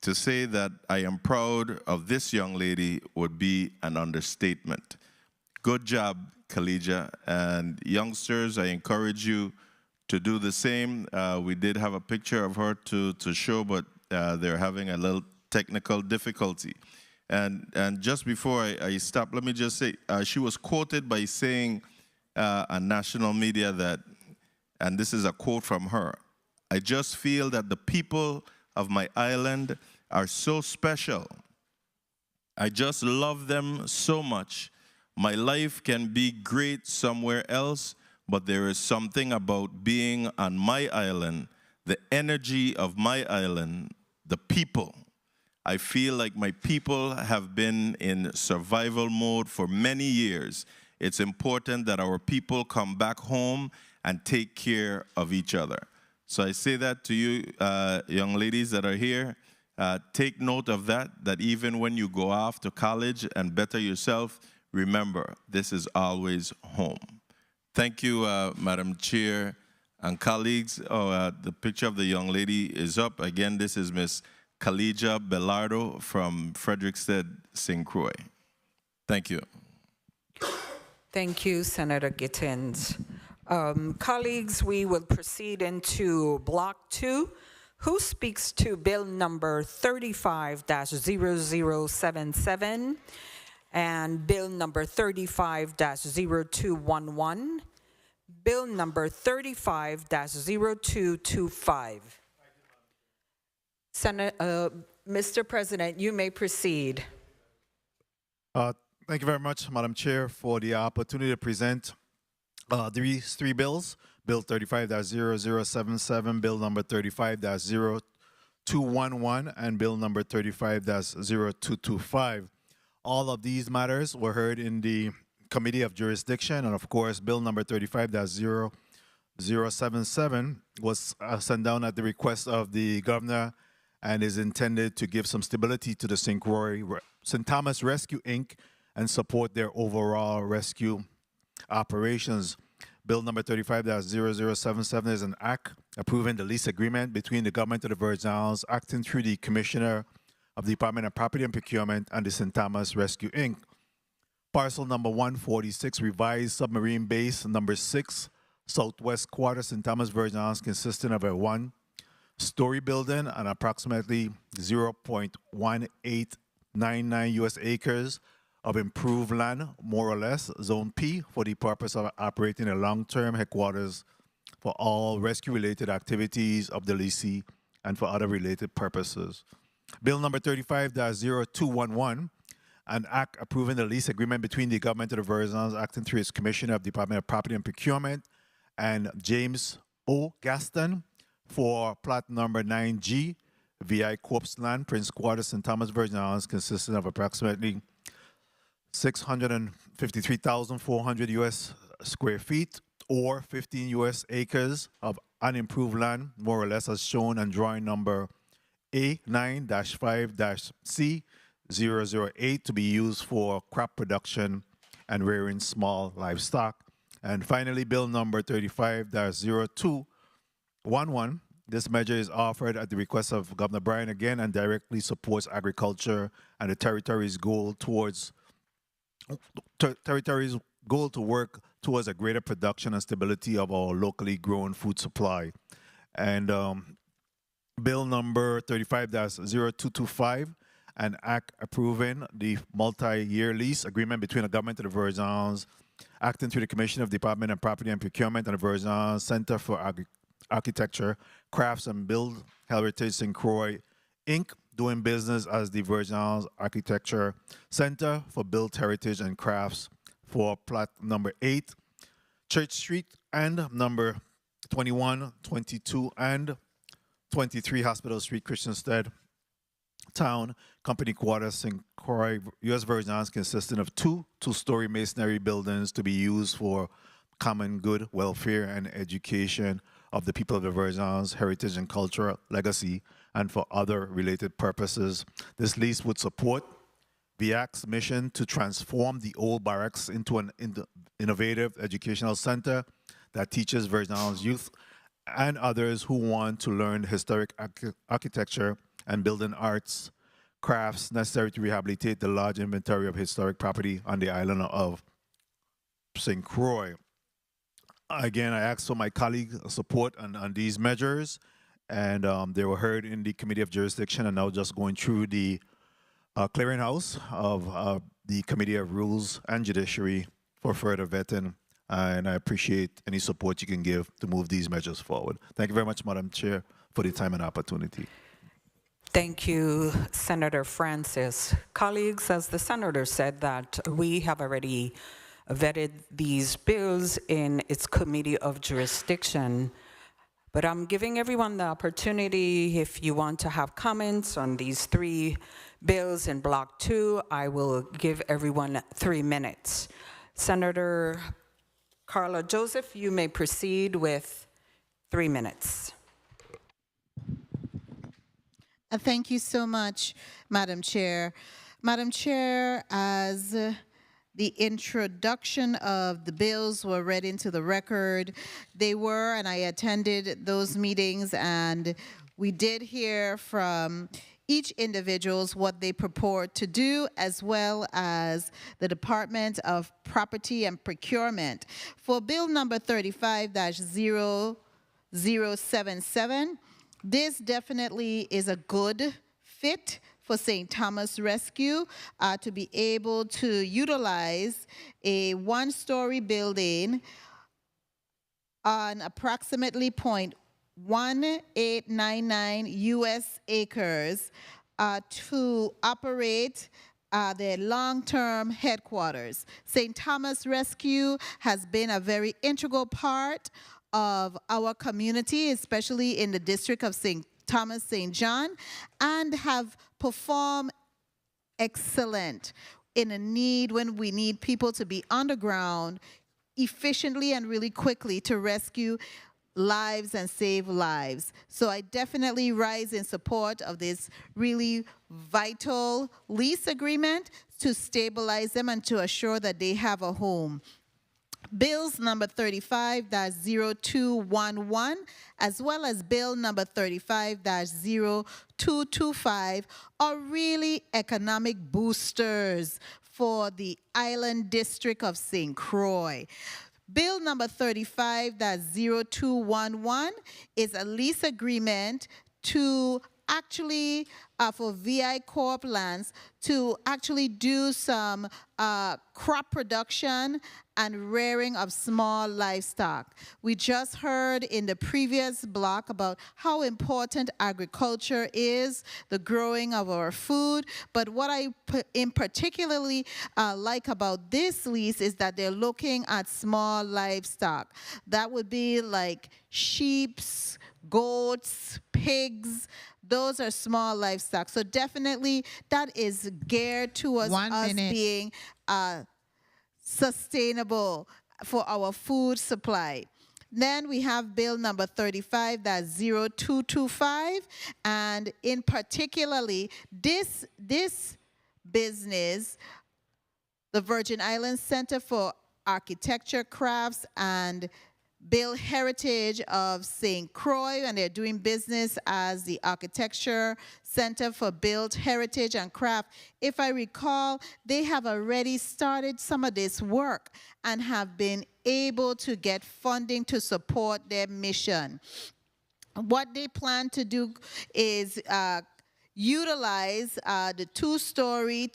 To say that I am proud of this young lady would be an understatement. Good job, Kalija. And youngsters, I encourage you to do the same. We did have a picture of her to show, but they're having a little technical difficulty. And just before I stop, let me just say, she was quoted by saying on national media that, and this is a quote from her, "I just feel that the people of my island are so special. I just love them so much. My life can be great somewhere else, but there is something about being on my island, the energy of my island, the people. I feel like my people have been in survival mode for many years. It's important that our people come back home and take care of each other." So I say that to you, young ladies that are here, take note of that even when you go off to college and better yourself, remember, this is always home. Thank you, Madam Chair and colleagues. The picture of the young lady is up. Again, this is Ms. Kalija Belardo from Frederiksted, St. Croix. Thank you. Thank you, Senator Gittins. Colleagues, we will proceed into Block 2. Who speaks to Bill number 35-0077 and Bill number 35-0211, Bill number 35-0225? Mr. President, you may proceed. Thank you very much, Madam Chair, for the opportunity to present These three bills, Bill 35-0077, Bill number 35-0211, and Bill number 35-0225. All of these matters were heard in the Committee of Jurisdiction, and of course, Bill number 35-0077 was sent down at the request of the governor and is intended to give some stability to the St. Thomas Rescue Inc. and support their overall rescue operations. Bill number 35-0077 is an act approving the lease agreement between the government of the Virgin Islands, acting through the Commissioner of the Department of Property and Procurement, and the St. Thomas Rescue Inc. Parcel number 146, revised submarine base number 6, southwest quarter, St. Thomas Virgin Islands, consisting of a one-story building and approximately 0.1899 U.S. acres of improved land, more or less, Zone P, for the purpose of operating a long-term headquarters for all rescue-related activities of the leasee and for other related purposes. Bill number 35-0211, an act approving the lease agreement between the government of the Virgin Islands, acting through its Commissioner of the Department of Property and Procurement, and James O. Gaston for plot number 9G, VI Corpse Land, Prince Quarter, St. Thomas Virgin Islands, consisting of approximately 653,400 U.S. square feet or 15 U.S. acres of unimproved land, more or less as shown on drawing number A9-5-C008 to be used for crop production and rearing small livestock. And finally, Bill number 35-0211. This measure is offered at the request of Governor Bryan again and directly supports agriculture and the territory's goal towards to work towards a greater production and stability of our locally grown food supply. And Bill number 35-0225, an act approving the multi-year lease agreement between the government of the Virgin Islands, acting through the Commission of Department of Property and Procurement and the Virgin Islands Center for Architecture, Crafts, and Build Heritage in Croix, Inc., doing business as the Virgin Islands Architecture Center for Built Heritage and Crafts for plot number 8, Church Street, and number 21, 22, and 23 Hospital Street, Christiansted Town, Company Quarters, St. Croix, U.S. Virgin Islands, consisting of two-story masonry buildings to be used for common good, welfare, and education of the people of the Virgin Islands, heritage and cultural legacy, and for other related purposes. This lease would support VIAC's mission to transform the old barracks into an innovative educational center that teaches Virgin Islands youth and others who want to learn historic architecture and building arts, crafts necessary to rehabilitate the large inventory of historic property on the island of St. Croix. Again, I asked for my colleagues' support on these measures, and they were heard in the Committee of Jurisdiction, and now just going through the clearinghouse of the Committee of Rules and Judiciary for further vetting, and I appreciate any support you can give to move these measures forward. Thank you very much, Madam Chair, for the time and opportunity. Thank you, Senator Francis. Colleagues, as the Senator said, that we have already vetted these bills in its Committee of Jurisdiction, but I'm giving everyone the opportunity, if you want to have comments on these three bills in Block 2, I will give everyone 3 minutes. Senator Carla Joseph, you may proceed with 3 minutes. Thank you so much, Madam Chair. Madam Chair, as the introduction of the bills were read into the record, they were, and I attended those meetings, and we did hear from each individuals what they purport to do, as well as the Department of Property and Procurement. For Bill number 35-0077, this definitely is a good fit for St. Thomas Rescue to be able to utilize a one-story building on approximately 0.1899 U.S. acres to operate their long-term headquarters. St. Thomas Rescue has been a very integral part of our community, especially in the district of St. Thomas, St. John, and have performed excellent in a need when we need people to be underground efficiently and really quickly to rescue lives and save lives. So I definitely rise in support of this really vital lease agreement to stabilize them and to assure that they have a home. Bills number 35-0211, as well as bill number 35-0225 are really economic boosters for the Island District of St. Croix. Bill number 35-0211 is a lease agreement to actually, for VI Corp lands, to actually do some crop production and rearing of small livestock. We just heard in the previous block about how important agriculture is, the growing of our food, but what I in particularly like about this lease is that they're looking at small livestock. That would be like sheep, goats, pigs. Those are small livestock. So definitely that is geared towards us being sustainable for our food supply. Then we have bill number 35-0225, and in particularly this business, the Virgin Islands Center for Architecture, Crafts, and Build Heritage of St. Croix, and they're doing business as the Architecture Center for Build Heritage and Craft. If I recall, they have already started some of this work and have been able to get funding to support their mission. What they plan to do is utilize the two-story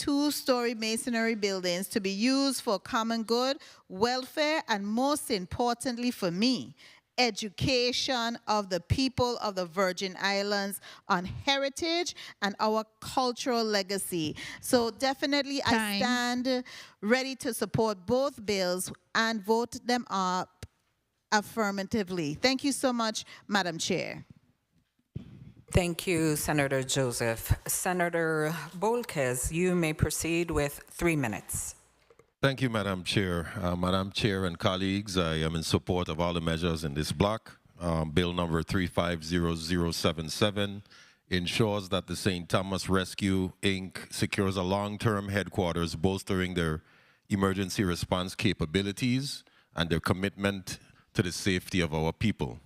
masonry buildings to be used for common good, welfare, and most importantly for me, education of the people of the Virgin Islands on heritage and our cultural legacy. So definitely I stand ready to support both bills and vote them up affirmatively. Thank you so much, Madam Chair. Thank you, Senator Joseph. Senator Bolkes, you may proceed with 3 minutes. Thank you, Madam Chair. Madam Chair and colleagues, I am in support of all the measures in this block. Bill number 350077 ensures that the St. Thomas Rescue, Inc. secures a long-term headquarters bolstering their emergency response capabilities and their commitment to the safety of our people.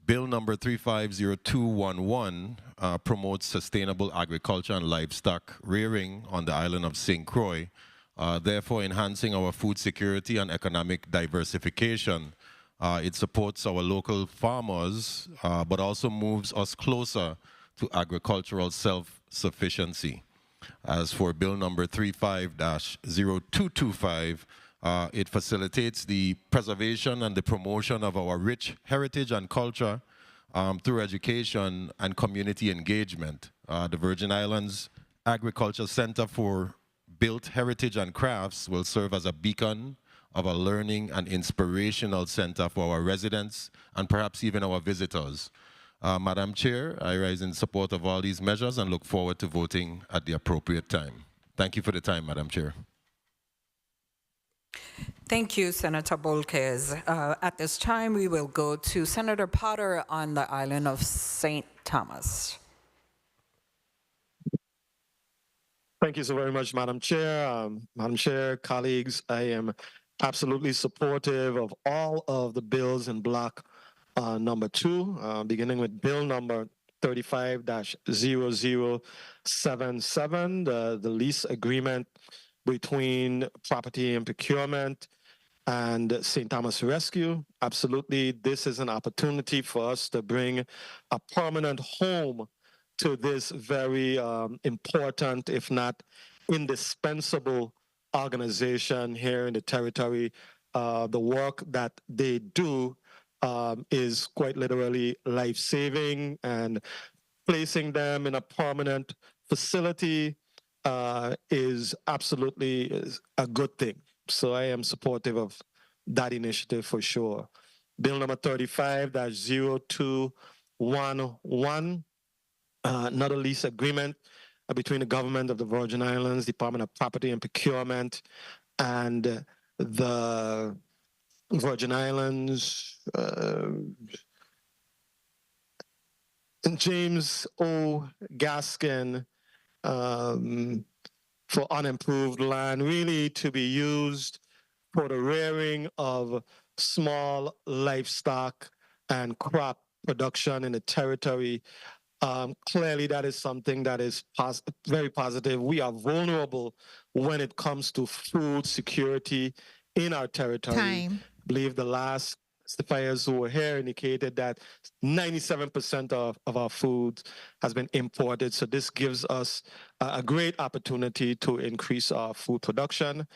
Bill number 350211 promotes sustainable agriculture and livestock rearing on the island of St. Croix, therefore enhancing our food security and economic diversification. It supports our local farmers, but also moves us closer to agricultural self-sufficiency. As for bill number 35-0225, it facilitates the preservation and the promotion of our rich heritage and culture through education and community engagement. The Virgin Islands Agriculture Center for Built Heritage and Crafts will serve as a beacon of a learning and inspirational center for our residents and perhaps even our visitors. Madam Chair, I rise in support of all these measures and look forward to voting at the appropriate time. Thank you for the time, Madam Chair. Thank you, Senator Bolkes. At this time, we will go to Senator Potter on the island of St. Thomas. Thank you so very much, Madam Chair. Madam Chair, colleagues, I am absolutely supportive of all of the bills in block number 2, beginning with bill number 35-0077, the lease agreement between Property and Procurement and St. Thomas Rescue. Absolutely, this is an opportunity for us to bring a permanent home to this very important, if not indispensable, organization here in the territory. The work that they do is quite literally life-saving, and placing them in a permanent facility is absolutely a good thing. So I am supportive of that initiative for sure. Bill number 35-0211, not a lease agreement between the government of the Virgin Islands, Department of Property and Procurement, and the Virgin Islands, James O. Gaskin, for unimproved land, really to be used for the rearing of small livestock and crop production in the territory. Clearly, that is something that is very positive. We are vulnerable when it comes to food security in our territory. Time. I believe the last testifiers who were here indicated that 97% of our food has been imported. So this gives us a great opportunity to increase our food production.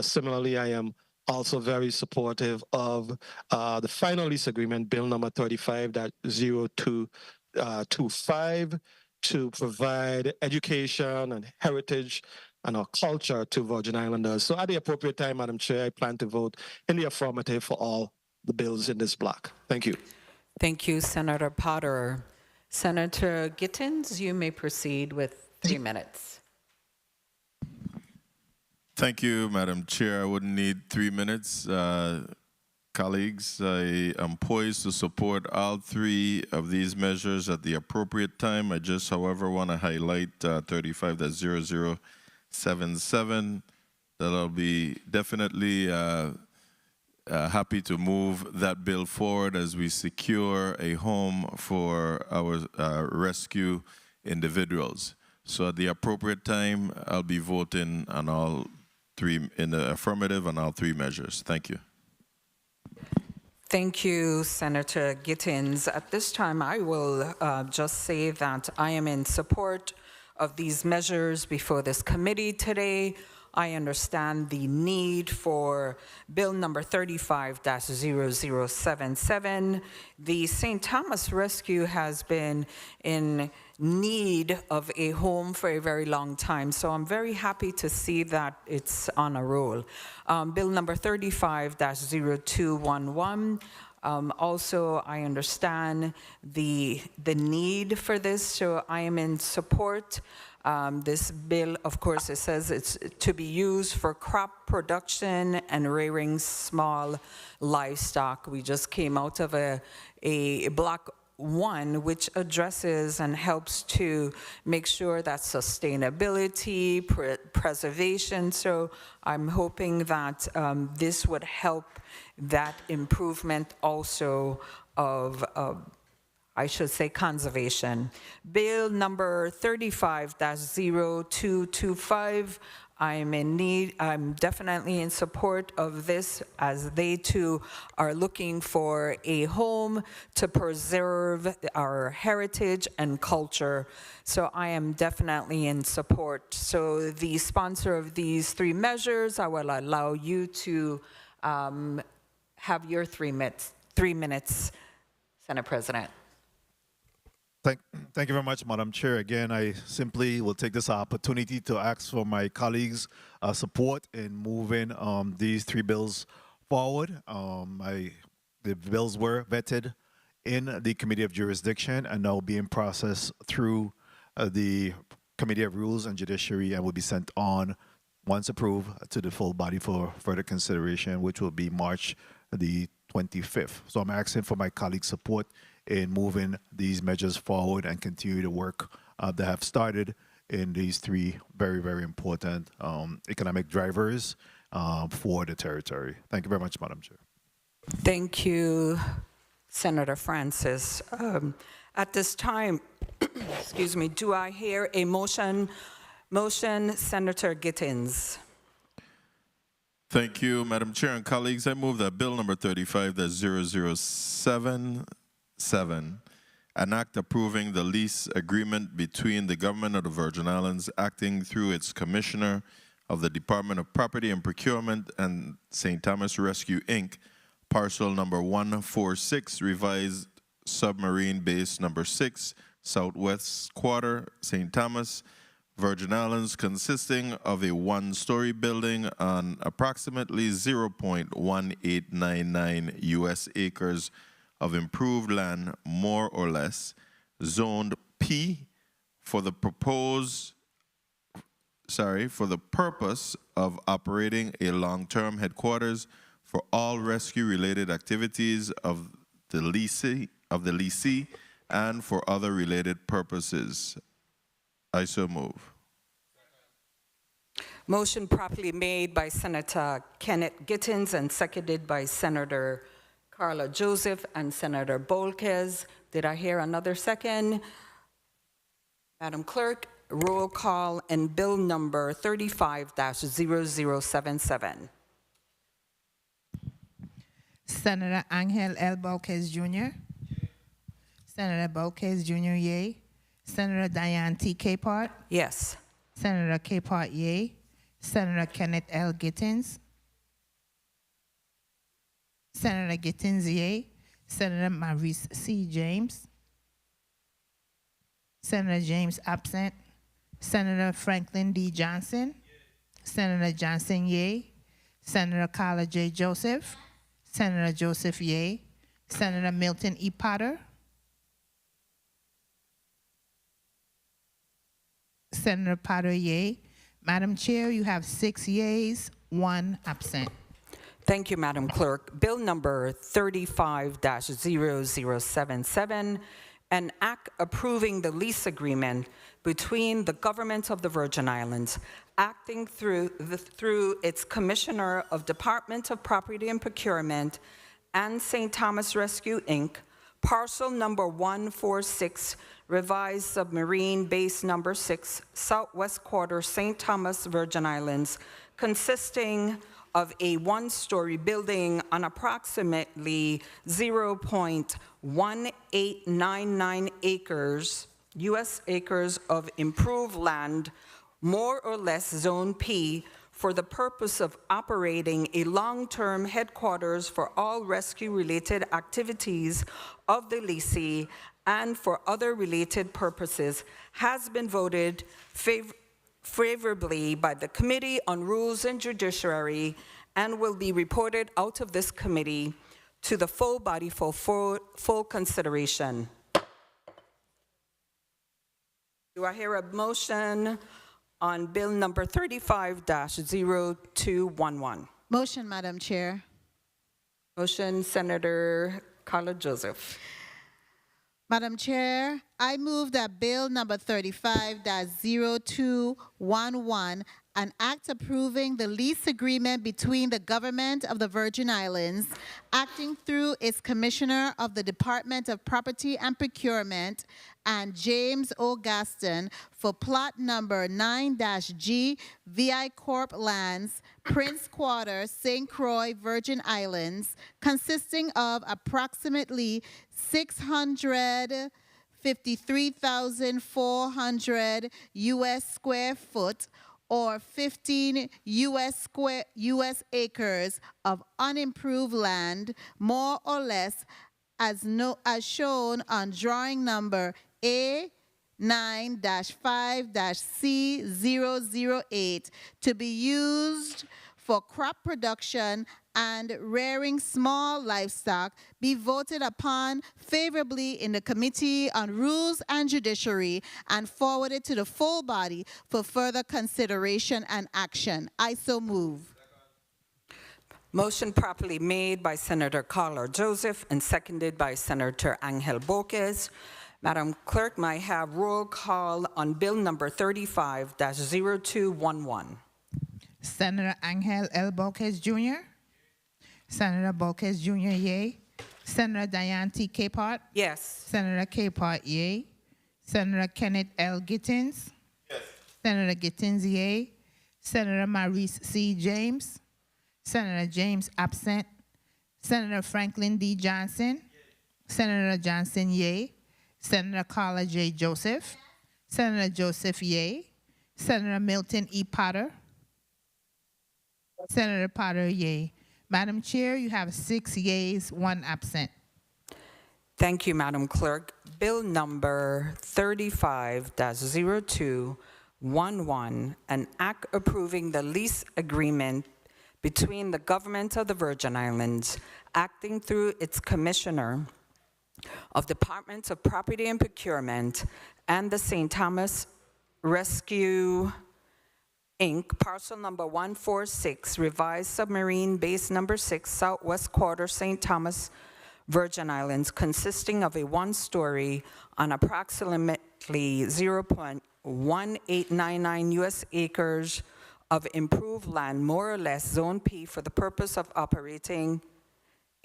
Similarly, I am also very supportive of the final lease agreement, bill number 35-0225, to provide education and heritage and our culture to Virgin Islanders. So at the appropriate time, Madam Chair, I plan to vote in the affirmative for all the bills in this block. Thank you. Thank you, Senator Potter. Senator Gittins, you may proceed with 3 minutes. Thank you, Madam Chair. I wouldn't need 3 minutes. Colleagues, I am poised to support all 3 of these measures at the appropriate time. I just, however, want to highlight 35-0077, that I'll be definitely happy to move that bill forward as we secure a home for our rescue individuals. So at the appropriate time, I'll be voting on all 3 in the affirmative on all 3 measures. Thank you. Thank you, Senator Gittins. At this time, I will just say that I am in support of these measures before this committee today. I understand the need for bill number 35-0077. The St. Thomas Rescue has been in need of a home for a very long time, so I'm very happy to see that it's on a roll. Bill number 35-0211. Also, I understand the need for this, so I am in support. This bill, of course, it says it's to be used for crop production and rearing small livestock. We just came out of a block 1, which addresses and helps to make sure that sustainability, preservation. So I'm hoping that this would help that improvement also of I should say conservation. Bill number 35-0225, I'm definitely in support of this, as they too are looking for a home to preserve our heritage and culture. So I am definitely in support. So the sponsor of these 3 measures, I will allow you to have your 3 minutes, Senate President. Thank you very much, Madam Chair. Again, I simply will take this opportunity to ask for my colleagues' support in moving these 3 bills forward. The bills were vetted in the Committee of Jurisdiction and now being processed through the Committee of Rules and Judiciary and will be sent on, once approved, to the full body for further consideration, which will be March the 25th. So I'm asking for my colleagues' support in moving these measures forward and continue the work that have started in these 3 very, very important economic drivers for the territory. Thank you very much, Madam Chair. Thank you, Senator Francis. At this time, excuse me, do I hear a motion? Motion, Senator Gittins. Thank you, Madam Chair and colleagues. I move that bill number 35-0077, an act approving the lease agreement between the government of the Virgin Islands acting through its commissioner of the Department of Property and Procurement and St. Thomas Rescue, Inc., parcel number 146, revised submarine base number 6, Southwest Quarter, St. Thomas, Virgin Islands, consisting of a one-story building on approximately 0.1899 U.S. acres of improved land, more or less, zoned P for the purpose of operating a long-term headquarters for all rescue-related activities of the leasee and for other related purposes. I so move. Motion properly made by Senator Kenneth Gittins and seconded by Senator Carla Joseph and Senator Bolkes. Did I hear another second? Madam Clerk, roll call in bill number 35-0077. Senator Angel L. Bolkes Jr. Senator Bolkes Jr., yea. Senator Diane T. Capehart. Yes. Senator Capehart, yea. Senator Kenneth L. Gittins. Senator Gittins, yea. Senator Maurice C. James. Senator James absent. Senator Franklin D. Johnson. Senator Johnson, yea. Senator Carla J. Joseph. Senator Joseph, yea. Senator Milton E. Potter. Senator Potter, yea. Madam Chair, you have 6 yeas, 1 absent. Thank you, Madam Clerk. Bill number 35-0077, an act approving the lease agreement between the Government of the Virgin Islands, acting through its Commissioner of Department of Property and Procurement and St. Thomas Rescue, Inc., parcel number 146, revised submarine base number 6, Southwest Quarter, St. Thomas, Virgin Islands, consisting of a one-story building on approximately 0.1899 acres, U.S. acres of improved land, more or less Zone P, for the purpose of operating a long-term headquarters for all rescue-related activities of the leasee and for other related purposes, has been voted favorably by the Committee on Rules and Judiciary and will be reported out of this committee to the full body for full consideration. Do I hear a motion on bill number 35-0211? Motion, Madam Chair. Motion, Senator Carla Joseph. Madam Chair, I move that bill number 35-0211, an act approving the lease agreement between the Government of the Virgin Islands, acting through its Commissioner of the Department of Property and Procurement, and James O. Gaston for plot number 9-G VI Corp Lands, Prince Quarter, St. Croix, Virgin Islands, consisting of approximately 653,400 U.S. square foot or 15 U.S. acres of unimproved land, more or less, as shown on drawing number A9-5-C008, to be used for crop production and rearing small livestock, be voted upon favorably in the Committee on Rules and Judiciary and forwarded to the full body for further consideration and action. I so move. Motion properly made by Senator Carla Joseph and seconded by Senator Angel Bolkes. Madam Clerk, may I have roll call on bill number 35-0211? Senator Angel L. Bolkes Jr. Senator Bolkes Jr., yea. Senator Diane T. Capehart. Yes. Senator Capehart, yea. Senator Kenneth L. Gittins. Yes. Senator Gittins, yea. Senator Maurice C. James. Senator James absent. Senator Franklin D. Johnson. Yes. Senator Johnson, yea. Senator Carla J. Joseph. Yes. Senator Joseph, yea. Senator Milton E. Potter. Senator Potter, yea. Madam Chair, you have 6 yeas, 1 absent. Thank you, Madam Clerk. Bill number 35-0211 11, an act approving the lease agreement between the government of the Virgin Islands, acting through its commissioner of Department of Property and Procurement, and the St. Thomas Rescue Inc., parcel number 146, revised submarine base number 6, Southwest Quarter, St. Thomas, Virgin Islands, consisting of a one-story on approximately 0.1899 U.S. acres of improved land, more or less Zone P, for the purpose of operating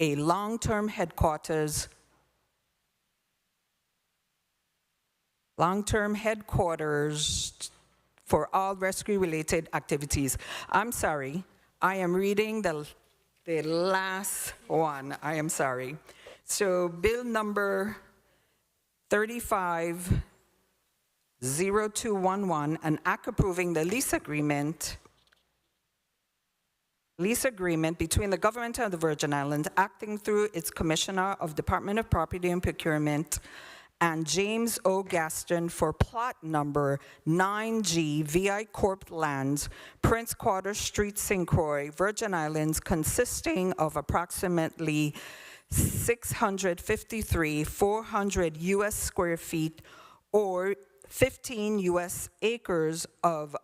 a long-term headquarters for all rescue-related activities. I'm sorry, I am reading the last one. I am sorry. So bill number 350211, an act approving the lease agreement between the government of the Virgin Islands, acting through its commissioner of Department of Property and Procurement, and James O. Gaston for plot number 9G VI Corp Lands, Prince Quarter Street, St. Croix, Virgin Islands, consisting of approximately 653,400 U.S. square feet or 15 U.S. acres of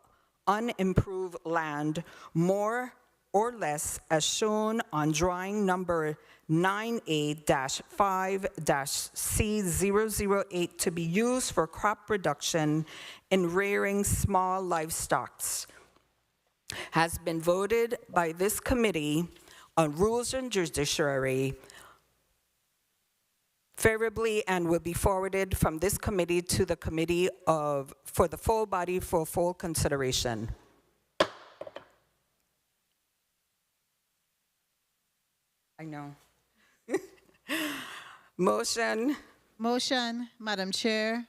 unimproved land, more or less as shown on drawing number 9A-5-C008, to be used for crop production in rearing small livestock, has been voted by this Committee on Rules and Judiciary favorably and will be forwarded from this committee to the Committee for the full body for full consideration. I know. Motion. Motion, Madam Chair.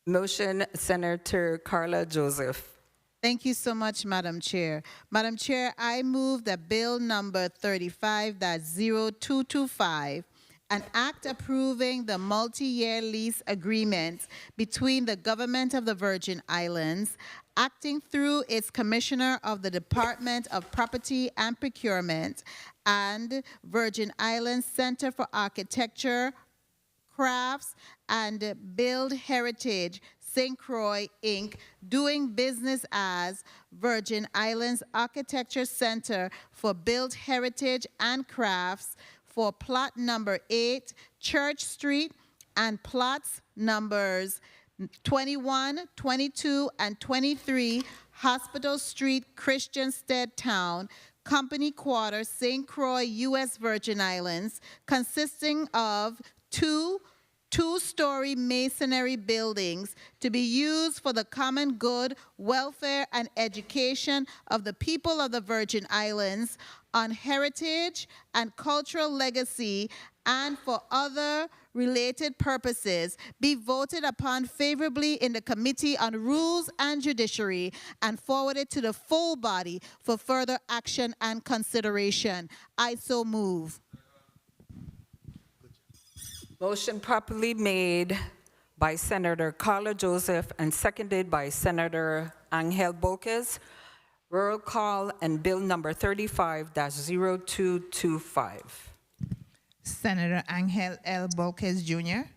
Motion, Senator Carla Joseph. Thank you so much, Madam Chair. Madam Chair, I move that bill number 35-0225, an act approving the multi-year lease agreement between the government of the Virgin Islands, acting through its commissioner of the Department of Property and Procurement, and Virgin Islands Center for Architecture, Crafts, and Build Heritage, St. Croix, Inc., doing business as Virgin Islands Architecture Center for Build Heritage and Crafts for plot number 8, Church Street, and plots numbers 21, 22, and 23, Hospital Street, Christiansted Town, Company Quarter, St. Croix, U.S. Virgin Islands, consisting of two-story masonry buildings to be used for the common good, welfare, and education of the people of the Virgin Islands on heritage and cultural legacy and for other related purposes, be voted upon favorably in the Committee on Rules and Judiciary and forwarded to the full body for further action and consideration. I so move. Motion properly made by Senator Carla Joseph and seconded by Senator Angel Boquez. Roll call and bill number 35-0225. Senator Angel L. Boquez Jr.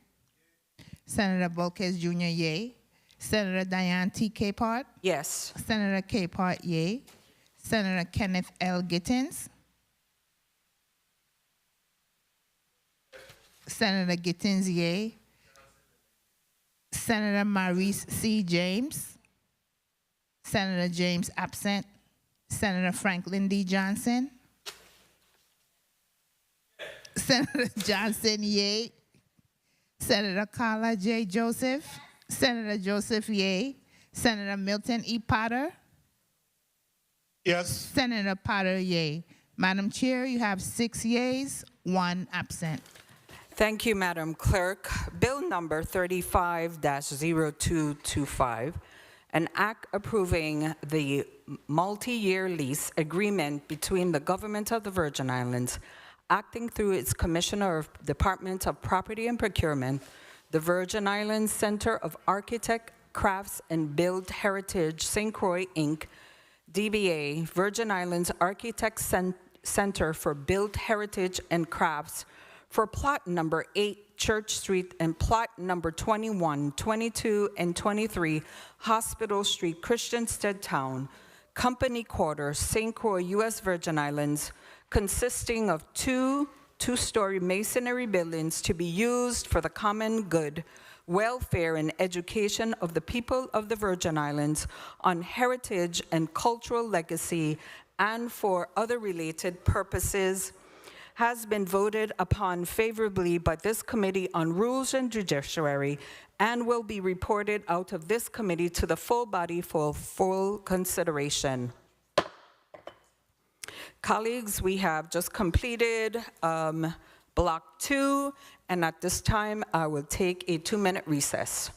Senator Boquez Jr., yea. Senator Diane T. Capehart. Yes. Senator Capehart, yea. Senator Kenneth L. Gittins. Senator Gittins, yea. Senator Maurice C. James. Senator James absent. Senator Franklin D. Johnson. Senator Johnson, yea. Senator Carla J. Joseph. Senator Joseph, yea. Senator Milton E. Potter. Yes. Senator Potter, yea. Madam Chair, you have 6 yeas, 1 absent. Thank you, Madam Clerk. Bill number 35-0225, an act approving the multi-year lease agreement between the government of the Virgin Islands, acting through its Commissioner of Department of Property and Procurement, the Virgin Islands Center of Crafts, and Build Heritage St. Croix, Inc., DBA Virgin Islands Architects Center for Build Heritage and Crafts for plot number 8 Church Street and plot number 21, 22, and 23 Hospital Street, Christiansted Town, Company Quarter, St. Croix, U.S. Virgin Islands, consisting of two-story masonry buildings to be used for the common good, welfare, and education of the people of the Virgin Islands on heritage and cultural legacy and for other related purposes, has been voted upon favorably by this Committee on Rules and Judiciary and will be reported out of this committee to the full body for full consideration. Colleagues, we have just completed Block 2, and at this time, I will take a 2-minute recess.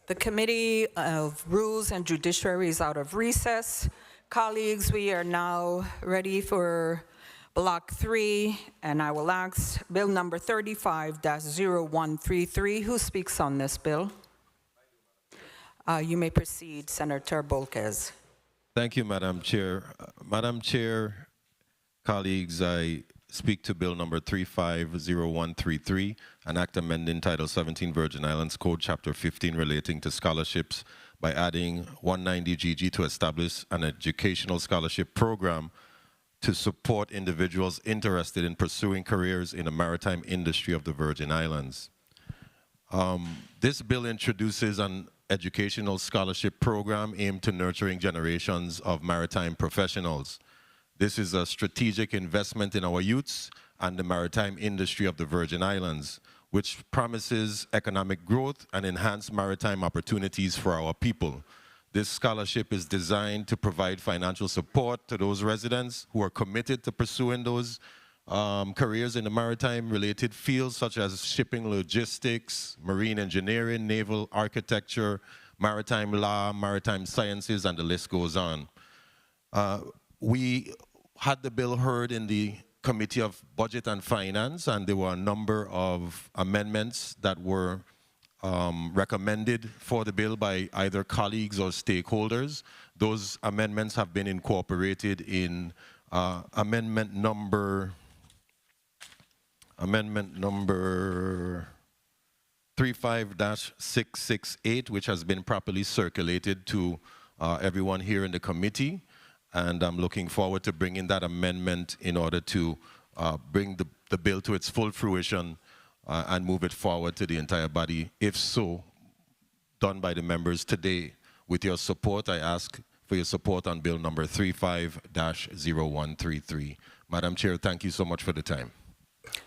The Committee of Rules and Judiciary is out of recess. Colleagues, we are now ready for Block 3, and I will ask Bill number 35-0133. Who speaks on this bill? You may proceed, Senator Bolquez. Thank you, Madam Chair. Madam Chair, colleagues, I speak to Bill number 350133, an act amending Title 17 Virgin Islands Code, Chapter 15, relating to scholarships by adding 190 GG to establish an educational scholarship program to support individuals interested in pursuing careers in the maritime industry of the Virgin Islands. This bill introduces an educational scholarship program aimed to nurturing generations of maritime professionals. This is a strategic investment in our youths and the maritime industry of the Virgin Islands, which promises economic growth and enhanced maritime opportunities for our people. This scholarship is designed to provide financial support to those residents who are committed to pursuing those careers in the maritime-related fields such as shipping logistics, marine engineering, naval architecture, maritime law, maritime sciences, and the list goes on. We had the bill heard in the Committee of Budget and Finance, and there were a number of amendments that were recommended for the bill by either colleagues or stakeholders. Those amendments have been incorporated in amendment number 35-668, which has been properly circulated to everyone here in the committee. And I'm looking forward to bringing that amendment in order to bring the bill to its full fruition and move it forward to the entire body. If so, done by the members today. With your support, I ask for your support on bill number 35-0133. Madam Chair, thank you so much for the time.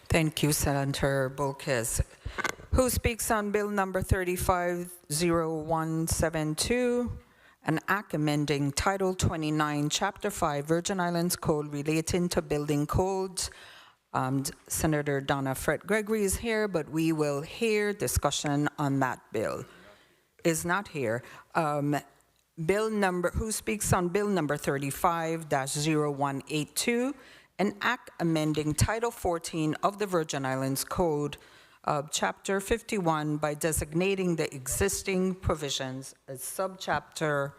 Thank you, Senator Bolquez. Who speaks on bill number 35-0172? An act amending Title 29, Chapter 5, Virgin Islands Code relating to building codes. Senator Donna Fred Gregory is here, but we will hear discussion on that bill. Is not here. Who speaks on bill number 35-0182? An act amending Title 14 of the Virgin Islands Code, Chapter 51, by designating the existing provisions as Subchapter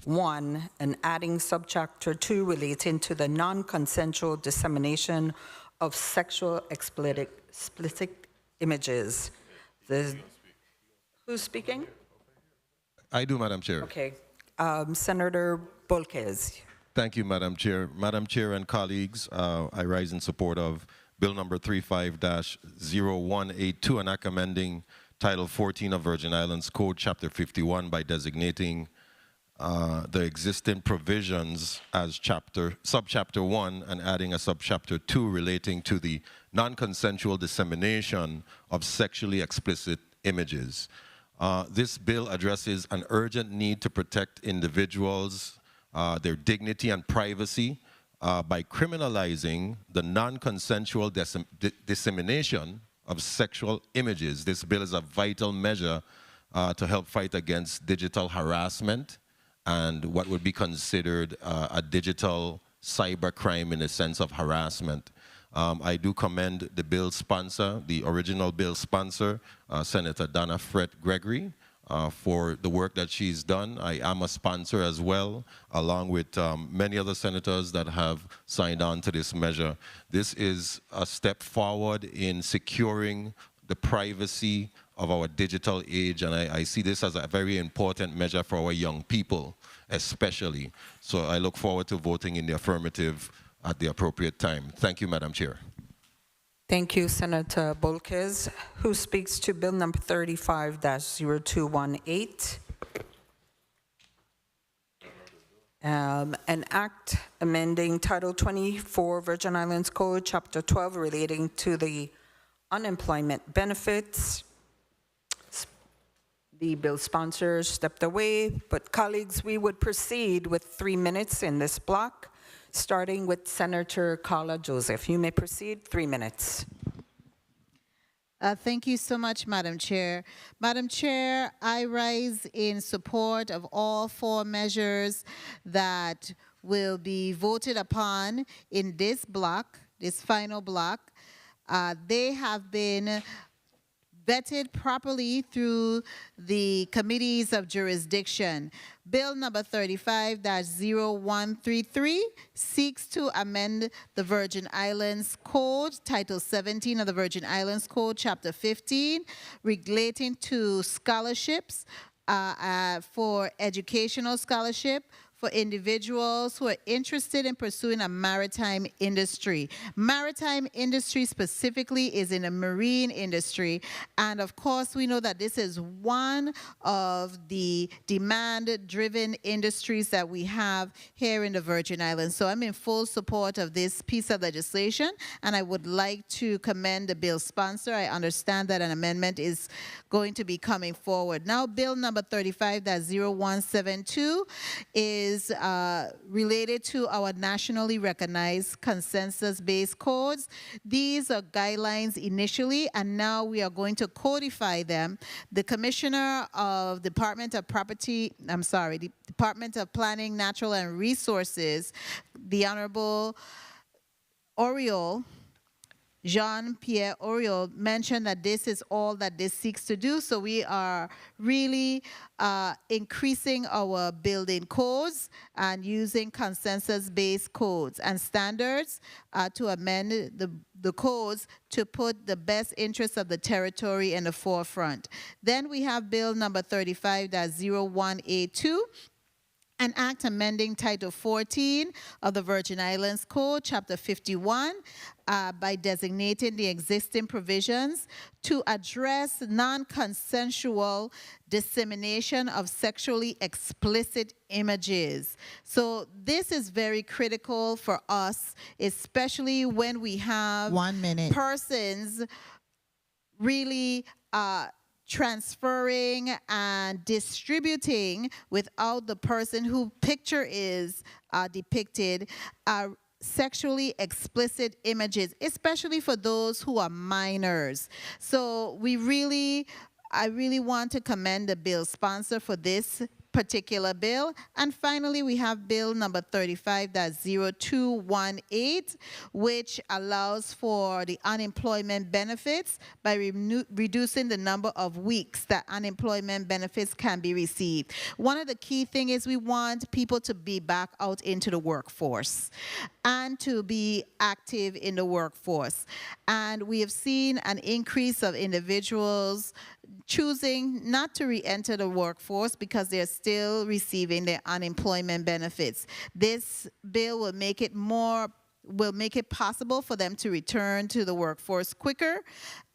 1 and adding Subchapter 2 relating to the non-consensual dissemination of sexual explicit images. Who's speaking? I do, Madam Chair. Okay. Senator Bolquez. Thank you, Madam Chair. Madam Chair and colleagues, I rise in support of Bill number 35-0182, an act amending Title 14 of Virgin Islands Code, Chapter 51, by designating the existing provisions as Subchapter 1 and adding a Subchapter 2 relating to the non-consensual dissemination of sexually explicit images. This bill addresses an urgent need to protect individuals, their dignity and privacy, by criminalizing the non-consensual dissemination of sexual images. This bill is a vital measure to help fight against digital harassment and what would be considered a digital cybercrime in the sense of harassment. I do commend the bill sponsor, the original bill sponsor, Senator Donna Fred Gregory, for the work that she's done. I am a sponsor as well, along with many other senators that have signed on to this measure. This is a step forward in securing the privacy of our digital age, and I see this as a very important measure for our young people, especially. So I look forward to voting in the affirmative at the appropriate time. Thank you, Madam Chair. Thank you, Senator Bolquez. Who speaks to bill number 35-0218? An act amending Title 24 Virgin Islands Code, Chapter 12, relating to the unemployment benefits. The bill sponsors stepped away, but colleagues, we would proceed with 3 minutes in this block, starting with Senator Carla Joseph. You may proceed, 3 minutes. Thank you so much, Madam Chair. Madam Chair, I rise in support of all 4 measures that will be voted upon in this block, this final block. They have been vetted properly through the committees of jurisdiction. Bill number 35-0133 seeks to amend the Virgin Islands Code, Title 17 of the Virgin Islands Code, Chapter 15, relating to scholarships for educational scholarship for individuals who are interested in pursuing a maritime industry. Maritime industry specifically is in the marine industry. And of course, we know that this is one of the demand-driven industries that we have here in the Virgin Islands. So I'm in full support of this piece of legislation, and I would like to commend the bill sponsor. I understand that an amendment is going to be coming forward. Now, bill number 35-0172 is related to our nationally recognized consensus-based codes. These are guidelines initially, and now we are going to codify them. The Commissioner of Department of Department of Planning, Natural and Resources, the Honorable Jean-Pierre Oriol mentioned that this is all that this seeks to do. So we are really increasing our building codes and using consensus-based codes and standards to amend the codes to put the best interests of the territory in the forefront. Then we have bill number 35-0182, an act amending Title 14 of the Virgin Islands Code, Chapter 51, by designating the existing provisions to address non-consensual dissemination of sexually explicit images. So this is very critical for us, especially when we have 1 minute. Persons really transferring and distributing without the person who picture is depicted sexually explicit images, especially for those who are minors. So I really want to commend the bill sponsor for this particular bill. And finally, we have bill number 35-0218, which allows for the unemployment benefits by reducing the number of weeks that unemployment benefits can be received. One of the key things is we want people to be back out into the workforce and to be active in the workforce. And we have seen an increase of individuals choosing not to re-enter the workforce because they're still receiving their unemployment benefits. This bill will make it possible for them to return to the workforce quicker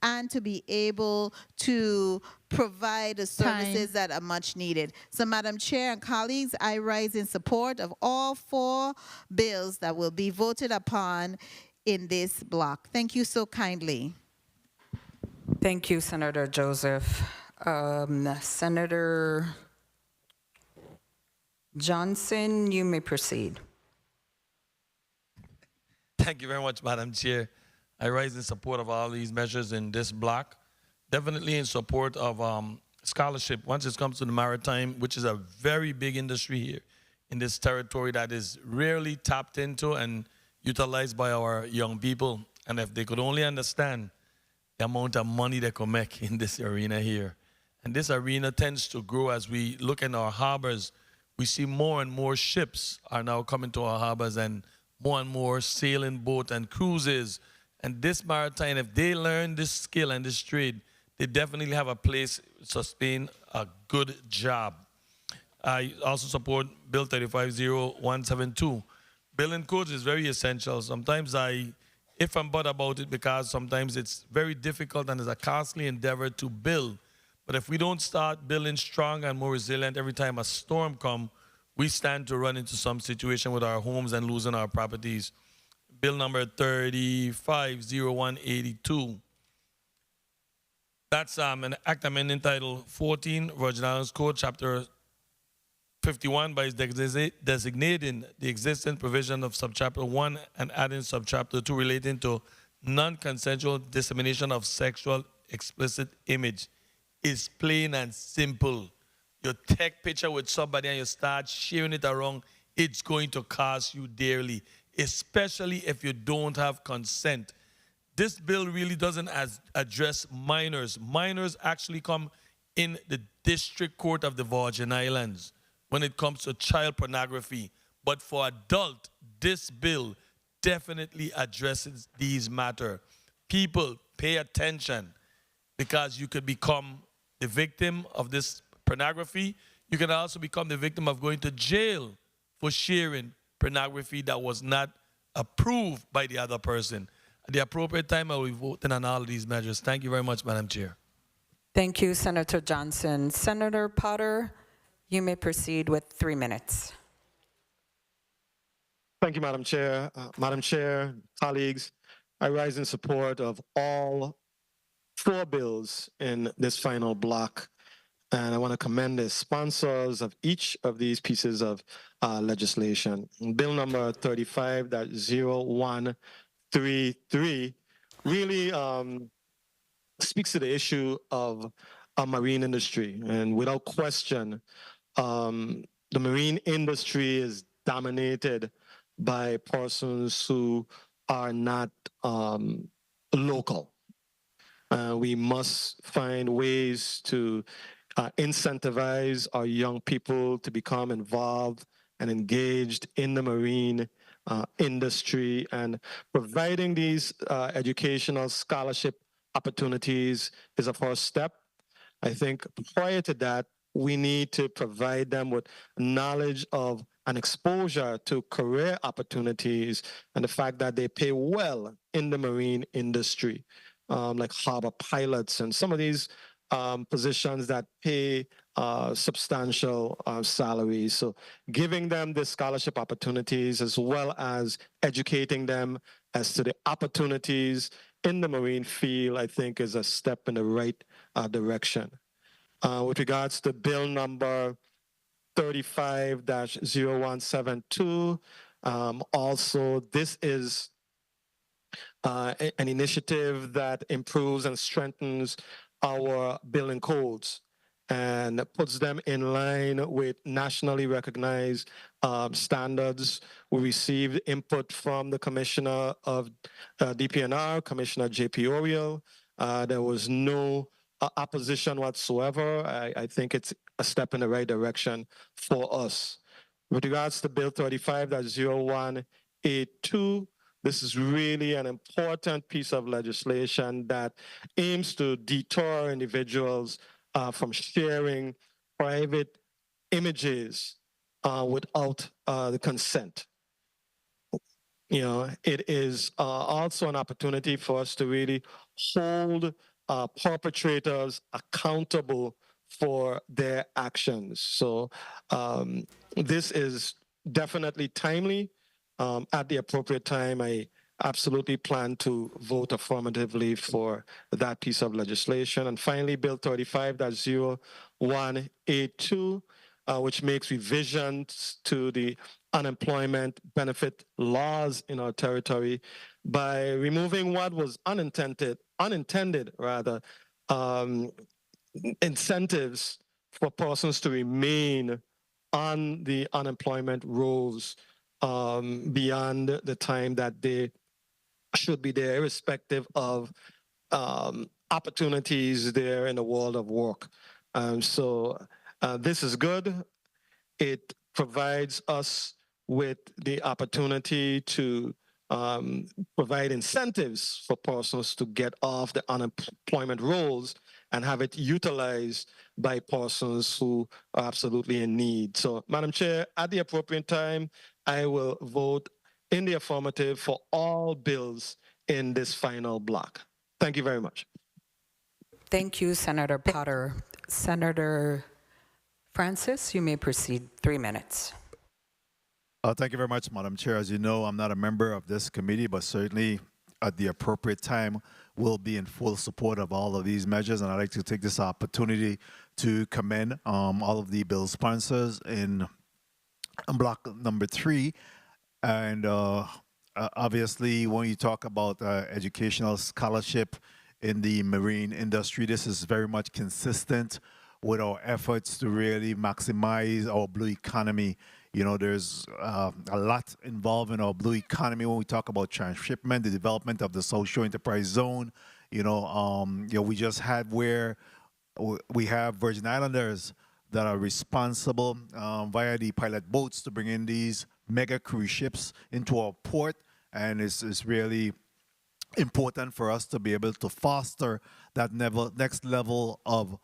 and to be able to provide the services that are much needed. So, Madam Chair and colleagues, I rise in support of all 4 bills that will be voted upon in this block. Thank you so kindly. Thank you, Senator Joseph. Senator Johnson, you may proceed. Thank you very much, Madam Chair. I rise in support of all these measures in this block. Definitely in support of scholarship once it comes to the maritime, which is a very big industry here in this territory that is rarely tapped into and utilized by our young people. And if they could only understand the amount of money they can make in this arena here. And this arena tends to grow as we look in our harbors. We see more and more ships are now coming to our harbors and more sailing boat and cruises. And this maritime, if they learn this skill and this trade, they definitely have a place to sustain a good job. I also support Bill 35-0172. Building codes is very essential. Sometimes if I'm but about it because sometimes it's very difficult and it's a costly endeavor to build. But if we don't start building strong and more resilient every time a storm comes, we stand to run into some situation with our homes and losing our properties. Bill number 35-0182. That's an act amending Title 14, Virgin Islands Code, Chapter 51, by designating the existing provision of Subchapter 1 and adding Subchapter 2 relating to non-consensual dissemination of sexual explicit image is plain and simple. You take picture with somebody and you start sharing it around, it's going to cost you dearly, especially if you don't have consent. This bill really doesn't address minors. Minors actually come in the District Court of the Virgin Islands when it comes to child pornography. But for adult, this bill definitely addresses these matters. People, pay attention, because you could become the victim of this pornography. You can also become the victim of going to jail for sharing pornography that was not approved by the other person. At the appropriate time, I will be voting on all of these measures. Thank you very much, Madam Chair. Thank you, Senator Johnson. Senator Potter, you may proceed with 3 minutes. Thank you, Madam Chair. Madam Chair, colleagues, I rise in support of all 4 bills in this final block. And I want to commend the sponsors of each of these pieces of legislation. Bill number 35-0133 really speaks to the issue of our marine industry. And without question, the marine industry is dominated by persons who are not local. We must find ways to incentivize our young people to become involved and engaged in the marine industry, and providing these educational scholarship opportunities is a first step. I think prior to that, we need to provide them with knowledge of and exposure to career opportunities and the fact that they pay well in the marine industry, like harbor pilots and some of these positions that pay substantial salaries. So giving them the scholarship opportunities as well as educating them as to the opportunities in the marine field, I think is a step in the right direction. With regards to bill number 35-0172, also this is an initiative that improves and strengthens our billing codes and puts them in line with nationally recognized standards. We received input from the Commissioner of DPNR, Commissioner J.P. Oriel. There was no opposition whatsoever. I think it's a step in the right direction for us. With regards to Bill 35-0182, this is really an important piece of legislation that aims to deter individuals from sharing private images without the consent. You know, it is also an opportunity for us to really hold perpetrators accountable for their actions. So this is definitely timely. At the appropriate time, I absolutely plan to vote affirmatively for that piece of legislation. And finally, Bill 35-0182, which makes revisions to the unemployment benefit laws in our territory by removing what was unintended incentives for persons to remain on the unemployment rolls beyond the time that they should be there, irrespective of opportunities there in the world of work. So this is good. It provides us with the opportunity to provide incentives for persons to get off the unemployment rolls and have it utilized by persons who are absolutely in need. So, Madam Chair, at the appropriate time, I will vote in the affirmative for all bills in this final block. Thank you very much. Thank you, Senator Potter. Senator Francis, you may proceed. 3 minutes. Thank you very much, Madam Chair. As you know, I'm not a member of this committee, but certainly at the appropriate time, we'll be in full support of all of these measures. And I'd like to take this opportunity to commend all of the bill sponsors in block number 3. And obviously, when you talk about educational scholarship, in the marine industry. This is very much consistent with our efforts to really maximize our blue economy. You know, there's a lot involved in our blue economy when we talk about transshipment, the development of the social enterprise zone. You know, we just had where we have Virgin Islanders that are responsible via the pilot boats to bring in these mega cruise ships into our port, and it's really important for us to be able to foster that next level of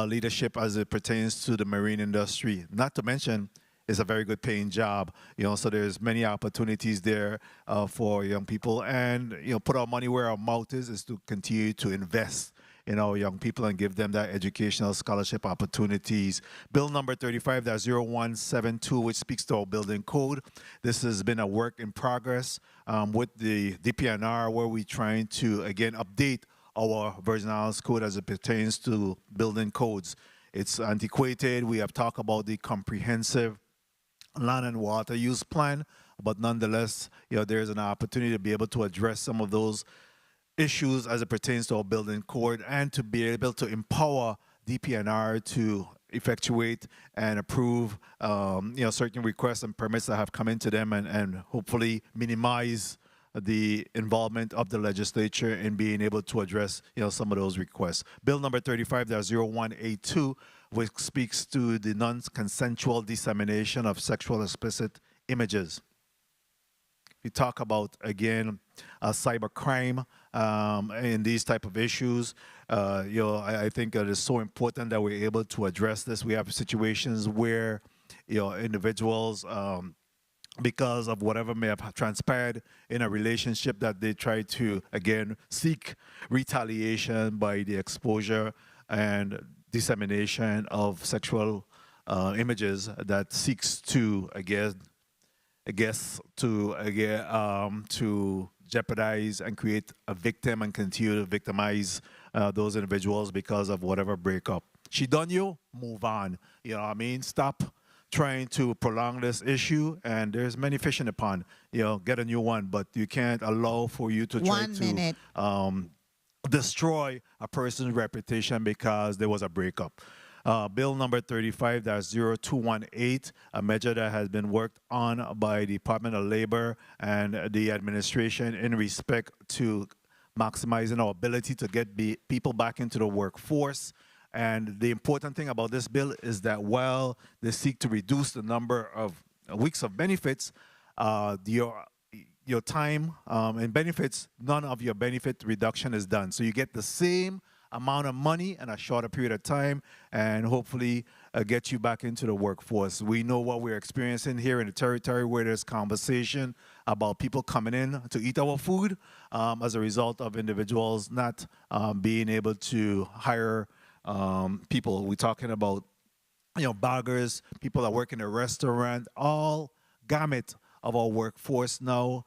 leadership as it pertains to the marine industry. Not to mention, it's a very good paying job, you know, so there's many opportunities there for young people. And, you know, put our money where our mouth is to continue to invest in our young people and give them that educational scholarship opportunities. Bill number 35-0172, which speaks to our building code. This has been a work in progress with the DPNR, where we're trying to, again, update our Virgin Islands Code as it pertains to building codes. It's antiquated. We have talked about the comprehensive land and water use plan, but nonetheless, you know, there's an opportunity to be able to address some of those issues as it pertains to our building code, and to be able to empower DPNR to effectuate and approve you know, certain requests and permits that have come into them, and hopefully minimize the involvement of the legislature in being able to address, you know, some of those requests. Bill number 35-0182, which speaks to the non-consensual dissemination of sexual explicit images. We talk about, again, cybercrime and these type of issues. You know, I think it is so important that we're able to address this. We have situations where, you know, individuals, because of whatever may have transpired in a relationship, that they try to, again, seek retaliation by the exposure and dissemination of sexual images that seeks to, to jeopardize and create a victim and continue to victimize those individuals because of whatever breakup. She done you, move on. You know what I mean? Stop trying to prolong this issue, and there's many fish in the pond. You know, get a new one, but you can't allow for you to try to destroy a person's reputation because there was a breakup. Bill number 35-0218, a measure that has been worked on by the Department of Labor and the administration in respect to maximizing our ability to get people back into the workforce. And the important thing about this bill is that while they seek to reduce the number of weeks of benefits, your time and benefits, none of your benefit reduction is done. So you get the same amount of money in a shorter period of time, and hopefully get you back into the workforce. We know what we're experiencing here in the territory, where there's conversation about people coming in to eat our food as a result of individuals not being able to hire people. We're talking about, you know, baggers, people that work in a restaurant, all gamut of our workforce now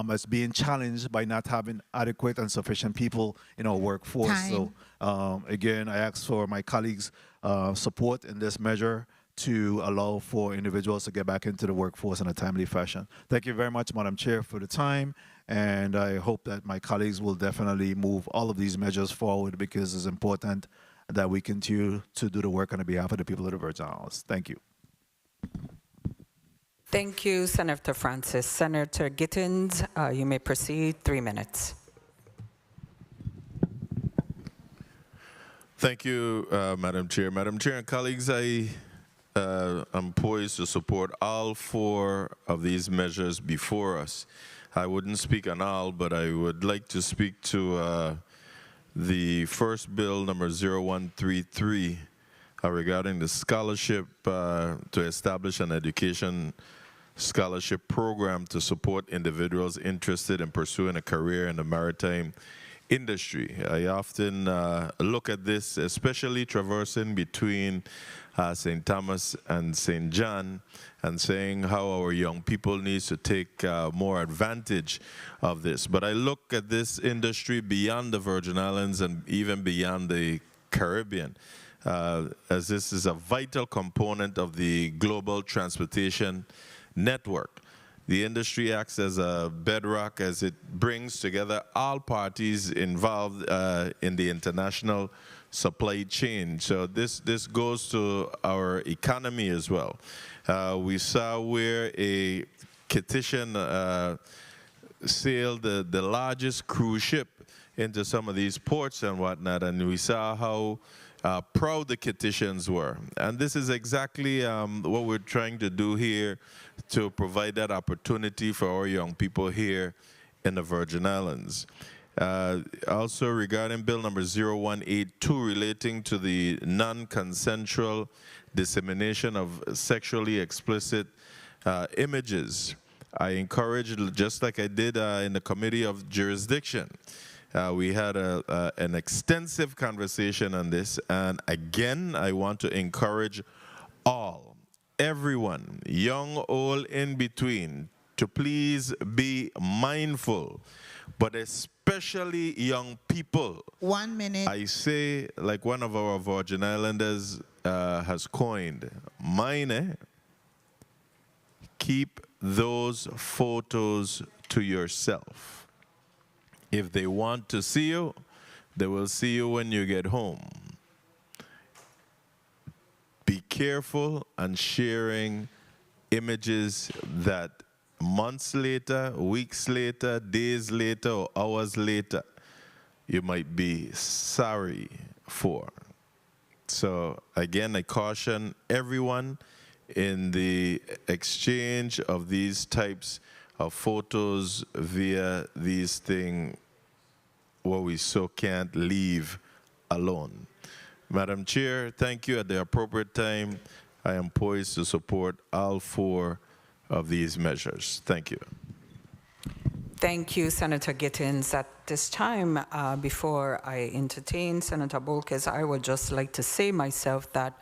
is being challenged by not having adequate and sufficient people in our workforce. Time. So again, I ask for my colleagues' support in this measure to allow for individuals to get back into the workforce in a timely fashion. Thank you very much, Madam Chair, for the time, and I hope that my colleagues will definitely move all of these measures forward, because it's important that we continue to do the work on behalf of the people of the Virgin Islands. Thank you. Thank you, Senator Francis. Senator Gittins, you may proceed, 3 minutes. Thank you, Madam Chair. Madam Chair and colleagues, I am poised to support all 4 of these measures before us. I wouldn't speak on all, but I would like to speak to the first bill, number 0133, regarding the scholarship to establish an education scholarship program to support individuals interested in pursuing a career in the maritime industry. I often look at this, especially traversing between St. Thomas and St. John, and saying how our young people need to take more advantage of this. But I look at this industry beyond the Virgin Islands and even beyond the Caribbean, as this is a vital component of the global transportation network. The industry acts as a bedrock as it brings together all parties involved in the international supply chain. So this goes to our economy as well. We saw where a Kittian sailed the largest cruise ship into some of these ports and whatnot, and we saw how proud the Kittitians were. And this is exactly what we're trying to do here, to provide that opportunity for our young people here in the Virgin Islands. Also regarding Bill number 0182 relating to the non-consensual dissemination of sexually explicit images, I encourage, just like I did in the Committee of Jurisdiction, we had an extensive conversation on this, and again, I want to encourage everyone, young, old, in between, to please be mindful, but especially young people. 1 minute. I say, like one of our Virgin Islanders has coined, mine, keep those photos to yourself. If they want to see you, they will see you when you get home. Be careful on sharing images that months later, weeks later, days later, or hours later, you might be sorry for. So again, I caution everyone in the exchange of these types of photos via these things, what we so can't leave alone. Madam Chair, thank you. At the appropriate time, I am poised to support all 4 of these measures. Thank you. Thank you, Senator Gittins. At this time, before I entertain Senator Bolkes, I would just like to say myself that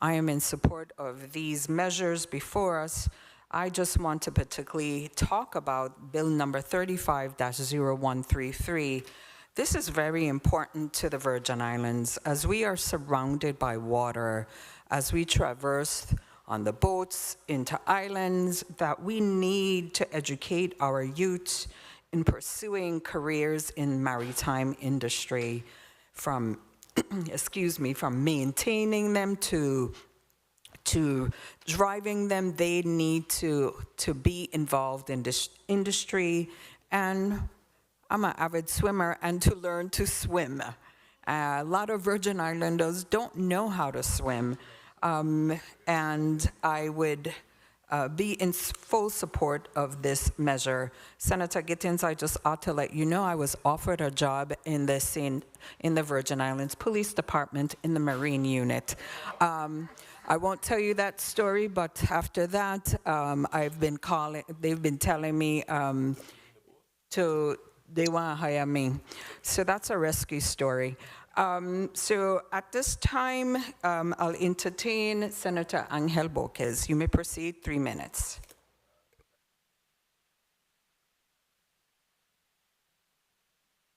I am in support of these measures before us. I just want to particularly talk about Bill number 35-0133. This is very important to the Virgin Islands as we are surrounded by water, as we traverse on the boats into islands, that we need to educate our youth in pursuing careers in maritime industry, from from maintaining them to driving them. They need to be involved in this industry, and I'm an avid swimmer, and to learn to swim. A lot of Virgin Islanders don't know how to swim, and I would be in full support of this measure. Senator Gittins, I just ought to let you know I was offered a job in the Virgin Islands Police Department in the Marine Unit. I won't tell you that story, but after that, they've been telling me they want to hire me. So that's a rescue story. So at this time, I'll entertain Senator Angel Bolkes. You may proceed, 3 minutes.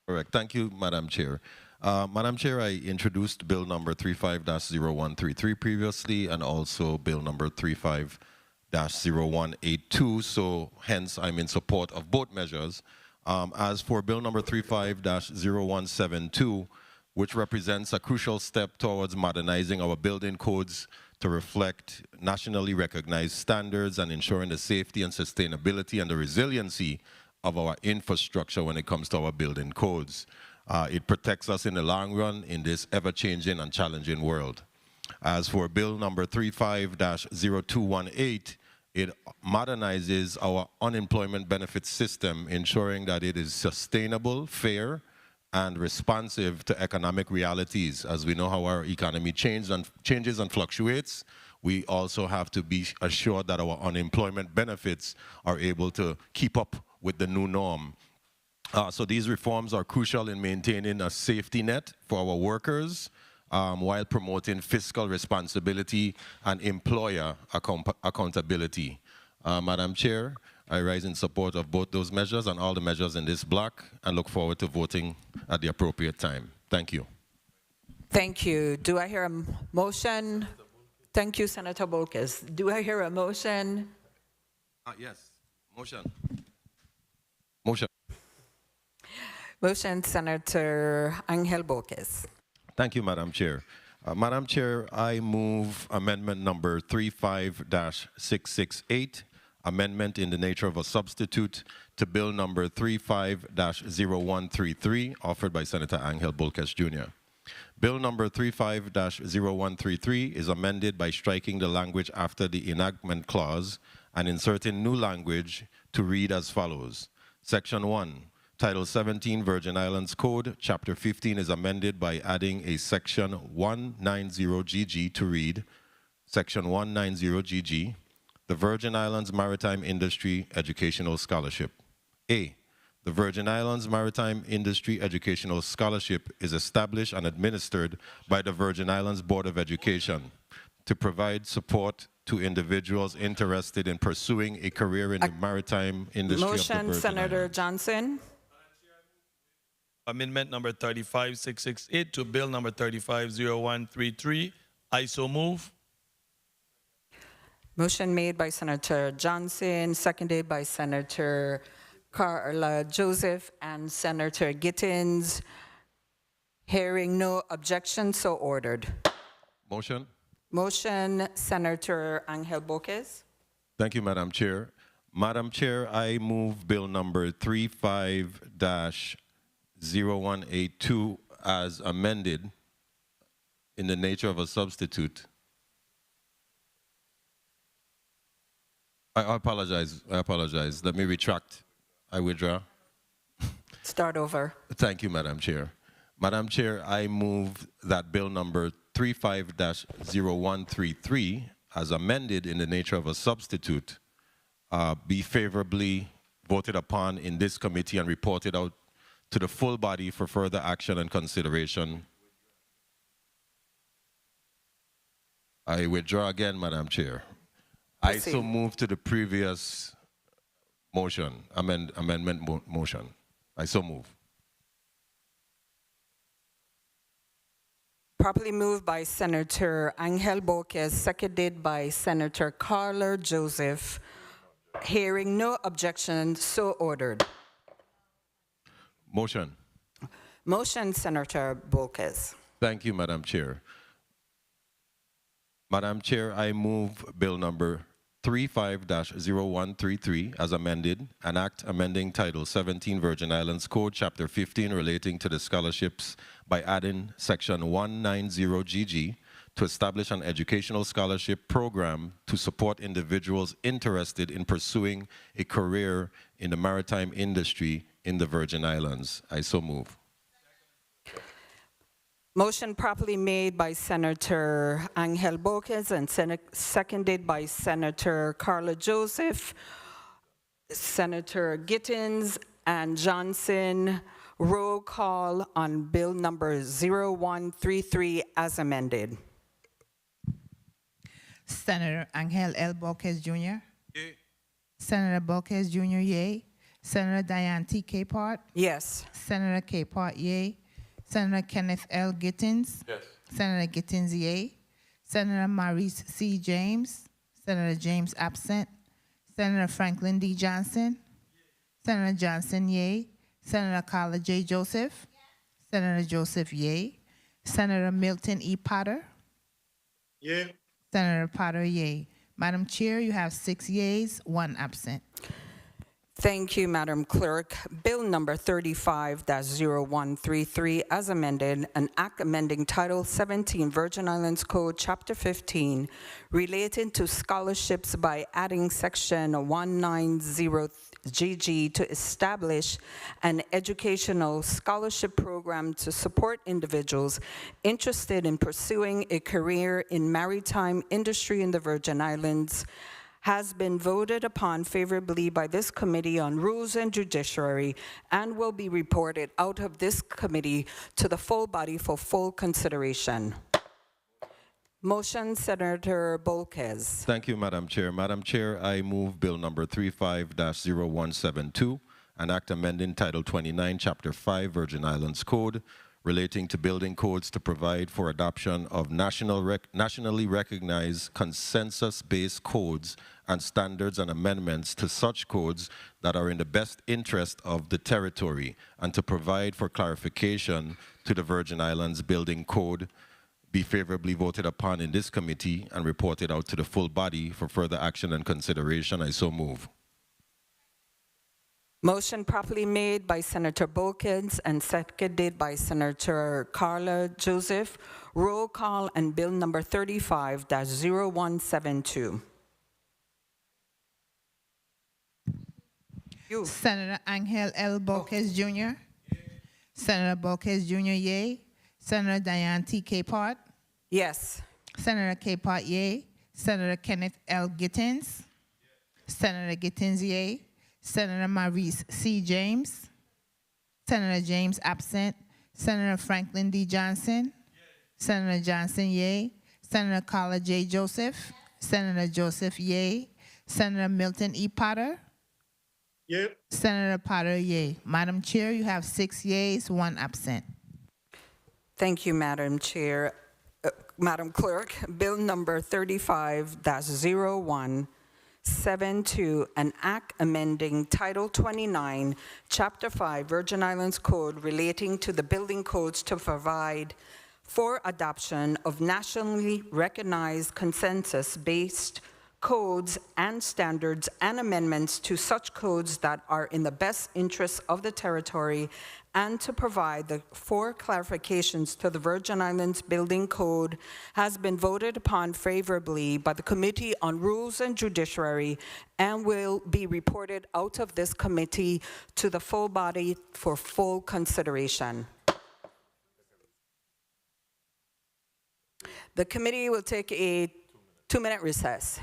Correct. Thank you, Madam Chair. Madam Chair, I introduced Bill number 35-0133 previously, and also Bill number 35-0182, so hence I'm in support of both measures. As for Bill number 35-0172, which represents a crucial step towards modernizing our building codes to reflect nationally recognized standards and ensuring the safety and sustainability and the resiliency of our infrastructure when it comes to our building codes. It protects us in the long run in this ever-changing and challenging world. As for Bill number 35-0218, it modernizes our unemployment benefit system, ensuring that it is sustainable, fair, and responsive to economic realities. As we know how our economy changes and fluctuates, we also have to be assured that our unemployment benefits are able to keep up with the new norm. So these reforms are crucial in maintaining a safety net for our workers, while promoting fiscal responsibility and employer accountability. Madam Chair, I rise in support of both those measures and all the measures in this block, and look forward to voting at the appropriate time. Thank you. Thank you. Do I hear a motion? Thank you, Senator Bolkes. Do I hear a motion? Yes. Motion. Motion. Motion, Senator Angel Borges. Thank you, Madam Chair. Madam Chair, I move amendment number 35-668, amendment in the nature of a substitute to bill number 35-0133, offered by Senator Angel Borges Jr. Bill number 35-0133 is amended by striking the language after the enactment clause and inserting new language to read as follows. Section 1. Title 17 Virgin Islands Code, Chapter 15 is amended by adding a Section 190GG to read, Section 190GG, the Virgin Islands Maritime Industry Educational Scholarship. A. The Virgin Islands Maritime Industry Educational Scholarship is established and administered by the Virgin Islands Board of Education to provide support to individuals interested in pursuing a career in the maritime industry of the Motion, Virgin Senator Islands. Johnson. Amendment number 35668 to bill number 350133. I so move. Motion made by Senator Johnson, seconded by Senator Carla Joseph and Senator Gittins. Hearing no objection, so ordered. Motion. Motion, Senator Angel Borges. Thank you, Madam Chair. Madam Chair, I move bill number 35-0182 as amended in the nature of a substitute. I apologize. Let me retract. I withdraw. Start over. Thank you, Madam Chair. Madam Chair, I move that bill number 35-0133, as amended in the nature of a substitute, be favorably voted upon in this committee and reported out to the full body for further action and consideration. I withdraw again, Madam Chair. I so move to the previous motion, amendment motion. I so move. Properly moved by Senator Angel Borges, seconded by Senator Carla Joseph. Hearing no objection, so ordered. Motion. Motion, Senator Borges. Thank you, Madam Chair. Madam Chair, I move bill number 35-0133 as amended, an act amending Title 17 Virgin Islands Code, Chapter 15 relating to the scholarships by adding Section 190GG to establish an educational scholarship program to support individuals interested in pursuing a career in the maritime industry in the Virgin Islands. I so move. Motion properly made by Senator Angel Borges and seconded by Senator Carla Joseph, Senator Gittins, and Johnson. Roll call on bill number 0133 as amended. Senator Angel L. Borges Jr. Yay. Senator Borges Jr. Yay. Senator Diane T. Capehart. Yes. Senator Capehart Yay. Senator Kenneth L. Gittins. Yes. Senator Gittins yay. Senator Maurice C. James. Senator James absent. Senator Franklin D. Johnson. Senator Johnson yay. Senator Carla J. Joseph. Senator Joseph yay. Senator Milton E. Potter. Yay. Senator Potter yay. Madam Chair, you have 6 yeas, 1 absent. Thank you, Madam Clerk. Bill number 35-0133 as amended, an act amending Title 17 Virgin Islands Code, Chapter 15, relating to scholarships by adding Section 190GG to establish an educational scholarship program to support individuals interested in pursuing a career in maritime industry in the Virgin Islands, has been voted upon favorably by this Committee on Rules and Judiciary and will be reported out of this committee to the full body for full consideration. Motion, Senator Borges. Thank you, Madam Chair. Madam Chair, I move bill number 35-0172, an act amending Title 29, Chapter 5, Virgin Islands Code, relating to building codes to provide for adoption of nationally recognized consensus-based codes and standards and amendments to such codes that are in the best interest of the territory, and to provide for clarification to the Virgin Islands Building Code, be favorably voted upon in this committee and reported out to the full body for further action and consideration. I so move. Motion properly made by Senator Bolkins and seconded by Senator Carla Joseph. Roll call on bill number 35-0172. You. Senator Angel L. Bolkins Jr. Senator Bolkins Jr., yay. Senator Diane T. Capehart. Yes. Senator Capehart, yay. Senator Kenneth L. Gittins. Senator Gittins, yay. Senator Maurice C. James. Senator James, absent. Senator Franklin D. Johnson. Senator Johnson, yay. Senator Carla J. Joseph. Senator Joseph, yay. Senator Milton E. Potter. Yep. Senator Potter, yay. Madam Chair, you have 6 yeas, 1 absent. Thank you, Madam Chair. Madam Clerk, bill number 35-0172, an act amending Title 29, Chapter 5, Virgin Islands Code relating to the building codes to provide for adoption of nationally recognized consensus-based codes and standards and amendments to such codes that are in the best interests of the territory, and to provide for clarifications to the Virgin Islands Building Code, has been voted upon favorably by the Committee on Rules and Judiciary and will be reported out of this committee to the full body for full consideration. The committee will take a 2-minute recess.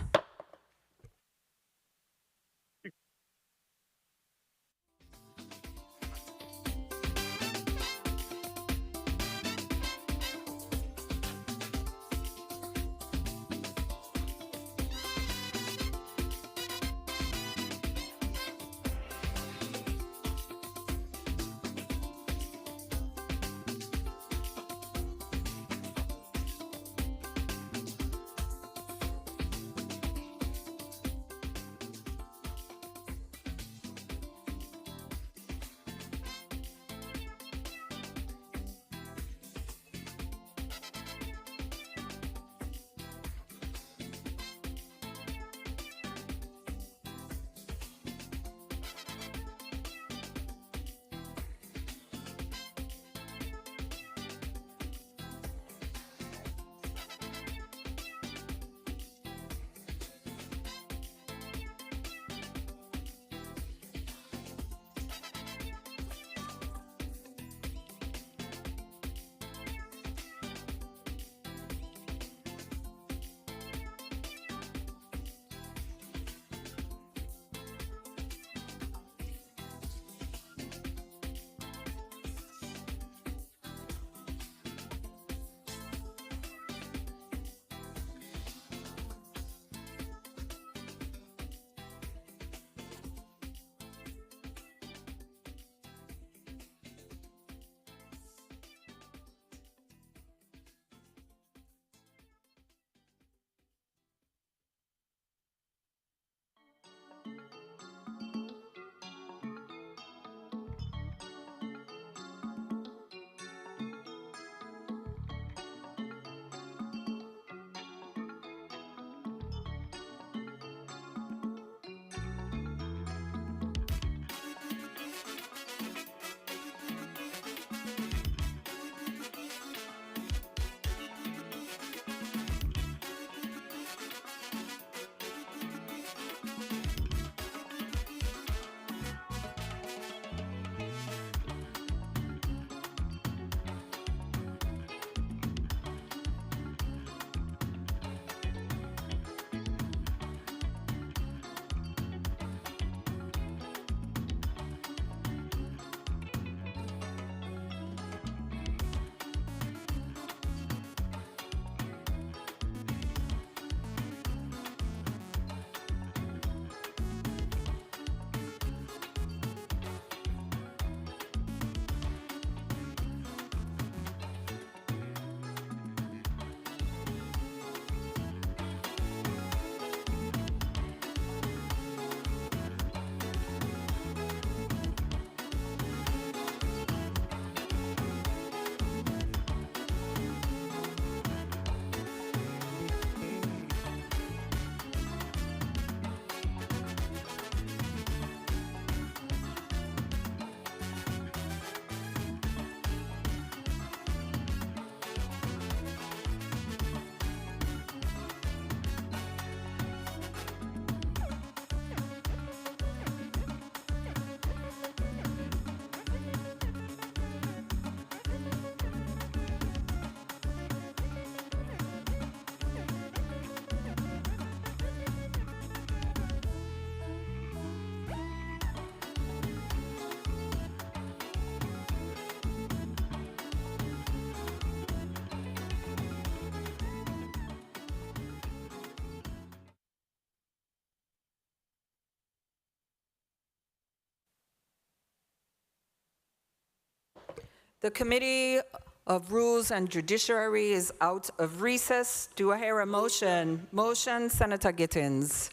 The Committee of Rules and Judiciary is out of recess. Do I hear a motion? Motion, Senator Gittins.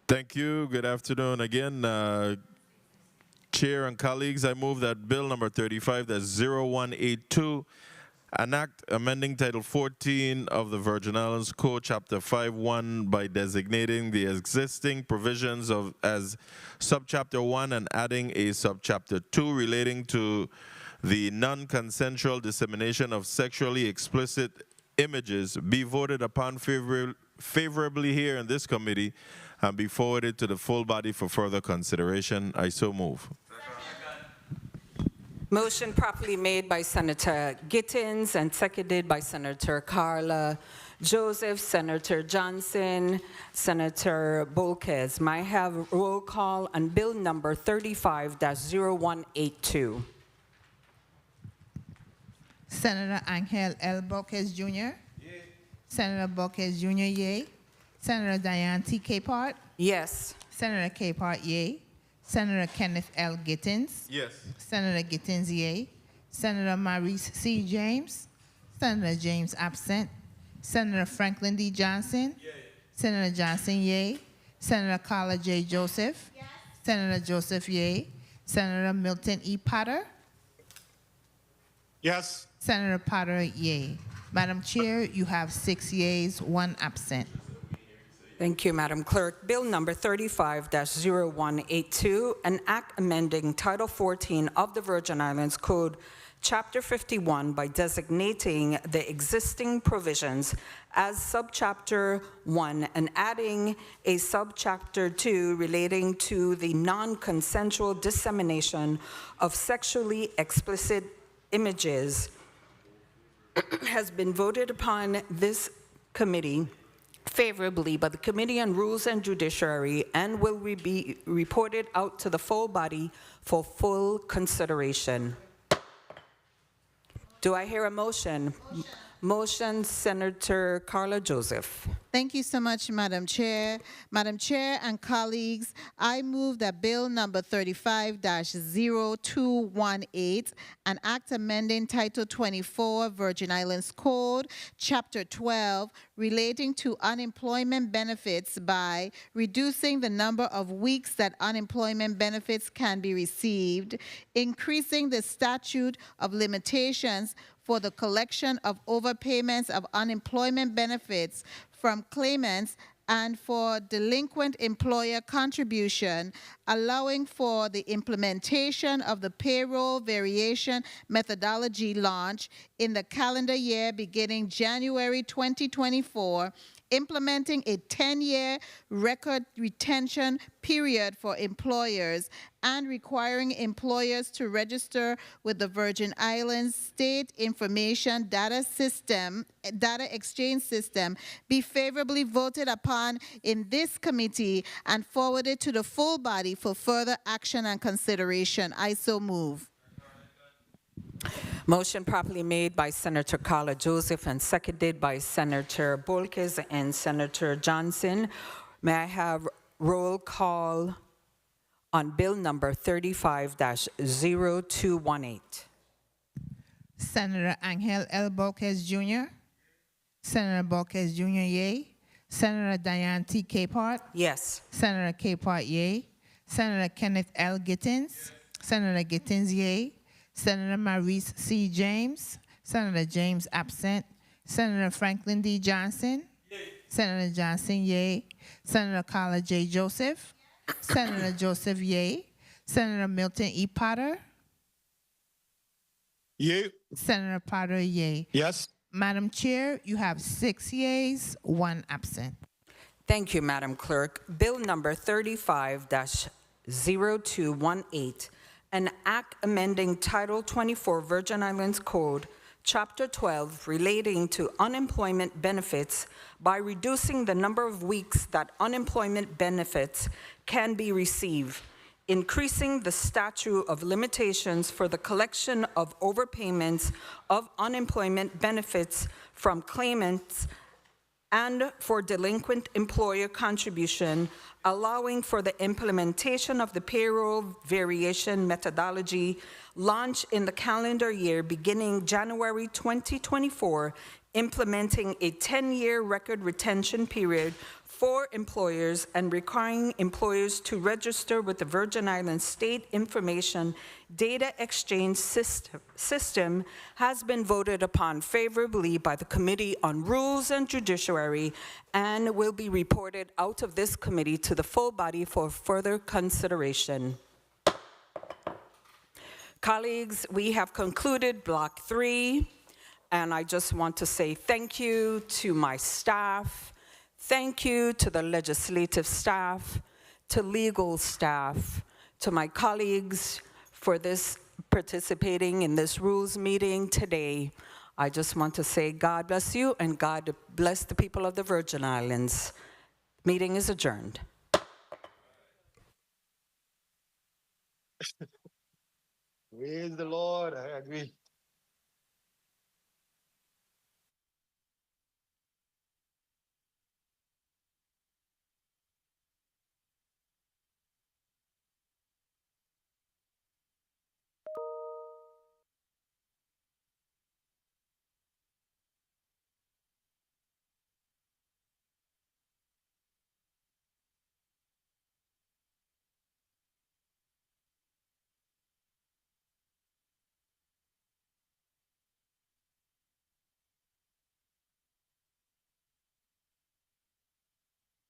Thank you. Good afternoon again. Chair and colleagues, I move that Bill number 35, that's 0182, an act amending Title 14 of the Virgin Islands Code, Chapter 5.1, by designating the existing provisions as Subchapter 1 and adding a Subchapter 2 relating to the non-consensual dissemination of sexually explicit images be voted upon favorably here in this committee and be forwarded to the full body for further consideration. I so move. Motion properly made by Senator Gittins and seconded by Senator Carla Joseph, Senator Johnson, Senator Bolquez. May I have roll call on Bill number 35-0182? Senator Angel L. Bolquez Jr. Yay. Senator Bolquez Jr. Yay. Senator Diane T. Capehart. Yes. Senator Capehart yay. Senator Kenneth L. Gittins. Yes. Senator Gittins yay. Senator Maurice C. James. Senator James absent. Senator Franklin D. Johnson. Yay. Senator Johnson yay. Senator Carla J. Joseph. Yes. Senator Joseph yay. Senator Milton E. Potter. Yes. Senator Potter yay. Madam Chair, you have 6 yeas, 1 absent. Thank you, Madam Clerk. Bill number 35-0182, an act amending Title 14 of the Virgin Islands Code, Chapter 51, by designating the existing provisions as Subchapter 1 and adding a Subchapter 2 relating to the non-consensual dissemination of sexually explicit images has been voted upon this committee favorably by the Committee on Rules and Judiciary and will be reported out to the full body for full consideration. Do I hear a motion? Motion, Senator Carla Joseph. Thank you so much, Madam Chair. Madam Chair and colleagues, I move that Bill number 35-0218, an act amending Title 24 Virgin Islands Code, Chapter 12, relating to unemployment benefits by reducing the number of weeks that unemployment benefits can be received, increasing the statute of limitations for the collection of overpayments of unemployment benefits from claimants and for delinquent employer contribution, allowing for the implementation of the payroll variation methodology launch in the calendar year beginning January 2024, implementing a 10-year record retention period for employers, and requiring employers to register with the Virgin Islands State Information Data Exchange System be favorably voted upon in this committee and forwarded to the full body for further action and consideration. I so move. Motion properly made by Senator Carla Joseph and seconded by Senator Bolquez and Senator Johnson. May I have roll call on Bill number 35-0218? Senator Angel L. Bolquez Jr. Senator Bolquez Jr. yay. Senator Diane T. Capehart. Yes. Senator Capehart yay. Senator Kenneth L. Gittins. Yes. Senator Gittins yay. Senator Maurice C. James. Senator James absent. Senator Franklin D. Johnson. Yay. Senator Johnson yay. Senator Carla J. Joseph. Yes. Senator Joseph yay. Senator Milton E. Potter. Yay. Senator Potter yay. Yes. Madam Chair, you have 6 yeas, 1 absent. Thank you, Madam Clerk. Bill number 35-0218, an act amending Title 24 Virgin Islands Code, Chapter 12, relating to unemployment benefits by reducing the number of weeks that unemployment benefits can be received, increasing the statute of limitations for the collection of overpayments of unemployment benefits from claimants and for delinquent employer contribution, allowing for the implementation of the payroll variation methodology launched in the calendar year beginning January 2024, implementing a 10-year record retention period for employers and requiring employers to register with the Virgin Islands State Information Data Exchange System has been voted upon favorably by the Committee on Rules and Judiciary and will be reported out of this committee to the full body for further consideration. Colleagues, we have concluded Block 3, and I just want to say thank you to my staff. Thank you to the legislative staff, to legal staff, to my colleagues for this participating in this rules meeting today. I just want to say God bless you and God bless the people of the Virgin Islands. Meeting is adjourned. Praise the Lord. I agree.